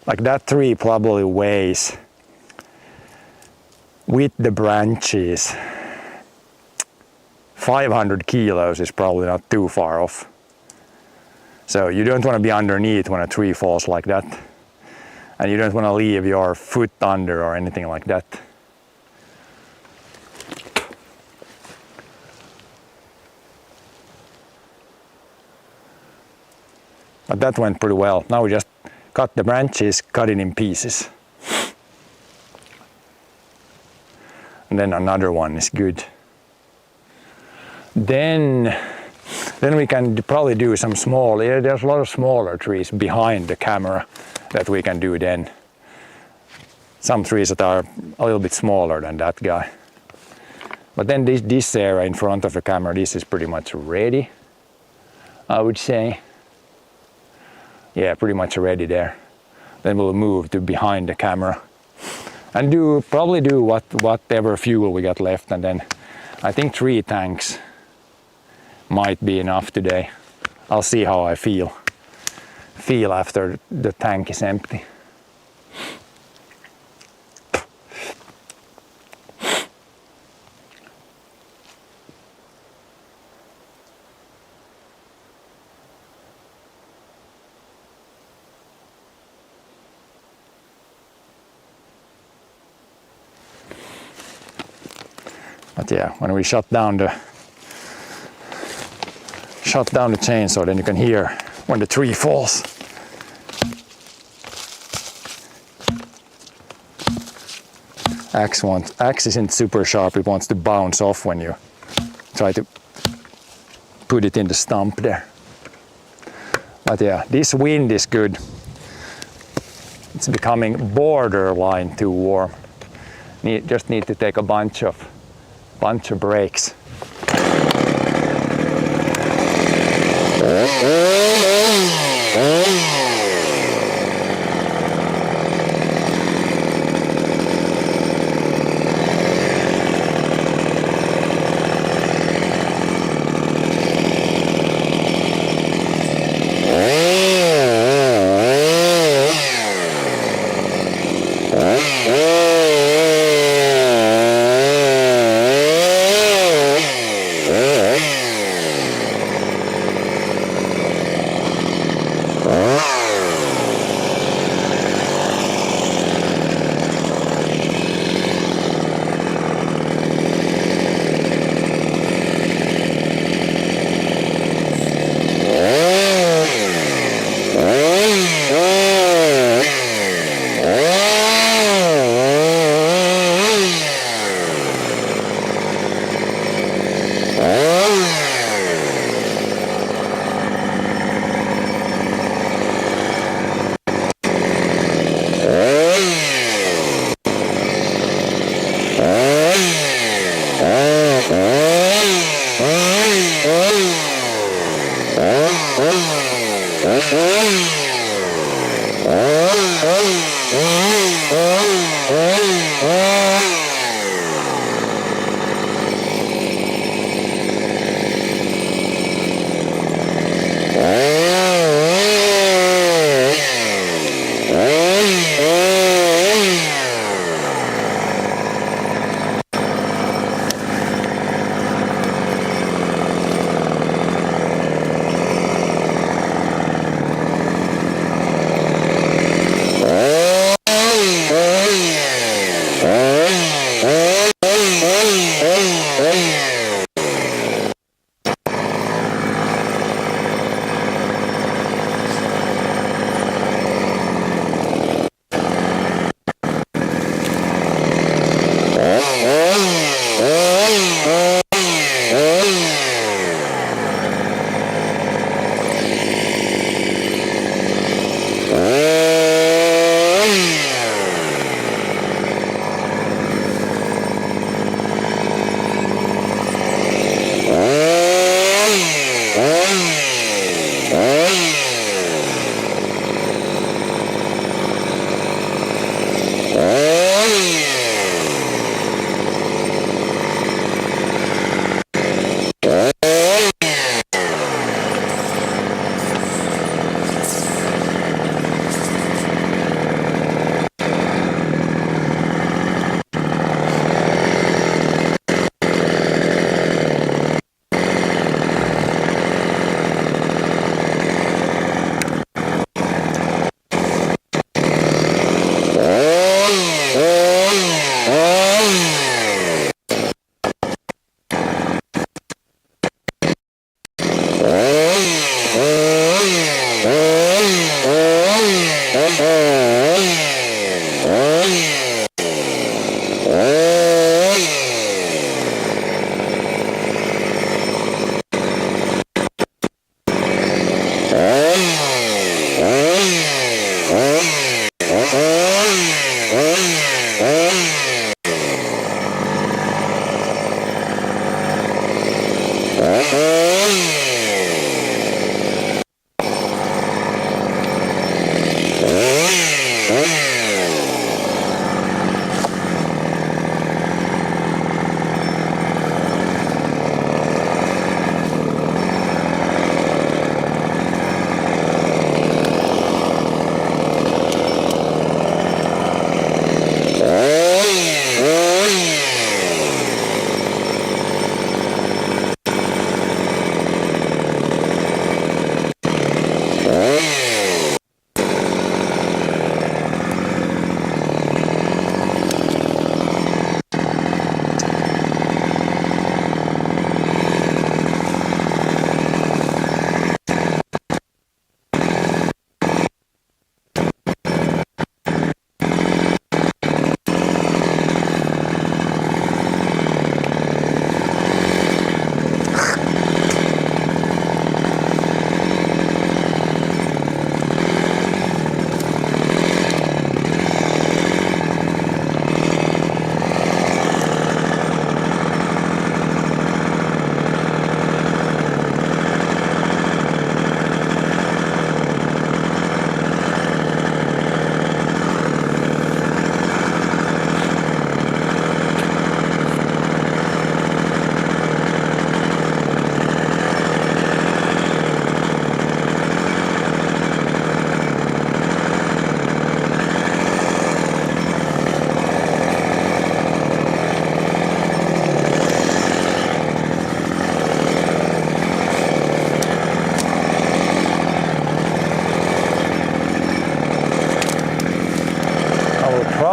Like that tree probably weighs, with the branches, 500 kilos is probably not too far off. So you don't want to be underneath when a tree falls like that. And you don't want to leave your foot under or anything like that. But that went pretty well. Now we just cut the branches, cut it in pieces. And then another one is good. Then we can probably do some small, there's a lot of smaller trees behind the camera that we can do then. Some trees that are a little bit smaller than that guy. But then this area in front of the camera, this is pretty much ready, I would say. Yeah, pretty much ready there. Then we'll move to behind the camera and probably do whatever fuel we got left, and then I think 3 tanks might be enough today. I'll see how I feel after the tank is empty. But yeah, when we shut down the chainsaw, then you can hear when the tree falls. Axe isn't super sharp, it wants to bounce off when you try to put it in the stump there. But yeah, this wind is good. It's becoming borderline too warm. Just need to take a bunch of breaks.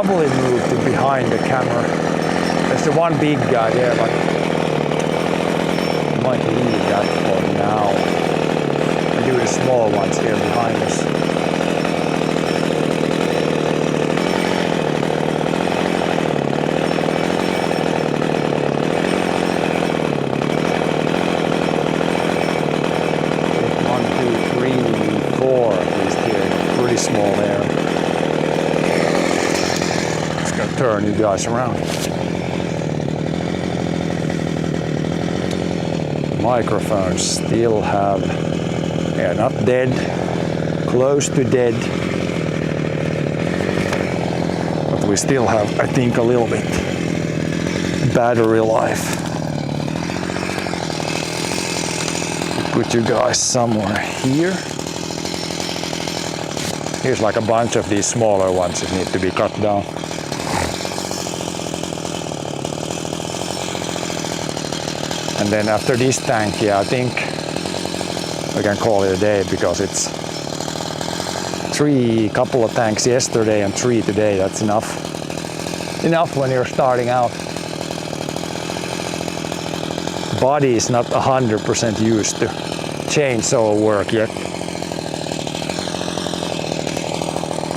probably move to behind the camera. There's the one big guy there, but I might leave that for now and do the small ones here behind us. One, two, three, four at least here. Pretty small there. Just gonna turn you guys around. Microphones still have, yeah, not dead, close to dead, but we still have, I think, a little bit battery life. Put you guys somewhere here. Here's like a bunch of these smaller ones that need to be cut down. And then after this tank, yeah, I think we can call it a day because it's couple of tanks yesterday and 3 today. That's enough when you're starting out. Body is not 100% used to chainsaw work yet.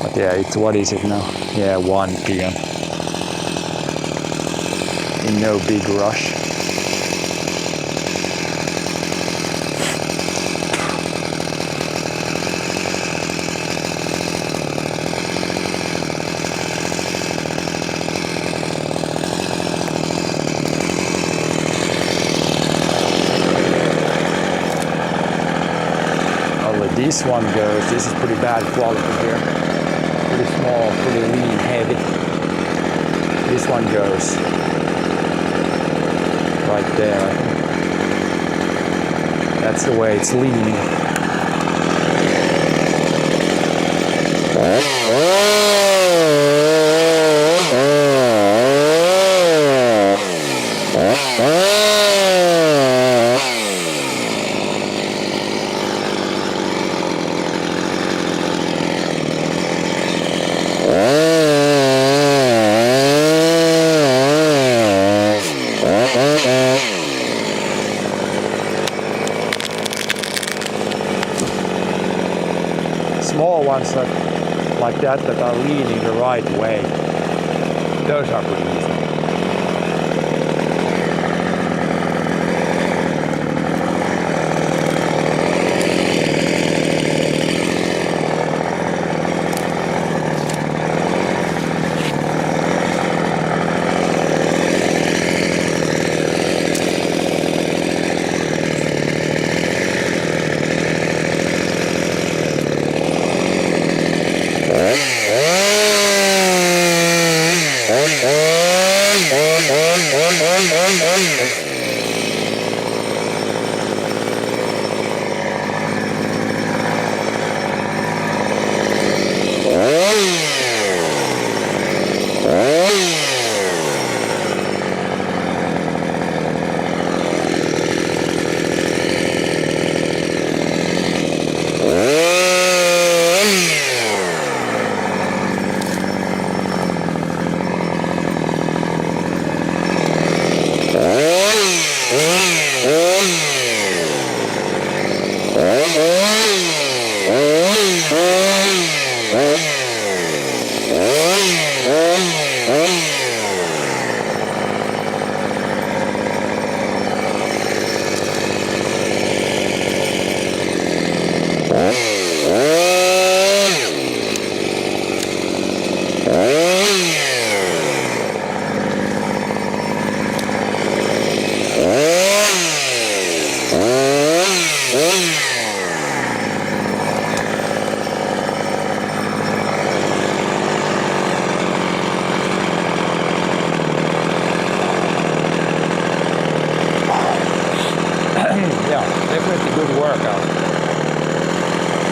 But yeah, it's, what is it now? Yeah, 1 p.m. In no big rush. This one goes, this is pretty bad quality here. Pretty small, pretty lean, heavy. This one goes right there. That's the way it's leaning. Small ones like that are leaning the right way, those are pretty easy.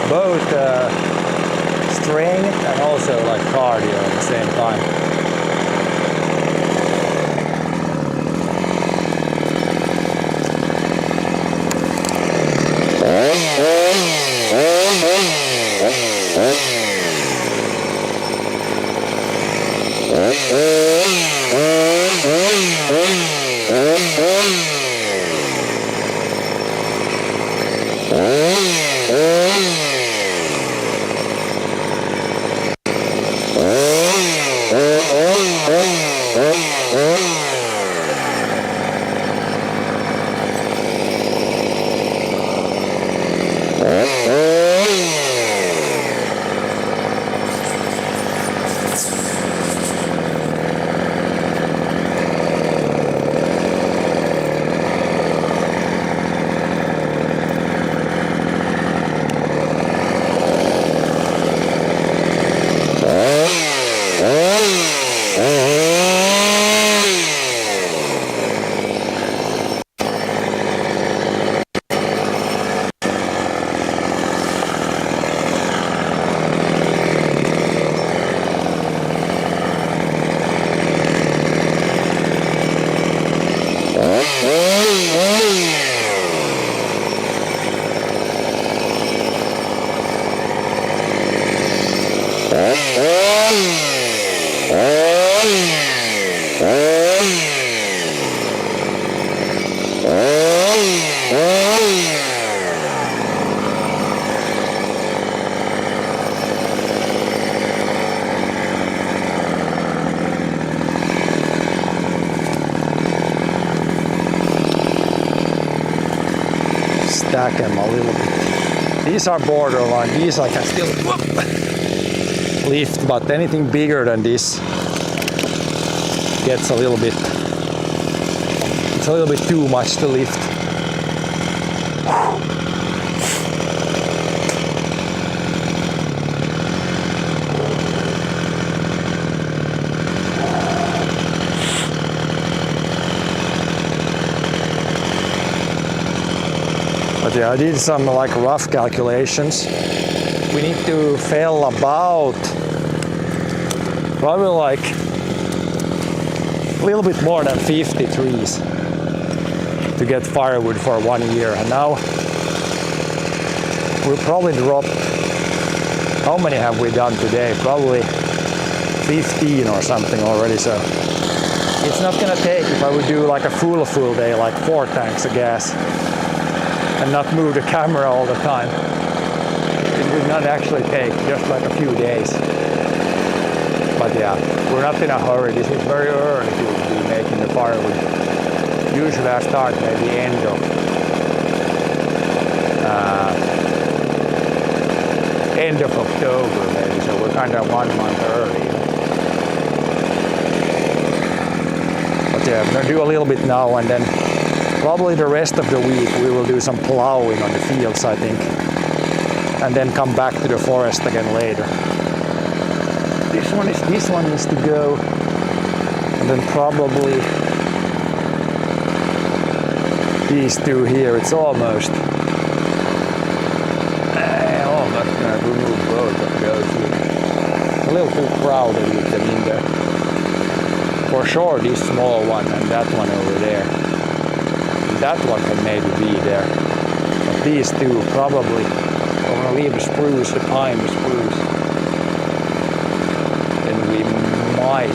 Both strength and also like cardio at the same time. stack them a little bit. These are borderline. These I can still lift, but anything bigger than this gets a little bit. It's a little bit too much to lift. But yeah, I did some like rough calculations. We need to fell about probably like a little bit more than 50 trees to get firewood for 1 year. And now we'll probably drop, how many have we done today? Probably 15 or something already. So it's not gonna take, if I would do like a full day, like 4 tanks of gas and not move the camera all the time, it would not actually take, just like a few days. But yeah, we're not in a hurry. This is very early to be making the firewood. Usually I start maybe end of October maybe, so we're kind of 1 month early. But yeah, I'm gonna do a little bit now, and then probably the rest of the week we will do some plowing on the fields, I think, and then come back to the forest again later. This one needs to go, and then probably these two here. It's almost gonna remove both of those. A little too crowded with them in there. For sure, this small one and that one over there. That one can maybe be there. But these two probably. I'm gonna leave the spruce, the pine, the spruce. Then we might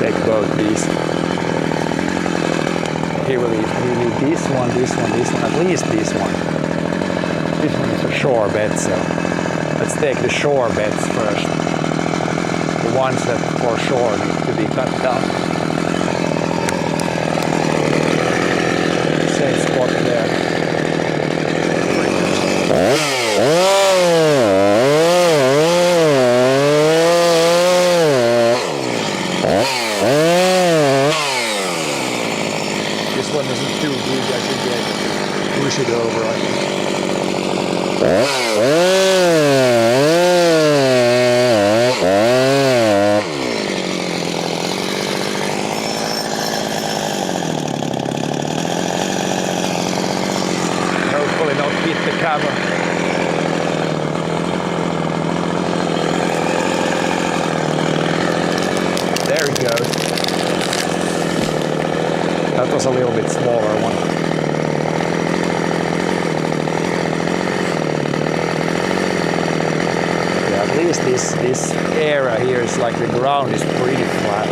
take both these. Here we leave this one, at least this one. This one is a shore bed, so let's take the shore beds first. The ones that for sure need to be cut down. Same spot there. This one isn't too big, I should push it over, I think. Hopefully not hit the camera. There it goes. That was a little bit smaller one. Yeah, at least this area here is like the ground is pretty flat.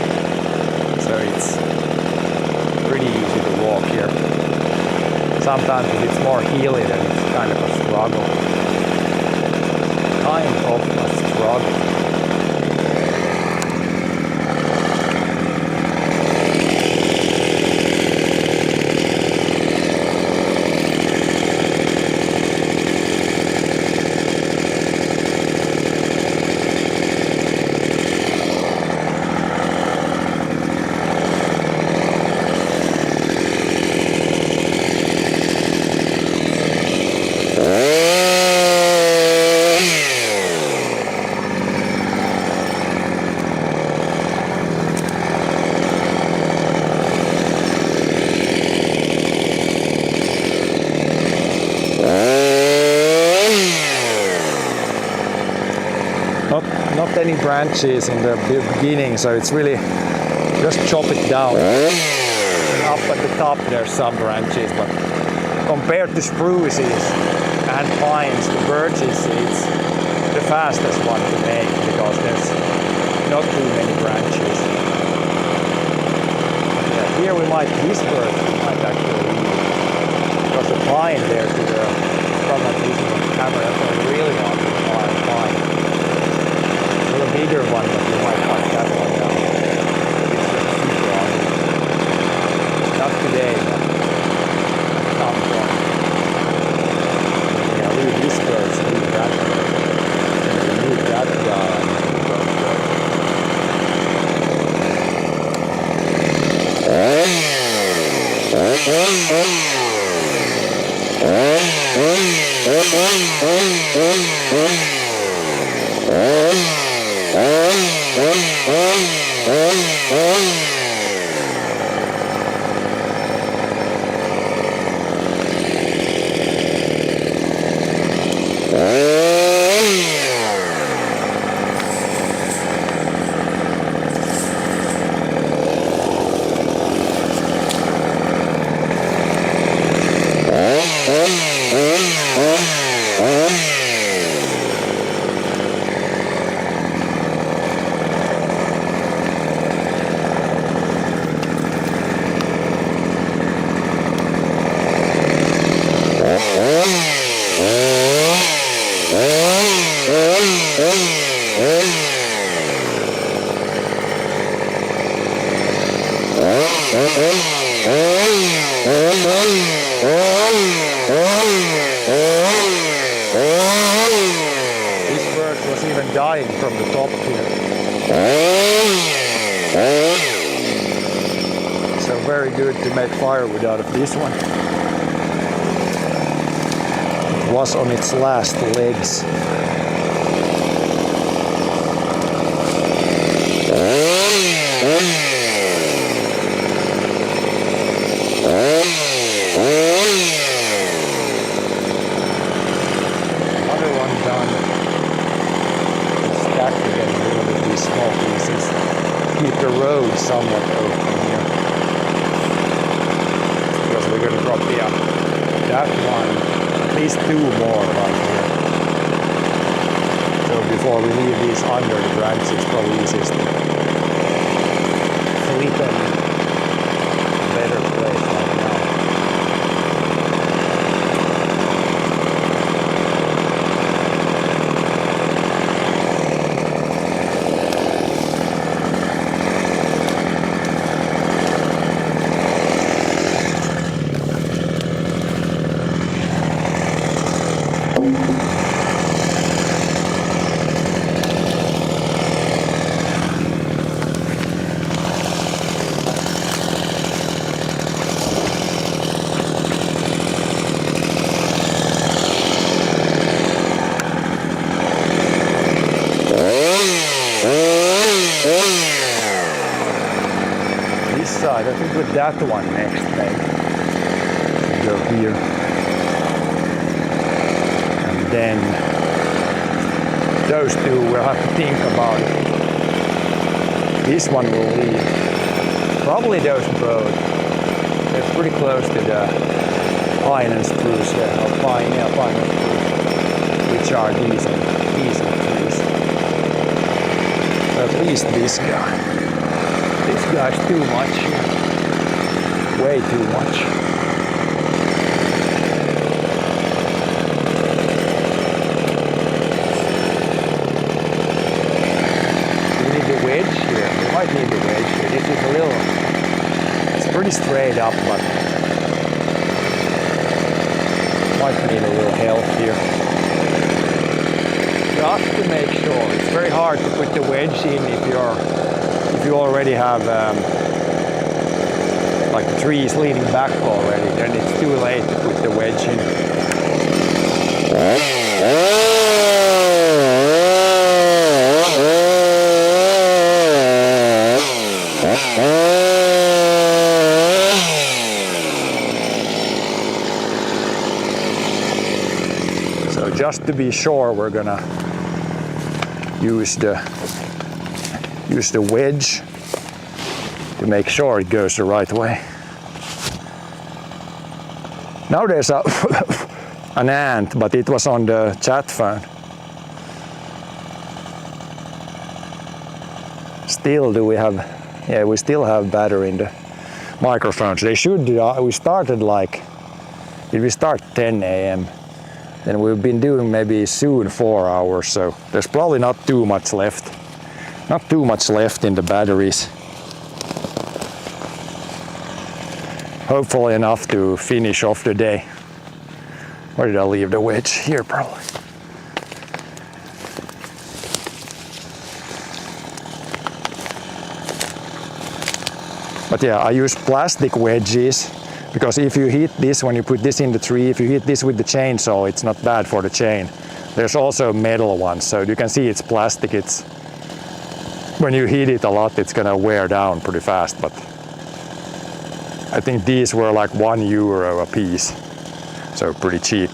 So it's pretty easy to walk here. Sometimes if it's more hilly, then it's kind of a struggle. Kind of a struggle. Not any branches in the beginning, so it's really just chop it down. Up at the top there's some branches, but compared to spruces and pines, the birches, it's the fastest one to make because there's not too many branches. Yeah, here we might, this birch we might actually leave, because the pine there to the, from at least on the camera, that's really not the pine. A bigger one, but you might cut that one down. It's super hard. Not today, but some point. This bird was even dying from the top here. So very good to make firewood out of this one. It was on its last legs. Another one done. Stacked again a little bit these small pieces. Keep the road somewhat open here. Because we're going to drop that one, at least 2 more right here. So before we leave these under the branches, it's probably easiest to flip them in a better place right now. This side, I think with that one next, maybe. Go here. And then those 2 we'll have to think about it. This one will leave. Probably those both. They're pretty close to the pine and spruce there. Or pine and spruce, which are decent trees. At least this guy. This guy's too much here. Way too much. Do we need the wedge here? We might need the wedge here. This is a little... It's pretty straight up, but... Might need a little help here. Just to make sure. It's very hard to put the wedge in if you already have like the trees leaning back already. Then it's too late to put the wedge in. So just to be sure, we're gonna use the wedge to make sure it goes the right way. Now there's an ant, but it was on the chat phone. Still do we have, yeah, we still have battery in the microphones. They should, we started like, if we start 10 a.m. then we've been doing maybe soon 4 hours, so there's probably not too much left. Not too much left in the batteries. Hopefully enough to finish off the day. Where did I leave the wedge? Here probably. But But yeah, I use plastic wedges because if you hit this when you put this in the tree, if you hit this with the chainsaw, it's not bad for the chain. There's also metal ones, so you can see it's plastic. It's when you hit it a lot, it's gonna wear down pretty fast. But I think these were like €1 a piece, so pretty cheap.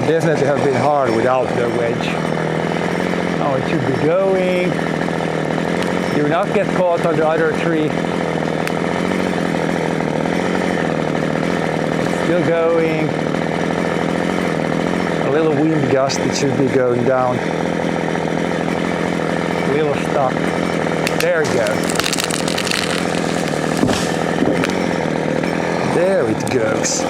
Definitely have been hard without the wedge. Now it should be going. Do not get caught on the other tree. It's still going. A little wind gust, it should be going down. A little stuck. There we go. There it goes.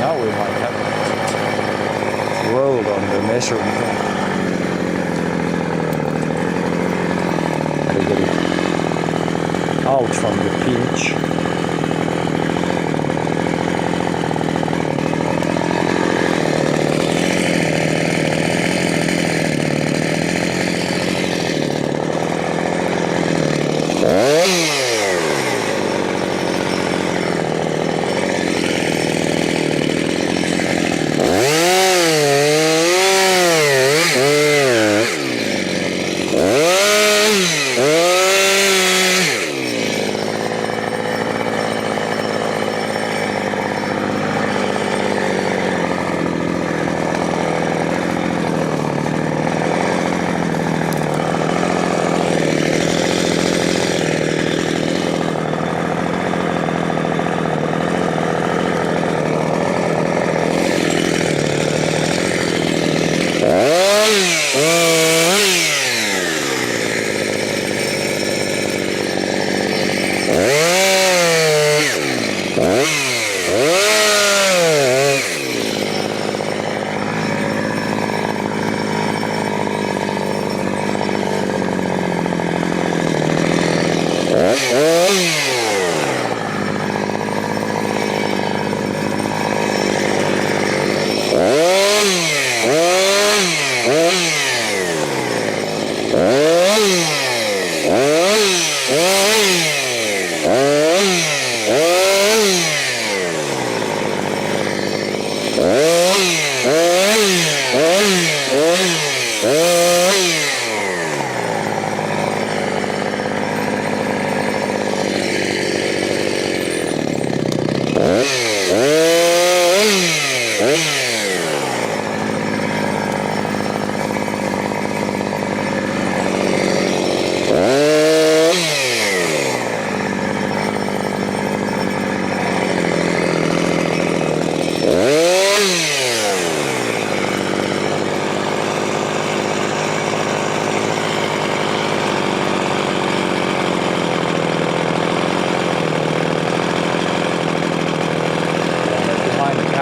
Now we might have rolled on the measuring thing. Gotta get it out from the pinch.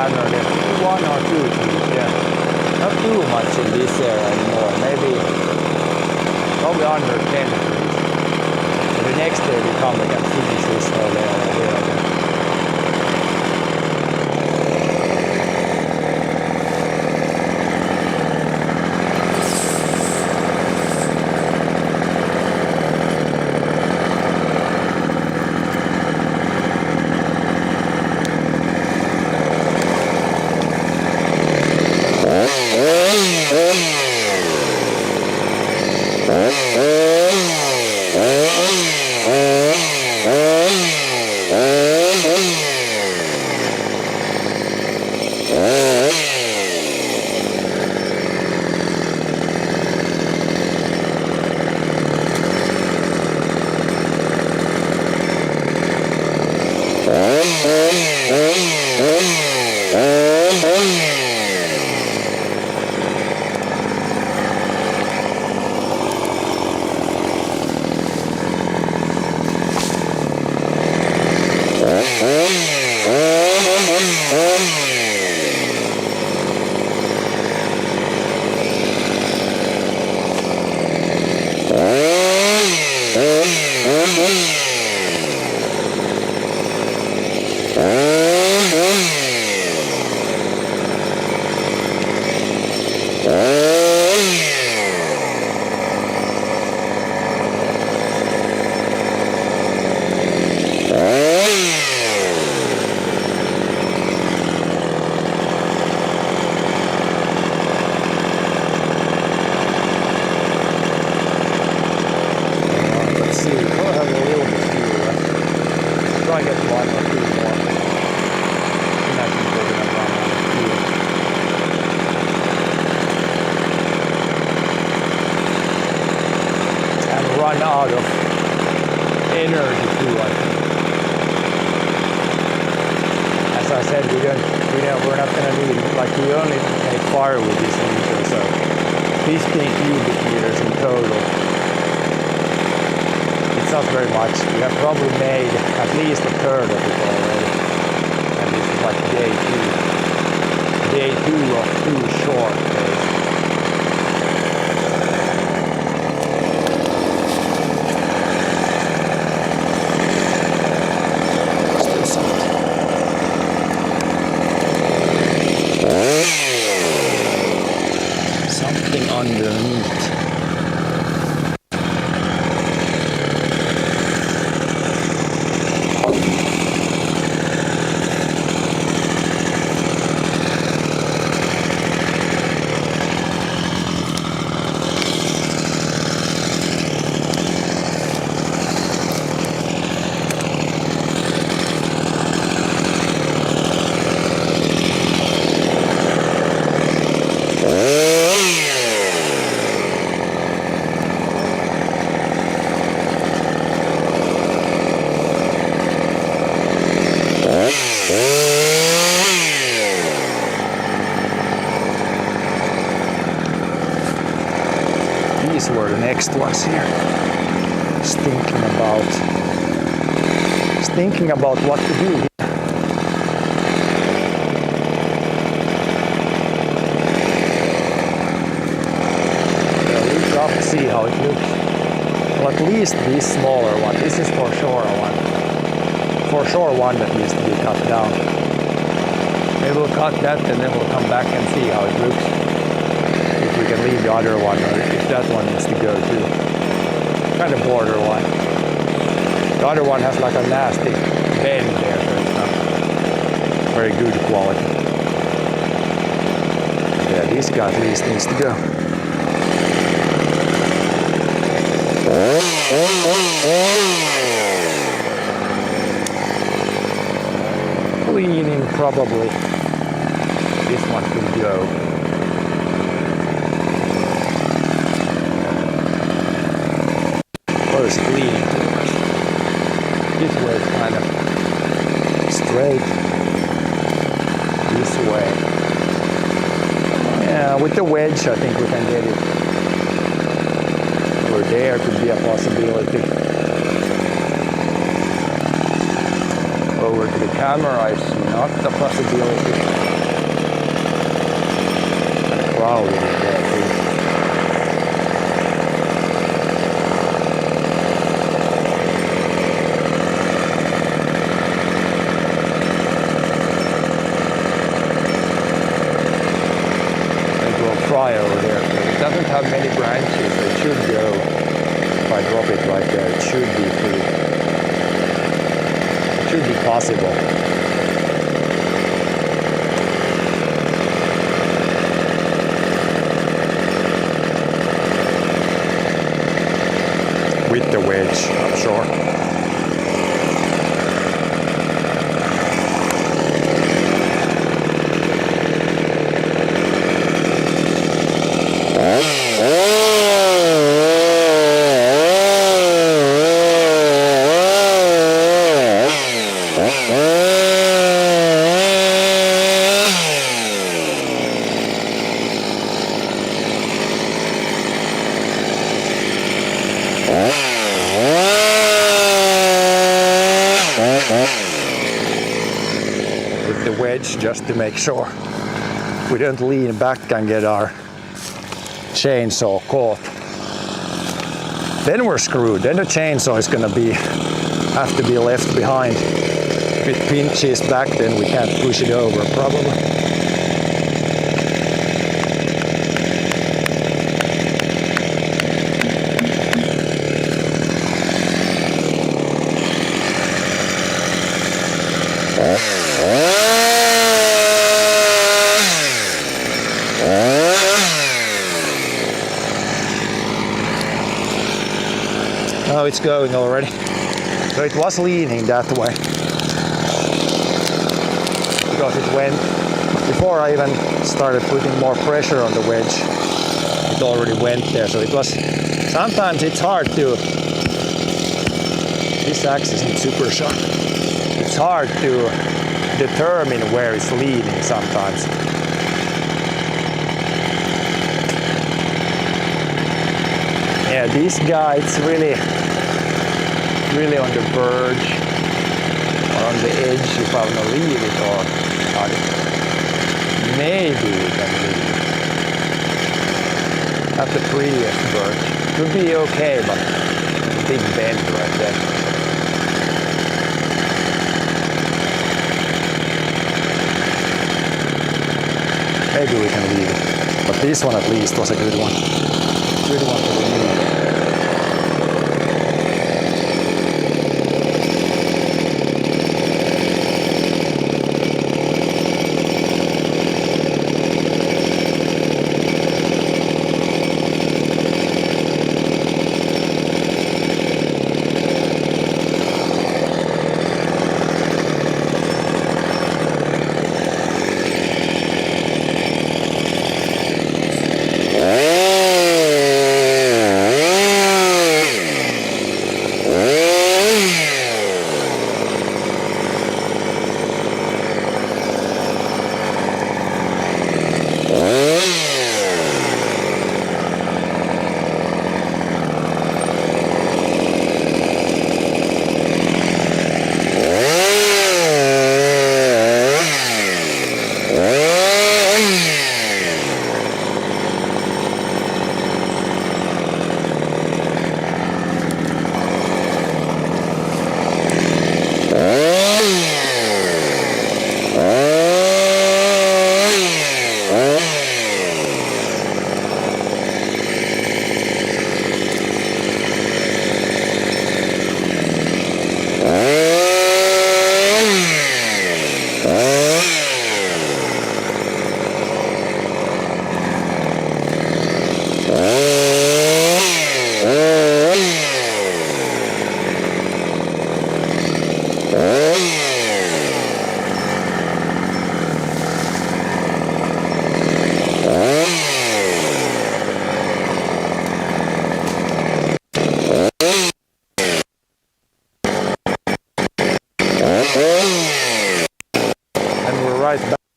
no, there's 1 or 2 trees, yeah. Not too much in this area anymore, maybe probably under 10 trees. So the next day we come, we can finish this whole area here again. Out of energy too, I think. As I said, we're not going to need, like, we only make fire with this emitter, so 15 cubic meters in total. It's not very much. We have probably made at least a third of it already. And this is like day 2 of 2 short days. Underneath. These were the next ones here. Just thinking about what to do here. We'll have to see how it looks. Well, at least this smaller one. This is for sure one that needs to be cut down. Maybe we'll cut that and then we'll come back and see how it looks. If we can leave the other one, or if that one needs to go too. Kind of borderline. The other one has like a nasty bend there, so it's not very good quality. Yeah, this guy at least needs to go. Cleaning, probably this one could go. First cleaning too much. This way is kind of straight. This way. Yeah, with the wedge I think we can get it. Over there could be a possibility. Over to the camera is not a possibility. And crowded in there too. Try over there. It doesn't have many branches, so it should go. If I drop it right there, it should be free. It should be possible. With the wedge, I'm sure. With the wedge, just to make sure we don't lean back and get our chainsaw caught. Then we're screwed. Then the chainsaw is gonna have to be left behind. If it pinches back, then we can't push it over probably. Oh, it's going already. So it was leaning that way. Because it went, before I even started putting more pressure on the wedge, it already went there. So it was, sometimes it's hard to, this axe isn't super sharp. It's hard to determine where it's leaning sometimes. Yeah, this guy, it's really on the verge or on the edge if I'm gonna leave it or not. Maybe we can leave it. At the previous verge. Could be okay, but a big bend right there. Maybe we can leave it. But this one at least was a good one. Good one to remove.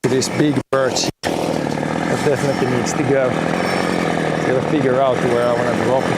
This big birch that definitely needs to go. Gotta figure out where I want to drop it.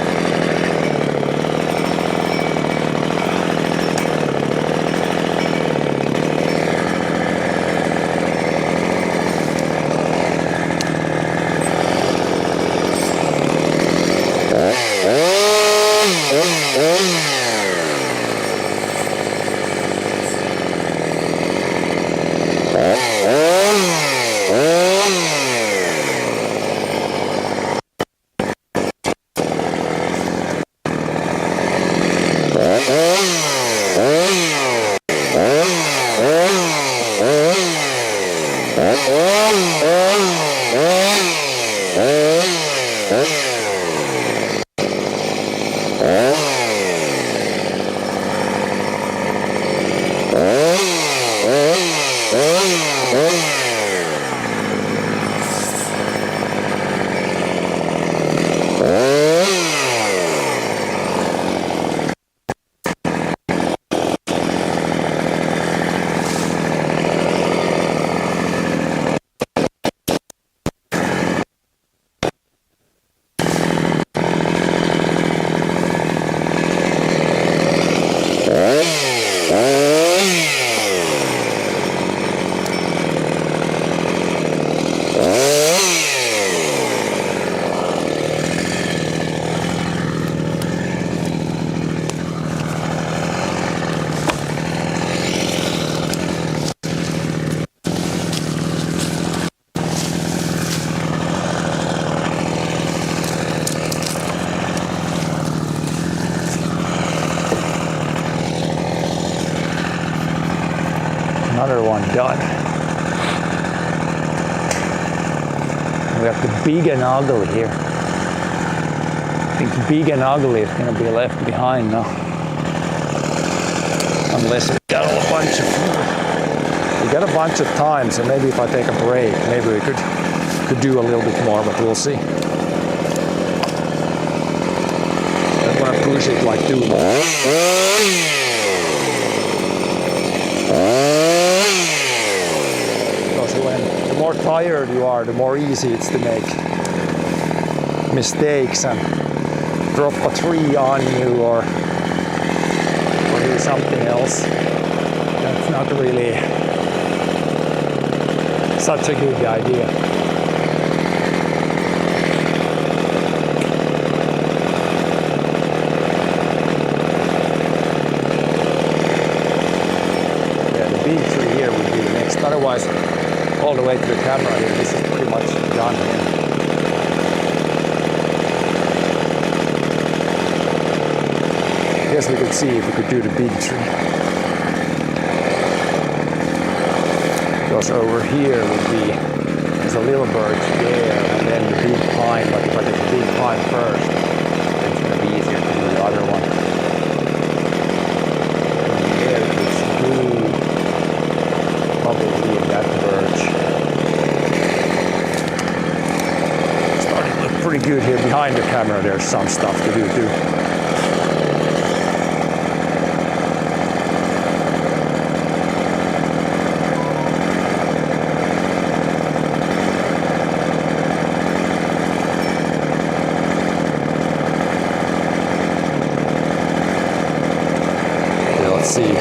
Another one done. We got the big and ugly here. I think big and ugly is gonna be left behind now. Unless we got a bunch of, we got a bunch of time, so maybe if I take a break, maybe we could do a little bit more, but we'll see. I'm gonna push it like 2 more. Because the more tired you are, the more easy it's to make mistakes and drop a tree on you or do something else. That's not really such a good idea. Yeah, the big tree here would be the next. Otherwise, all the way to the camera here, this is pretty much done here. I guess we could see if we could do the big tree. Because over here would be, there's a little birch there and then the big pine, but if I take the big pine first, it's going to be easier to do the other one. And there it's blue, probably in that birch. It's starting to look pretty good here behind the camera. There's some stuff to do too. See. Maybe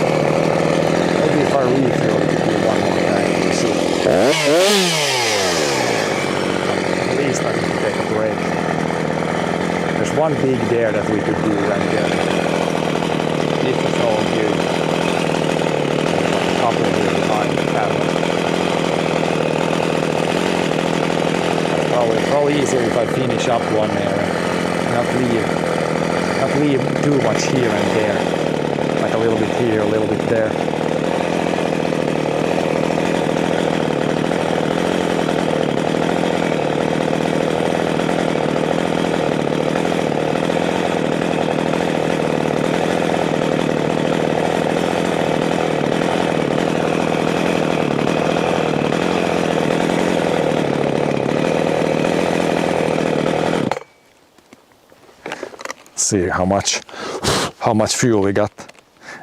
if I refill, it could be one more tank. We'll see. At least I can take a break. There's one big there that we could do, and if it's all good, a couple here behind the camera. That's probably easier if I finish up one area, not leave too much here and there. Like a little bit here, a little bit there. Let's see how much fuel we got.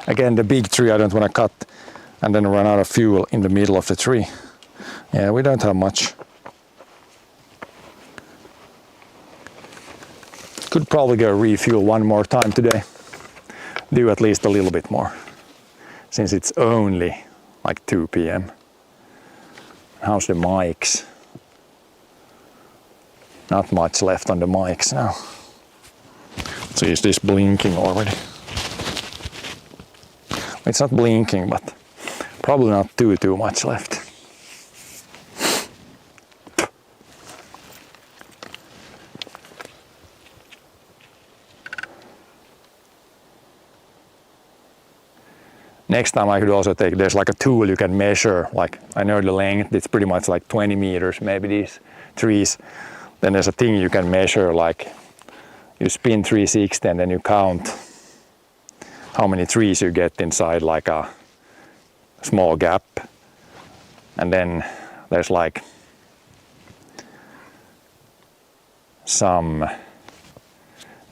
Again, the big tree I don't want to cut and then run out of fuel in the middle of the tree. Yeah, we don't have much. Could probably go refuel one more time today. Do at least a little bit more. Since it's only like 2 p.m. How's the mics? Not much left on the mics now. So is this blinking already? It's not blinking, but probably not too much left. Next time I could also take, there's like a tool you can measure, like I know the length, it's pretty much like 20 meters, maybe these trees. Then there's a thing you can measure, like you spin 360 and then you count how many trees you get inside like a small gap. And then there's like some,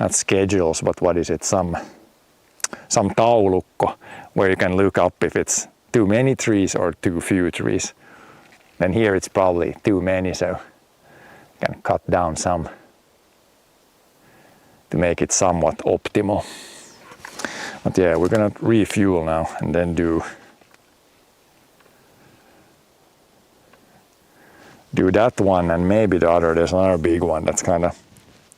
not schedules, but what is it, some taulukko where you can look up if it's too many trees or too few trees. Then here it's probably too many, so you can cut down some to make it somewhat optimal. But yeah, we're gonna refuel now and then do that one and maybe the other. There's another big one that's kind of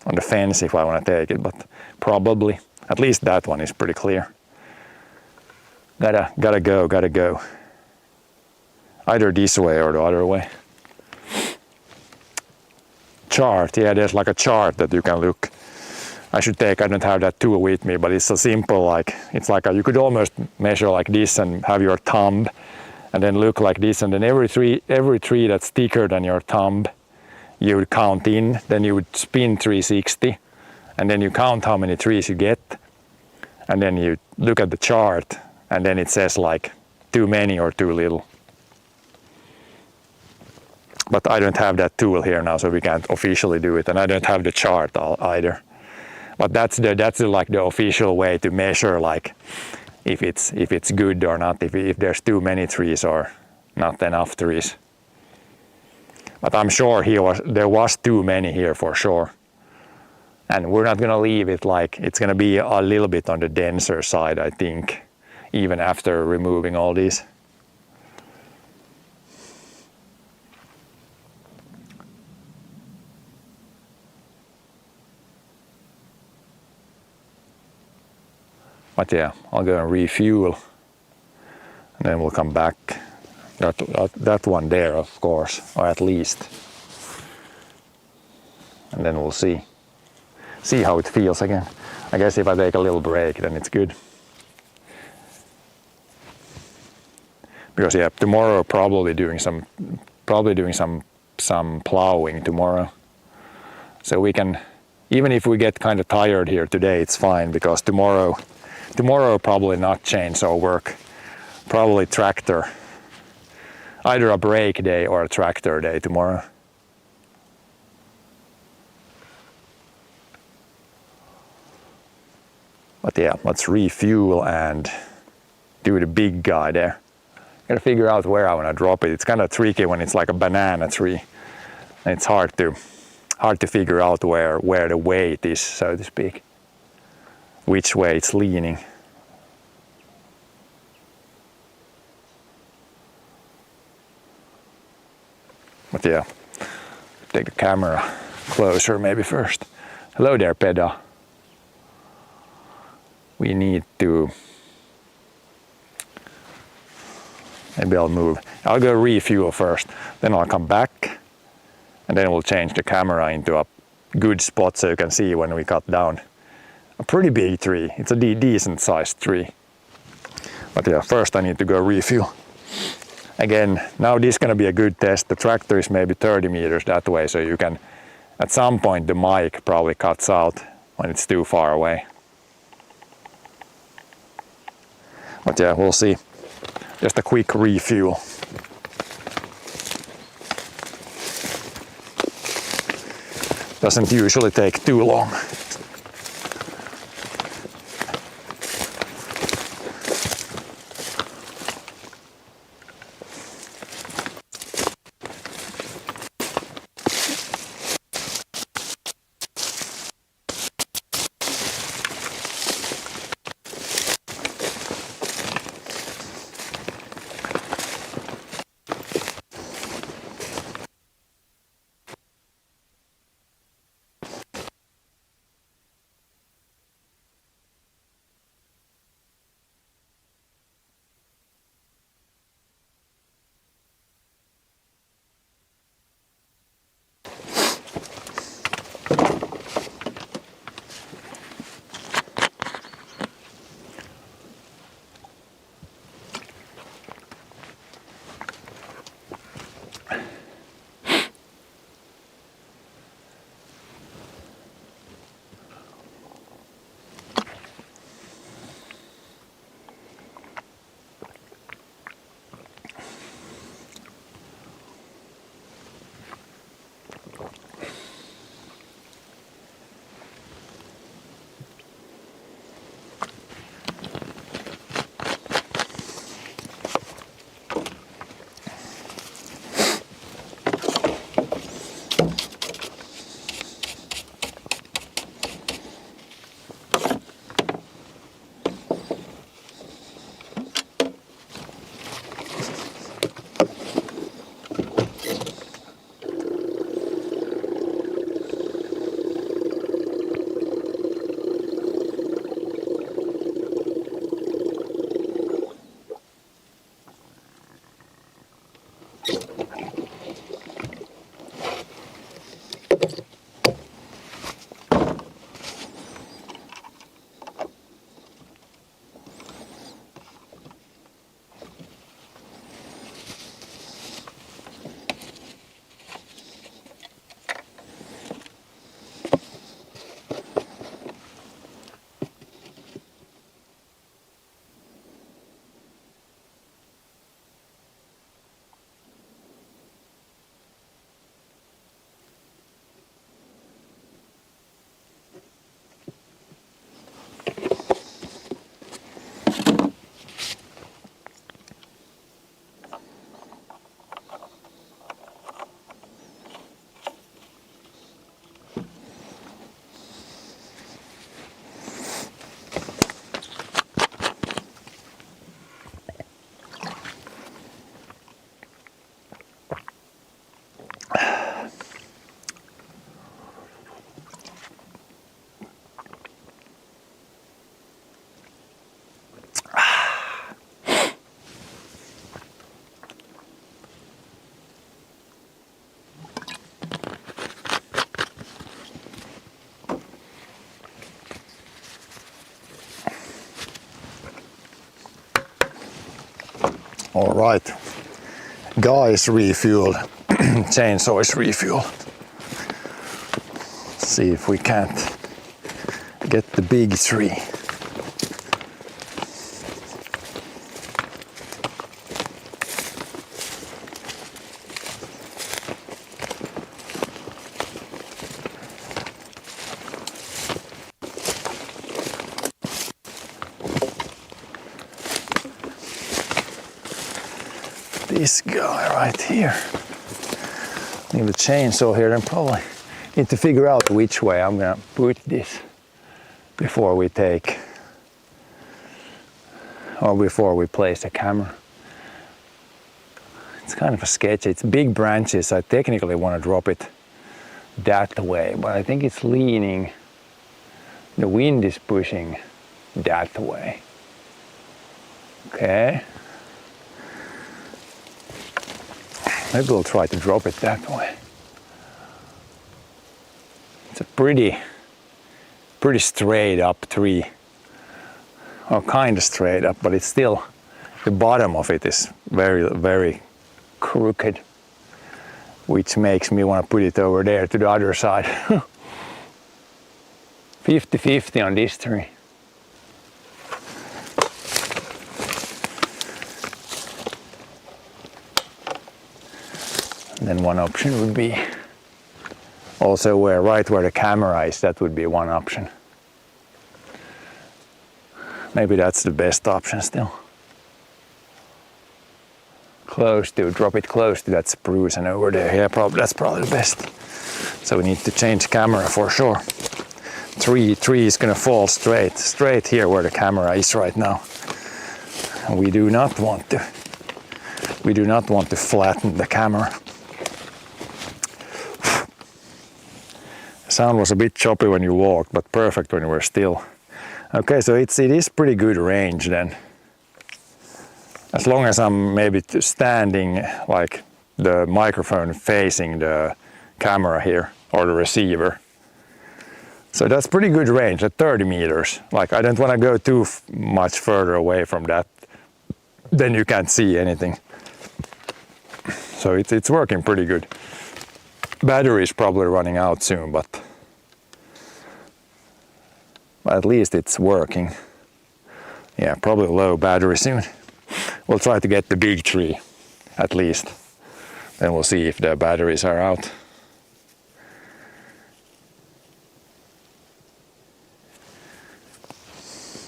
on the fence if I want to take it, but probably at least that one is pretty clear. Gotta go. Either this way or the other way. Chart, yeah, there's like a chart that you can look. I don't have that tool with me, but it's a simple, like, it's like you could almost measure like this and have your thumb and then look like this, and then every tree that's thicker than your thumb, you would count in, then you would spin 360, and then you count how many trees you get, and then you look at the chart, and then it says like too many or too little. But I don't have that tool here now, so we can't officially do it, and I don't have the chart either. But that's like the official way to measure like if it's good or not, if there's too many trees or not enough trees. But I'm sure there was too many here for sure. And we're not gonna leave it like it's gonna be a little bit on the denser side, I think, even after removing all these. But yeah, I'll go and refuel, and then we'll come back. That one there, of course, or at least. And then we'll see how it feels again. I guess if I take a little break, then it's good. Because yeah, tomorrow probably doing some plowing tomorrow. So we can, even if we get kind of tired here today, it's fine, because tomorrow probably not chainsaw work, probably tractor, either a break day or a tractor day tomorrow. But yeah, let's refuel and do the big guy there. Gotta figure out where I want to drop it. It's kind of tricky when it's like a banana tree, and it's hard to figure out where the weight is, so to speak, which way it's leaning. But yeah, take the camera closer maybe first. Hello there, Peda. We need to, maybe I'll go refuel first, then I'll come back, and then we'll change the camera into a good spot so you can see when we cut down a pretty big tree. It's a decent sized tree. But yeah, first I need to go refuel. Again, now this is gonna be a good test. The tractor is maybe 30 meters that way, so you can, at some point the mic probably cuts out when it's too far away. But yeah, we'll see. Just a quick refuel. Doesn't usually take too long. All right, guy is refueled, chainsaw is refueled. See if we can't get the big tree. This guy right here. Leave the chainsaw here, and probably need to figure out which way I'm gonna put this before we take, or before we place the camera. It's kind of a sketch. It's big branches. I technically want to drop it that way, but I think it's leaning. The wind is pushing that way. Okay. Maybe we'll try to drop it that way. It's a pretty straight up tree. Or kind of straight up, but it's still, the bottom of it is very, very crooked, which makes me want to put it over there to the other side. 50-50 on this tree. Then one option would be also right where the camera is. That would be one option. Maybe that's the best option still. Drop it close to that spruce and over there. Yeah, that's probably the best. So we need to change camera for sure. Tree is gonna fall straight here where the camera is right now. And we do not want to flatten the camera. Sound was a bit choppy when you walked, but perfect when you were still. Okay, so it is pretty good range then. As long as I'm maybe standing like the microphone facing the camera here or the receiver. So that's pretty good range at 30 meters. Like I don't want to go too much further away from that. Then you can't see anything. So it's working pretty good. Battery is probably running out soon, but at least it's working. Yeah, probably low battery soon. We'll try to get the big tree at least. Then we'll see if the batteries are out.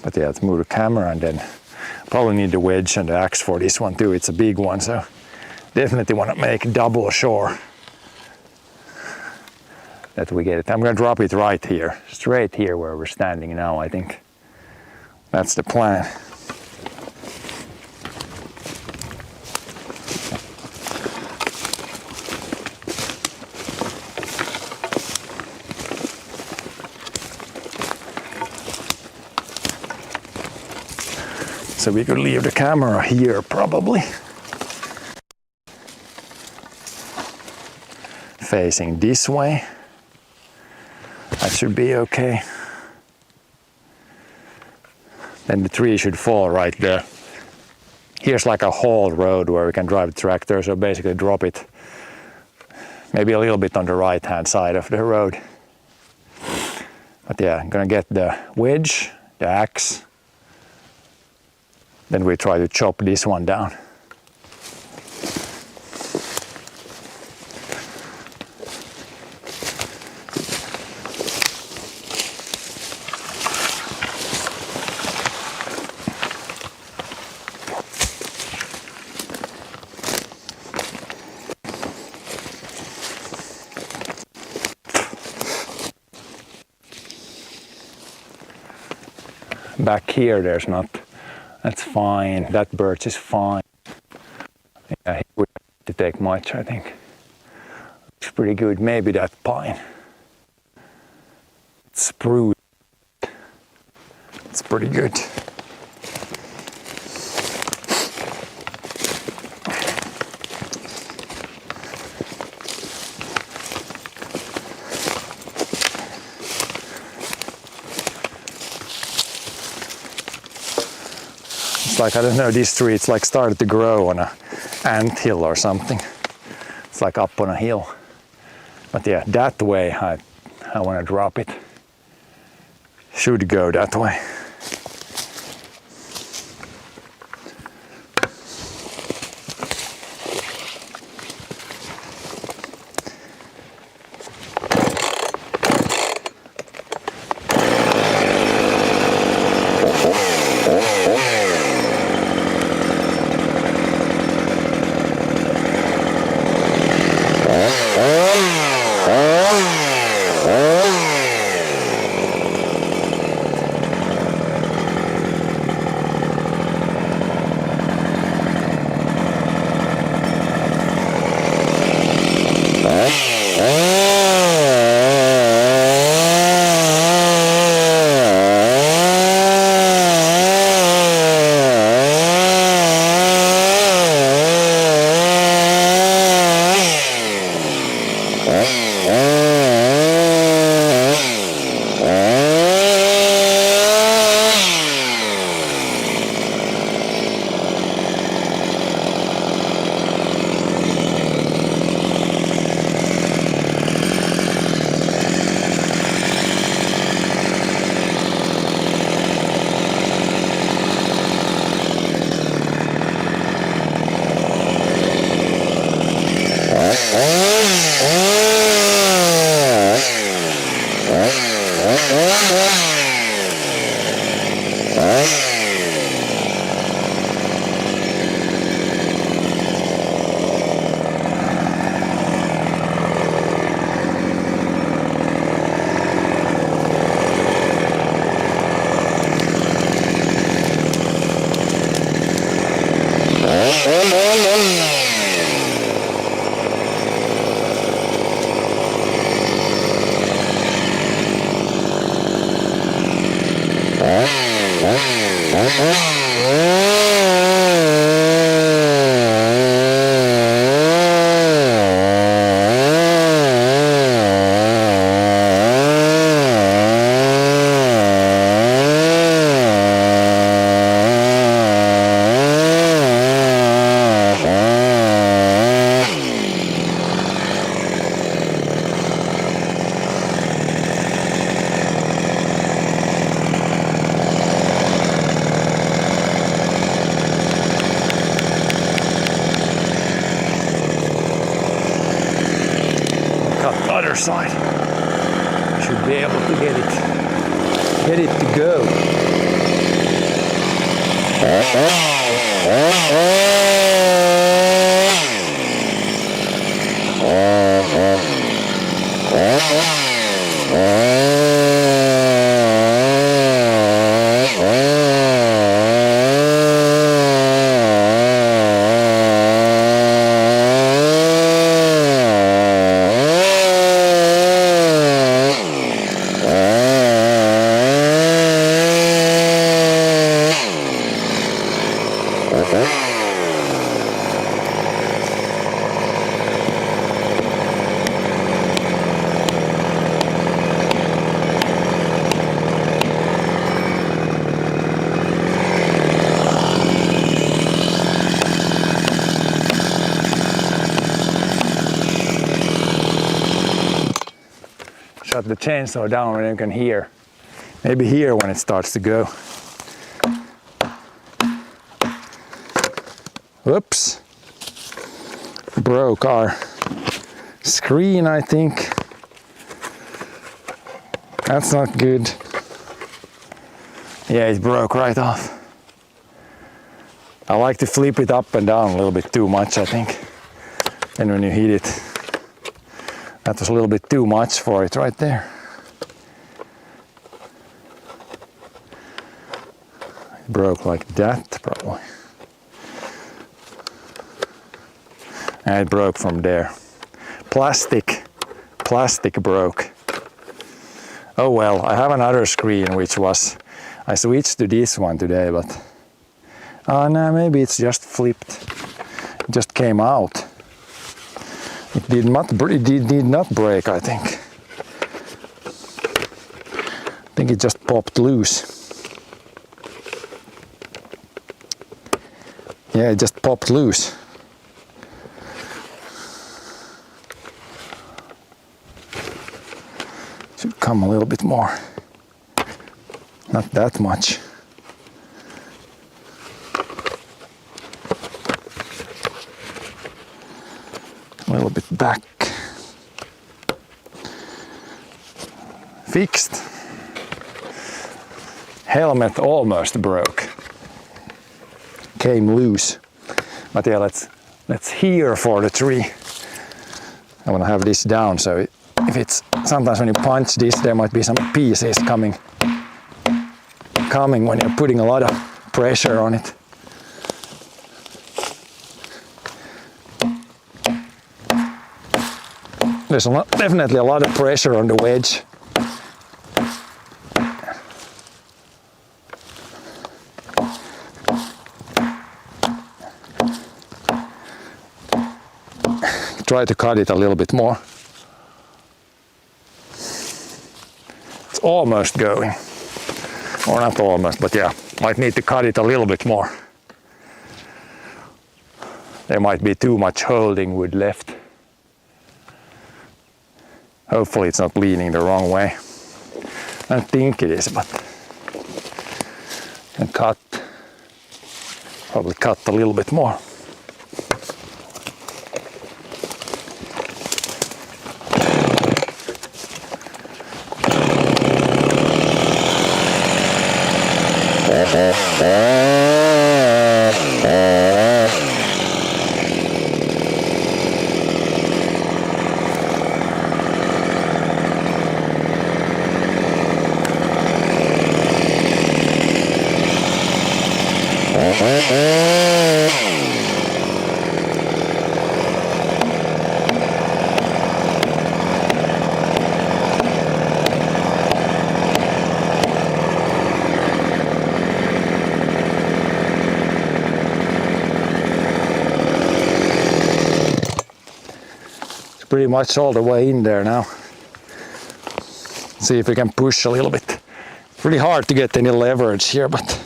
But yeah, let's move the camera and then probably need the wedge and the axe for this one too. It's a big one, so definitely want to make double sure that we get it. I'm gonna drop it right here, straight here where we're standing now, I think. That's the plan. So we could leave the camera here probably. Facing this way. That should be okay. Then the tree should fall right there. Here's like a hauled road where we can drive the tractor, so basically drop it maybe a little bit on the right hand side of the road. But yeah, I'm gonna get the wedge, the axe, then we try to chop this one down. Back here there's not, that's fine, that birch is fine. Yeah, we have to take much, I think. Looks pretty good, maybe that pine. Spruce, it's pretty good. It's like, I don't know, this tree, it's like started to grow on a ant hill or something. It's like up on a hill. But yeah, that way I want to drop it. Should go that way. Other side. Should be able to get it to go. Shut the chainsaw down when you can hear. Maybe hear when it starts to go. Whoops. Broke our screen, I think. That's not good. Yeah, it broke right off. I like to flip it up and down a little bit too much, I think. And when you hit it, that was a little bit too much for it right there. It broke like that, probably. And it broke from there. Plastic broke. Oh well, I have another screen which was, I switched to this one today, but no, maybe it's just flipped. It just came out. It did not break, I think. I think it just popped loose. Yeah, it just popped loose. Should come a little bit more. Not that much. A little bit back. Fixed. Helmet almost broke. Came loose. But yeah, let's hear for the tree. I want to have this down, so if it's sometimes when you punch this, there might be some pieces coming when you're putting a lot of pressure on it. There's definitely a lot of pressure on the wedge. Try to cut it a little bit more. It's almost going. Or not almost, but yeah, might need to cut it a little bit more. There might be too much holding wood left. Hopefully it's not leaning the wrong way. I don't think it is, but I can probably cut a little bit more. Pretty much all the way in there now. See if we can push a little bit. Pretty hard to get any leverage here, but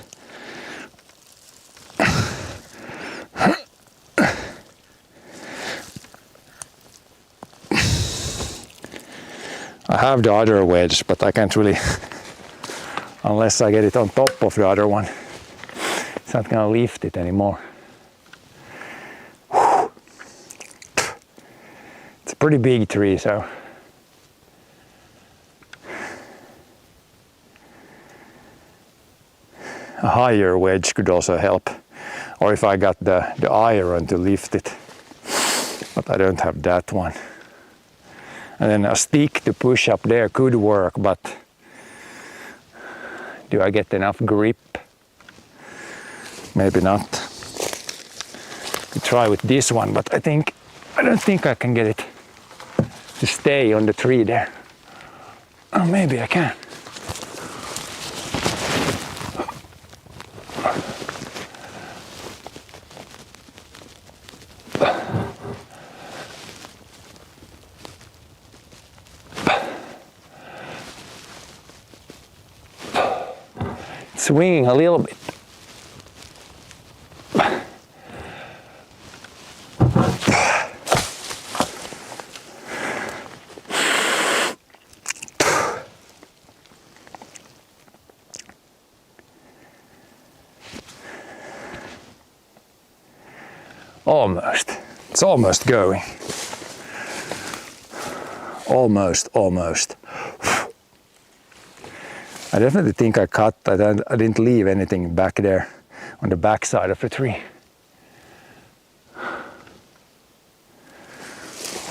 I have the other wedge, but I can't really, unless I get it on top of the other one, it's not gonna lift it anymore. Pretty big tree, so a higher wedge could also help, or if I got the iron to lift it, but I don't have that one. And then a stick to push up there could work, but do I get enough grip? Maybe not. Could try with this one, but I don't think I can get it to stay on the tree there. Oh, maybe I can. Swinging a little bit. Almost. It's almost going. Almost. I definitely think I cut. I didn't leave anything back there on the back side of the tree.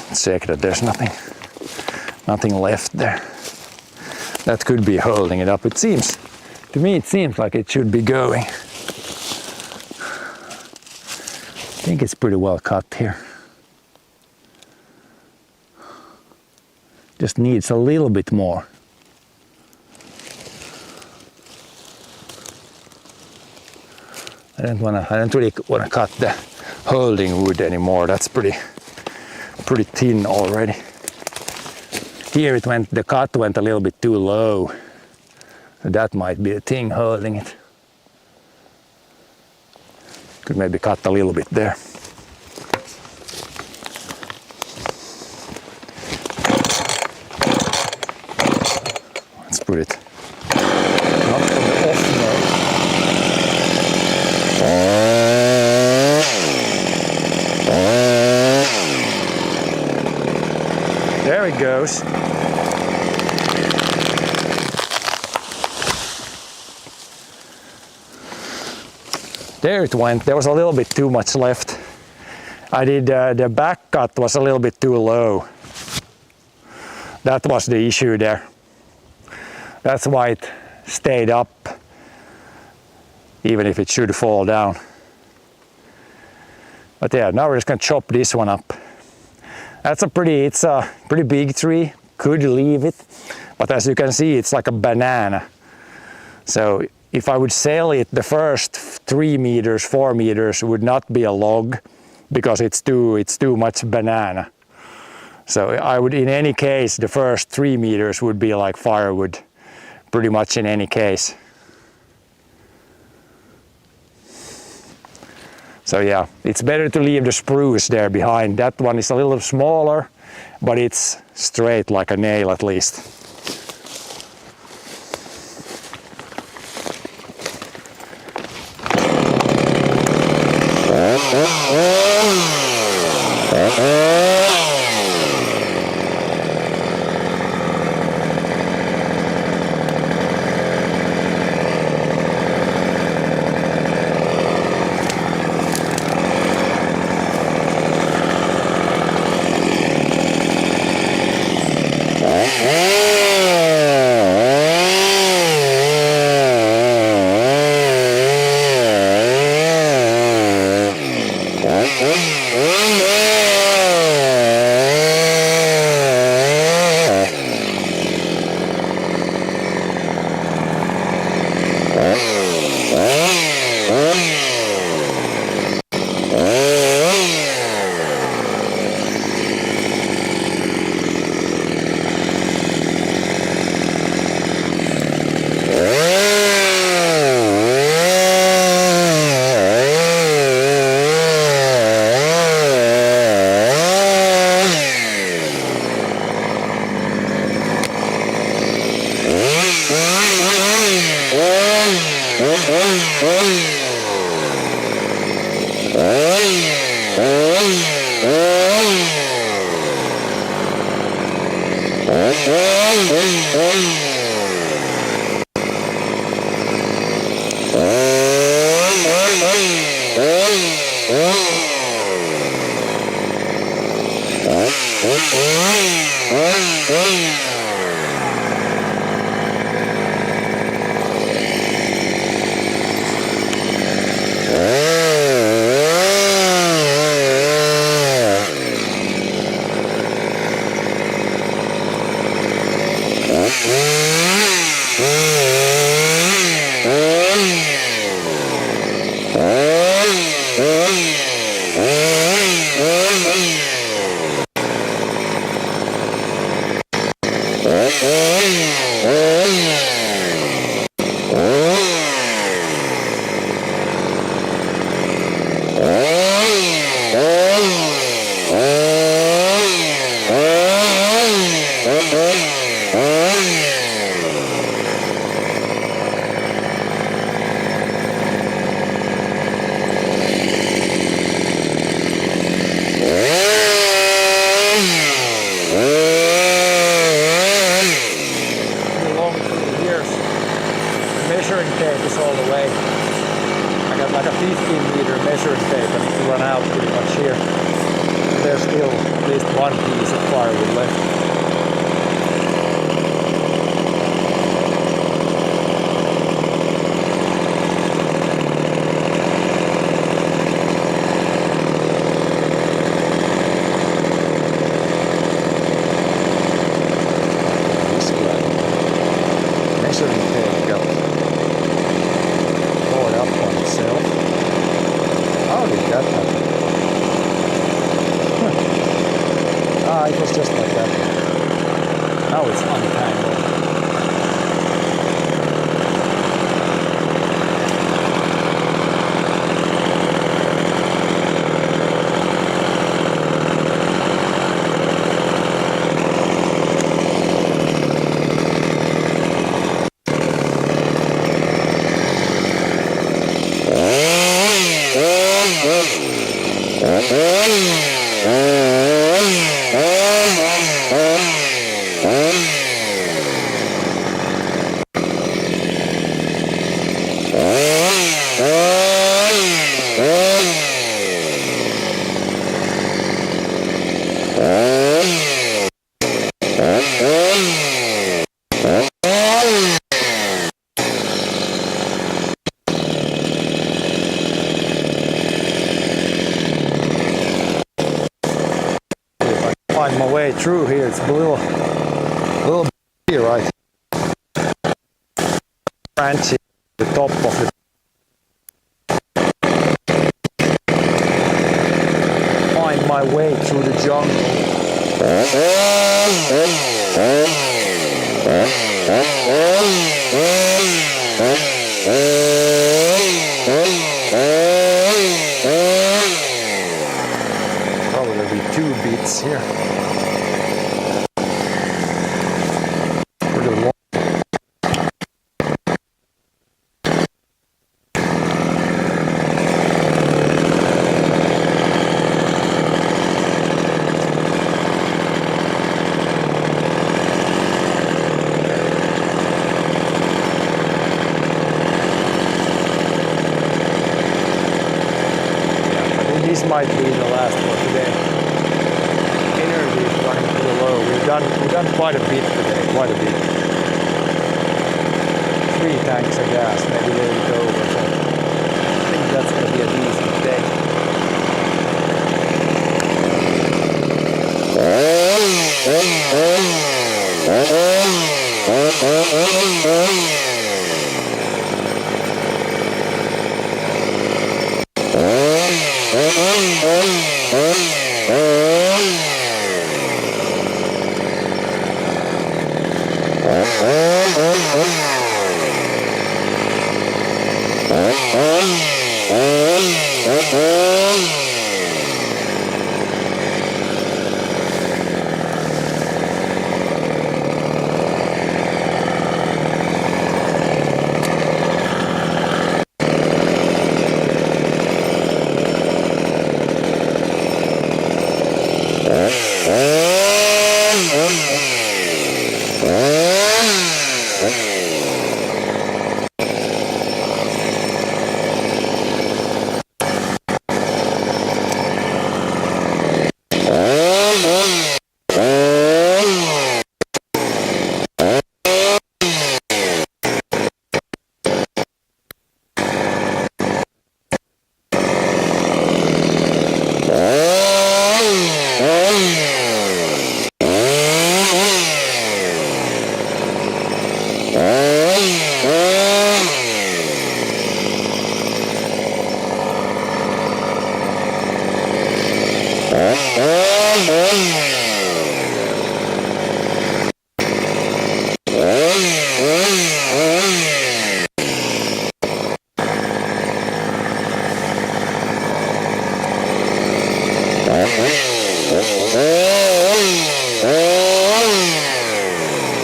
Let's check that there's nothing left there. That could be holding it up. To me it seems like it should be going. I think it's pretty well cut here. Just needs a little bit more. I don't really want to cut the holding wood anymore. That's pretty thin already. Here the cut went a little bit too low. That might be a thing holding it. Could maybe cut a little bit there. Let's put it not from the off mode. There it goes. There it went. There was a little bit too much left. I did the back cut was a little bit too low. That was the issue there. That's why it stayed up, even if it should fall down. But yeah, now we're just gonna chop this one up. It's a pretty big tree. Could leave it, but as you can see, it's like a banana. So if I would sail it, the first 3 meters, 4 meters would not be a log because it's too much banana. So I would, in any case, the first 3 meters would be like firewood, pretty much in any case. So yeah, it's better to leave the spruce there behind. That one is a little smaller, but it's straight like a nail at least. Measuring tape is all the way. I got like a 15-meter measuring tape and it's run out pretty much here. There's still at least one piece of firewood left. It was just like that. Now it's untangled. find my way through here. It's a little here, right? Branch at the top of the find my way through the jungle. Probably there'll be 2 beats here. Pretty long. This might be the last for today. Energy is running pretty low. We've done quite a bit today, quite a bit. 3 tanks of gas, maybe there we go over. So I think that's gonna be a decent day.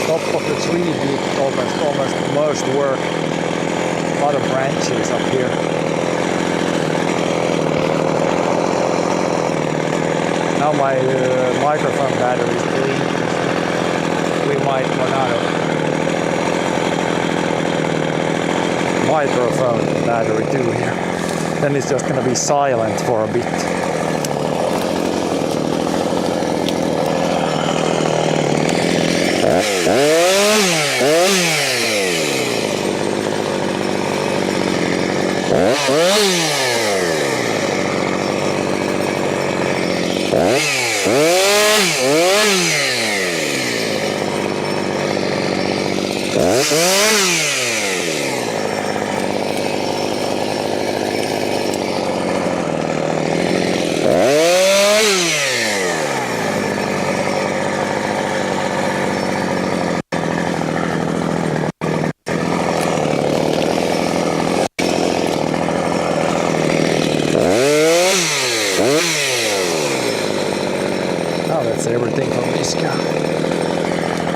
Top of the tree beat almost most work. A lot of branches up here. Now my microphone battery is blinking. We might run out of microphone battery too here. Then it's just gonna be silent for a bit. That's everything from this guy.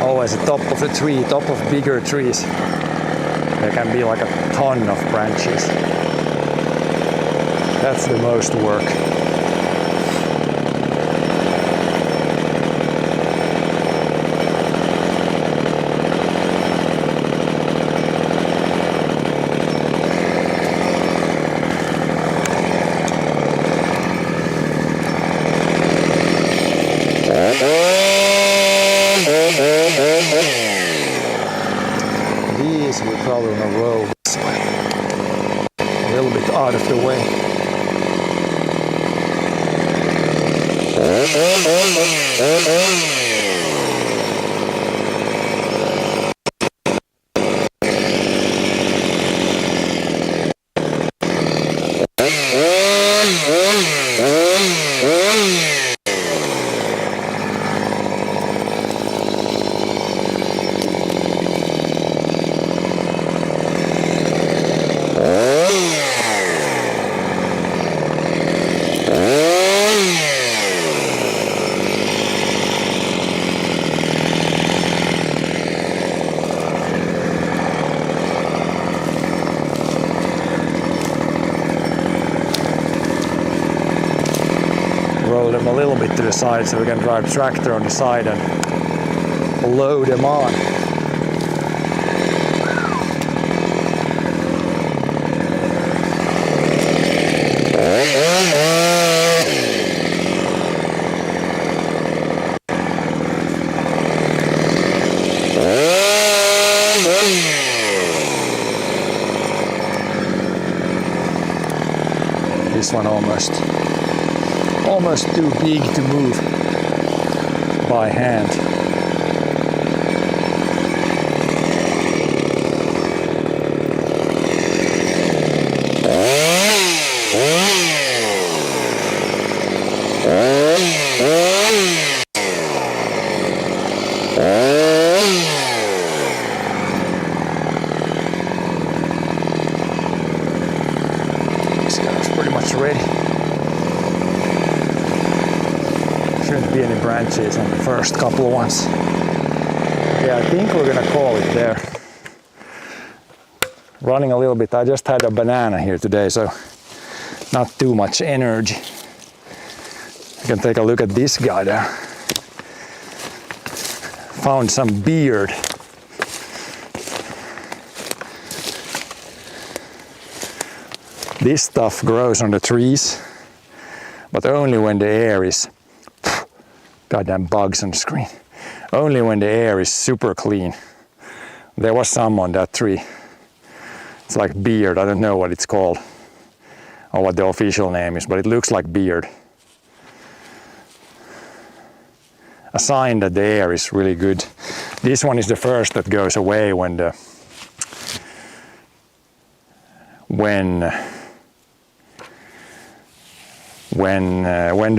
Always the top of the tree, top of bigger trees. There can be like a ton of branches. That's the most work. These we probably want to roll this way, a little bit out of the way. Roll them a little bit to the side so we can drive tractor on the side and load them on. This one almost too big to move by hand. This guy's pretty much ready. Shouldn't be any branches on the first couple of ones. Yeah, I think we're gonna call it there. Running a little bit. I just had a banana here today, so not too much energy. You can take a look at this guy there. Found some beard. This stuff grows on the trees, but only when the air is goddamn bugs on the screen. Only when the air is super clean. There was some on that tree. It's like beard. I don't know what it's called or what the official name is, but it looks like beard. A sign that the air is really good. This one is the first that goes away when the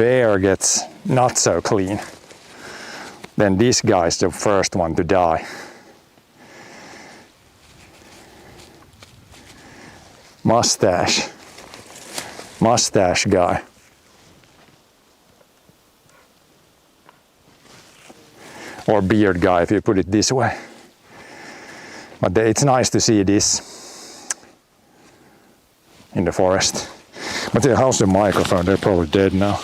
air gets not so clean. Then this guy is the first one to die. Mustache guy. Or beard guy if you put it this way. But it's nice to see this in the forest. But yeah, how's the microphone? They're probably dead now.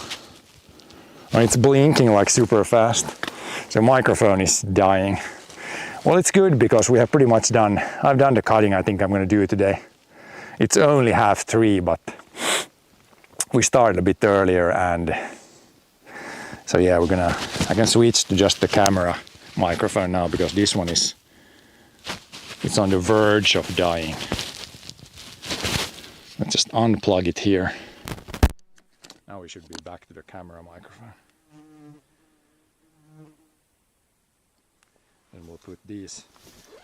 I mean, it's blinking like super fast. So microphone is dying. Well, it's good because we have pretty much done, I've done the cutting I think I'm going to do today. It's only 2:30, but we started a bit earlier, and so yeah, I can switch to just the camera microphone now because this one it's on the verge of dying. Let's just unplug it here. Now we should be back to the camera microphone. And we'll put the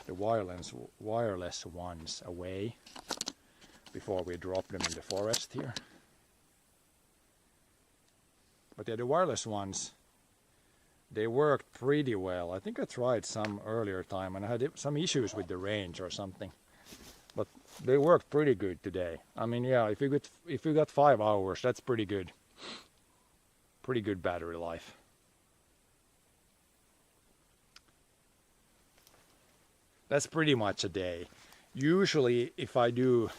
wireless ones away before we drop them in the forest here. But yeah, the wireless ones, they worked pretty well. I think I tried some earlier time and I had some issues with the range or something. But they worked pretty good today. I mean, yeah, if you got 5 hours, that's pretty good. Pretty good battery life. That's pretty much a day. Usually if I do,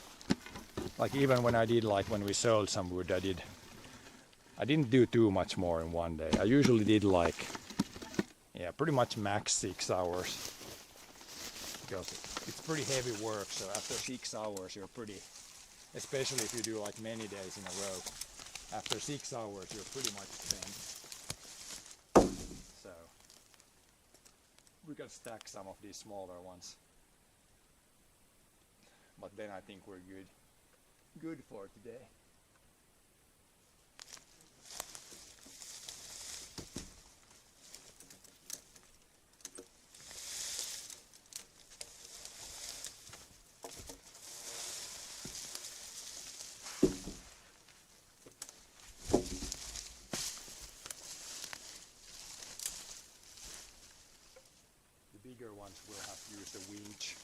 like even when I did, like when we sold some wood, I didn't do too much more in one day. I usually did like, yeah, pretty much max 6 hours. Because it's pretty heavy work, so after 6 hours you're pretty, especially if you do like many days in a row, after 6 hours you're pretty much spent. So we can stack some of these smaller ones. But then I think we're good for today. bigger ones will have to use the winch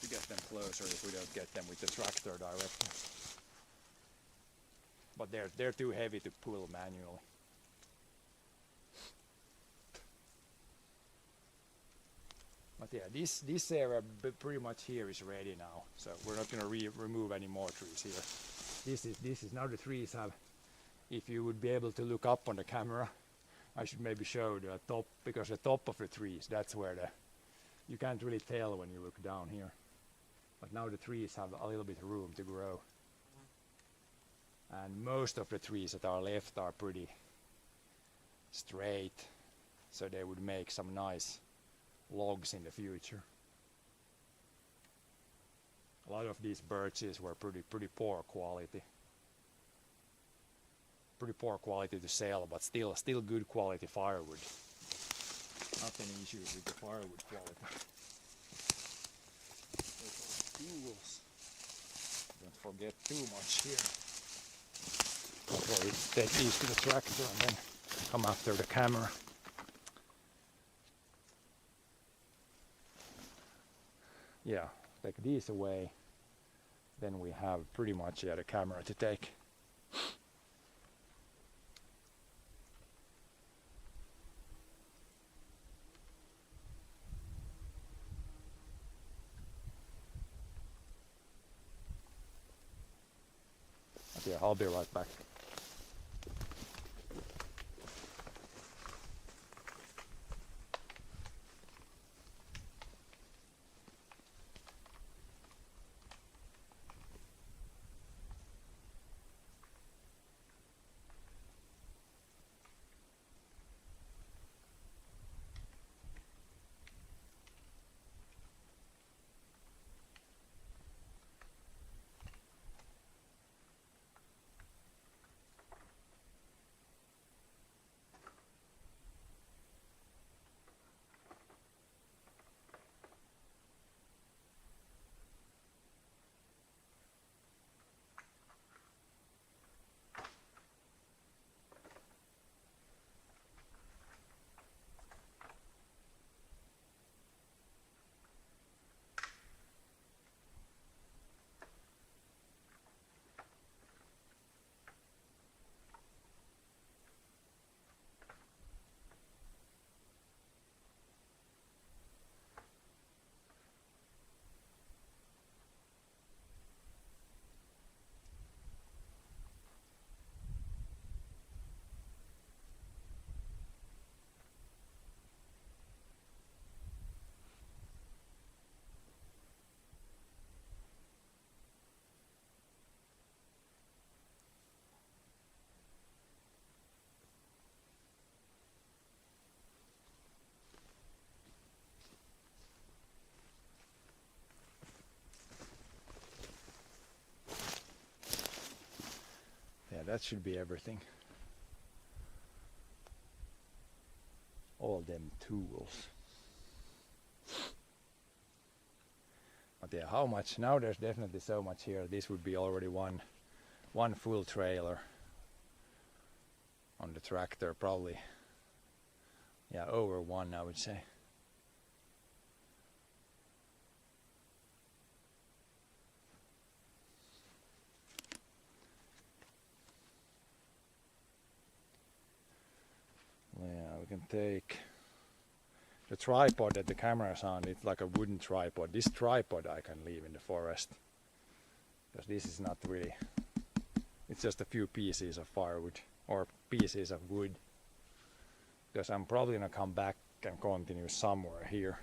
to get them closer if we don't get them with the tractor directly. But they're too heavy to pull manually. But yeah, this area pretty much here is ready now, so we're not going to remove any more trees here. This is now the trees have. If you would be able to look up on the camera, I should maybe show the top, because the top of the trees, that's where you can't really tell when you look down here. But now the trees have a little bit of room to grow. And most of the trees that are left are pretty straight, so they would make some nice logs in the future. A lot of these birches were pretty poor quality. Pretty poor quality to sell, but still good quality firewood. Not any issues with the firewood quality. Tools. Don't forget too much here. Probably take these to the tractor and then come after the camera. Yeah, take these away. Then we have pretty much the camera to take. Yeah, I'll be right back. That should be everything. All them tools. But yeah, how much? Now there's definitely so much here. This would be already one full trailer on the tractor, probably. Yeah, over one, I would say. Yeah, we can take the tripod that the camera is on. It's like a wooden tripod. This tripod I can leave in the forest, because this is not really, it's just a few pieces of firewood or pieces of wood, because I'm probably gonna come back and continue somewhere here,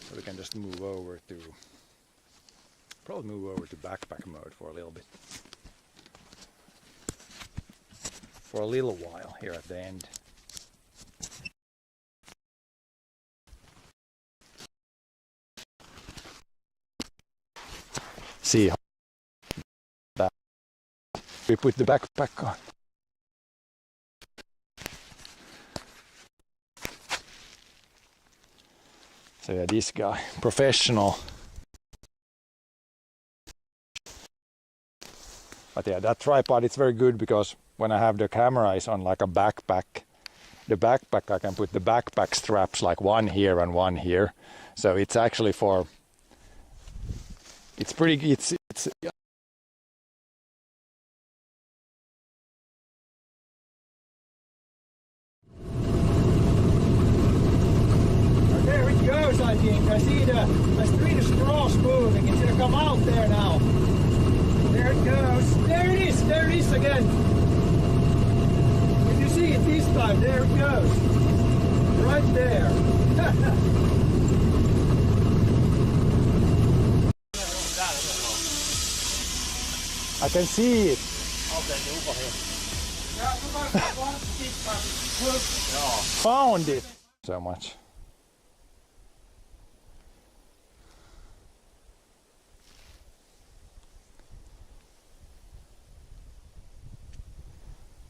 so we can just move over to backpack mode for a little bit, for a little while here at the end. See how we put the backpack on. So yeah, this guy, professional. But yeah, that tripod, it's very good, because when I have the camera is on like a backpack, the backpack, I can put the backpack straps like one here and one here. So it's actually for, it's pretty, it's
There it goes, I think. I see the straws moving. It's gonna come out there now. There it goes. There it is. There it is again. If you see it this time, there it goes. Right there.
I can see it. Found it. So much.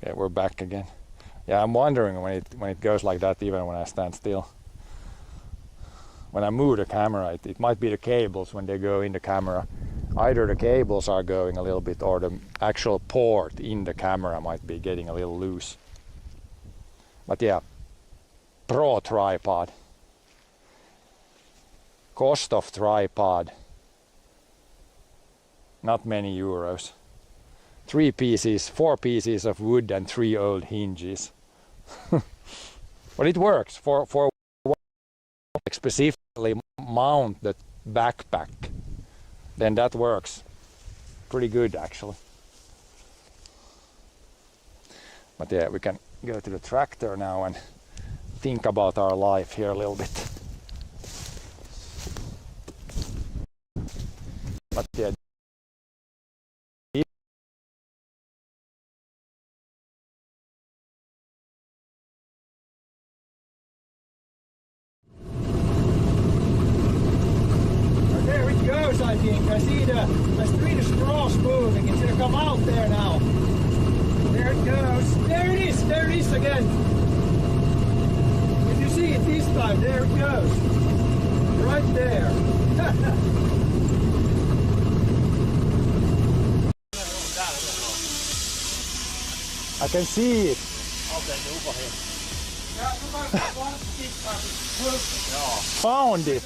Yeah, we're back again. Yeah, I'm wondering when it goes like that, even when I stand still. When I move the camera, it might be the cables when they go in the camera. Either the cables are going a little bit or the actual port in the camera might be getting a little loose. But yeah, pro tripod. Cost of tripod, not many euros. 4 pieces of wood and 3 old hinges. But it works for specifically mount the backpack. Then that works pretty good actually. But yeah, we can go to the tractor now and think about our life here a little bit. But yeah,
I think. I see the straws moving. It's gonna come out there now. There it goes. There it is. There it is again. If you see it this time, there it goes. Right there.
I can see it. Found it.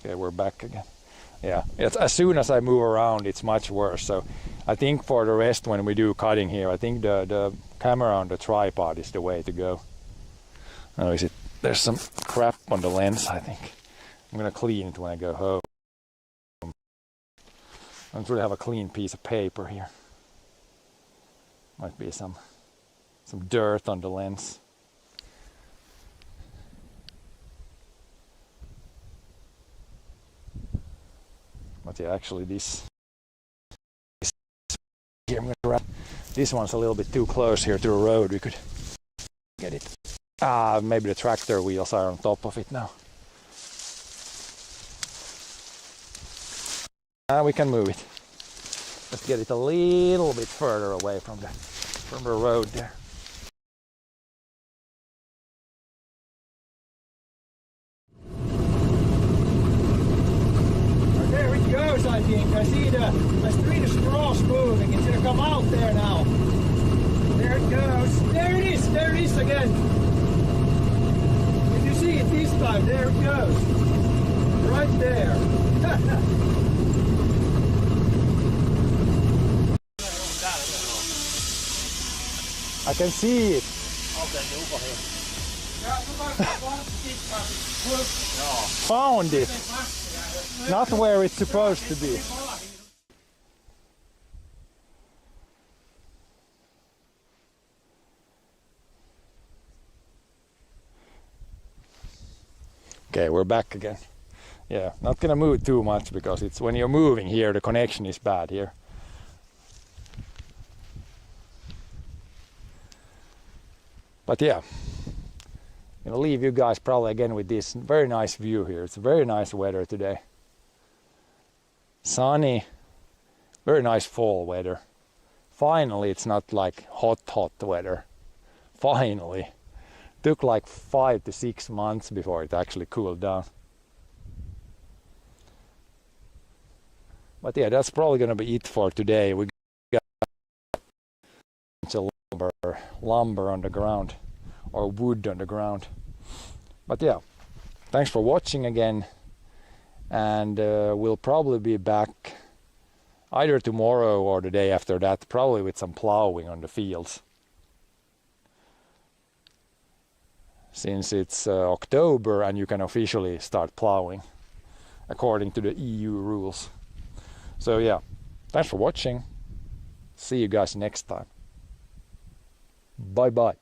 Okay, we're back again. Yeah, it's, as soon as I move around, it's much worse. So I think for the rest, when we do cutting here, I think the camera on the tripod is the way to go. Oh, is it? There's some crap on the lens, I think. I'm gonna clean it when I go home. I don't really have a clean piece of paper here. Might be some dirt on the lens. But yeah, actually this here, I'm gonna wrap. This one's a little bit too close here to the road. We could get it. Maybe the tractor wheels are on top of it now. We can move it. Let's get it a little bit further away from the road there.
There it goes, I think. I see the straws moving. It's gonna come out there now. There it goes. There it is. There it is again. If you see it this time, there it goes. Right there.
I can see it. Found it. Not where it's supposed to be. Okay, we're back again. Yeah, not gonna move too much because it's when you're moving here, the connection is bad here. But yeah, I'm gonna leave you guys probably again with this very nice view here. It's very nice weather today. Sunny, very nice fall weather. Finally, it's not like hot weather. Finally. Took like 5 to 6 months before it actually cooled down. But yeah, that's probably gonna be it for today. We got a bunch of lumber on the ground, or wood on the ground. But yeah, thanks for watching again, and we'll probably be back either tomorrow or the day after that, probably with some plowing on the fields. Since it's October and you can officially start plowing according to the EU rules. So yeah, thanks for watching. See you guys next time. Bye bye.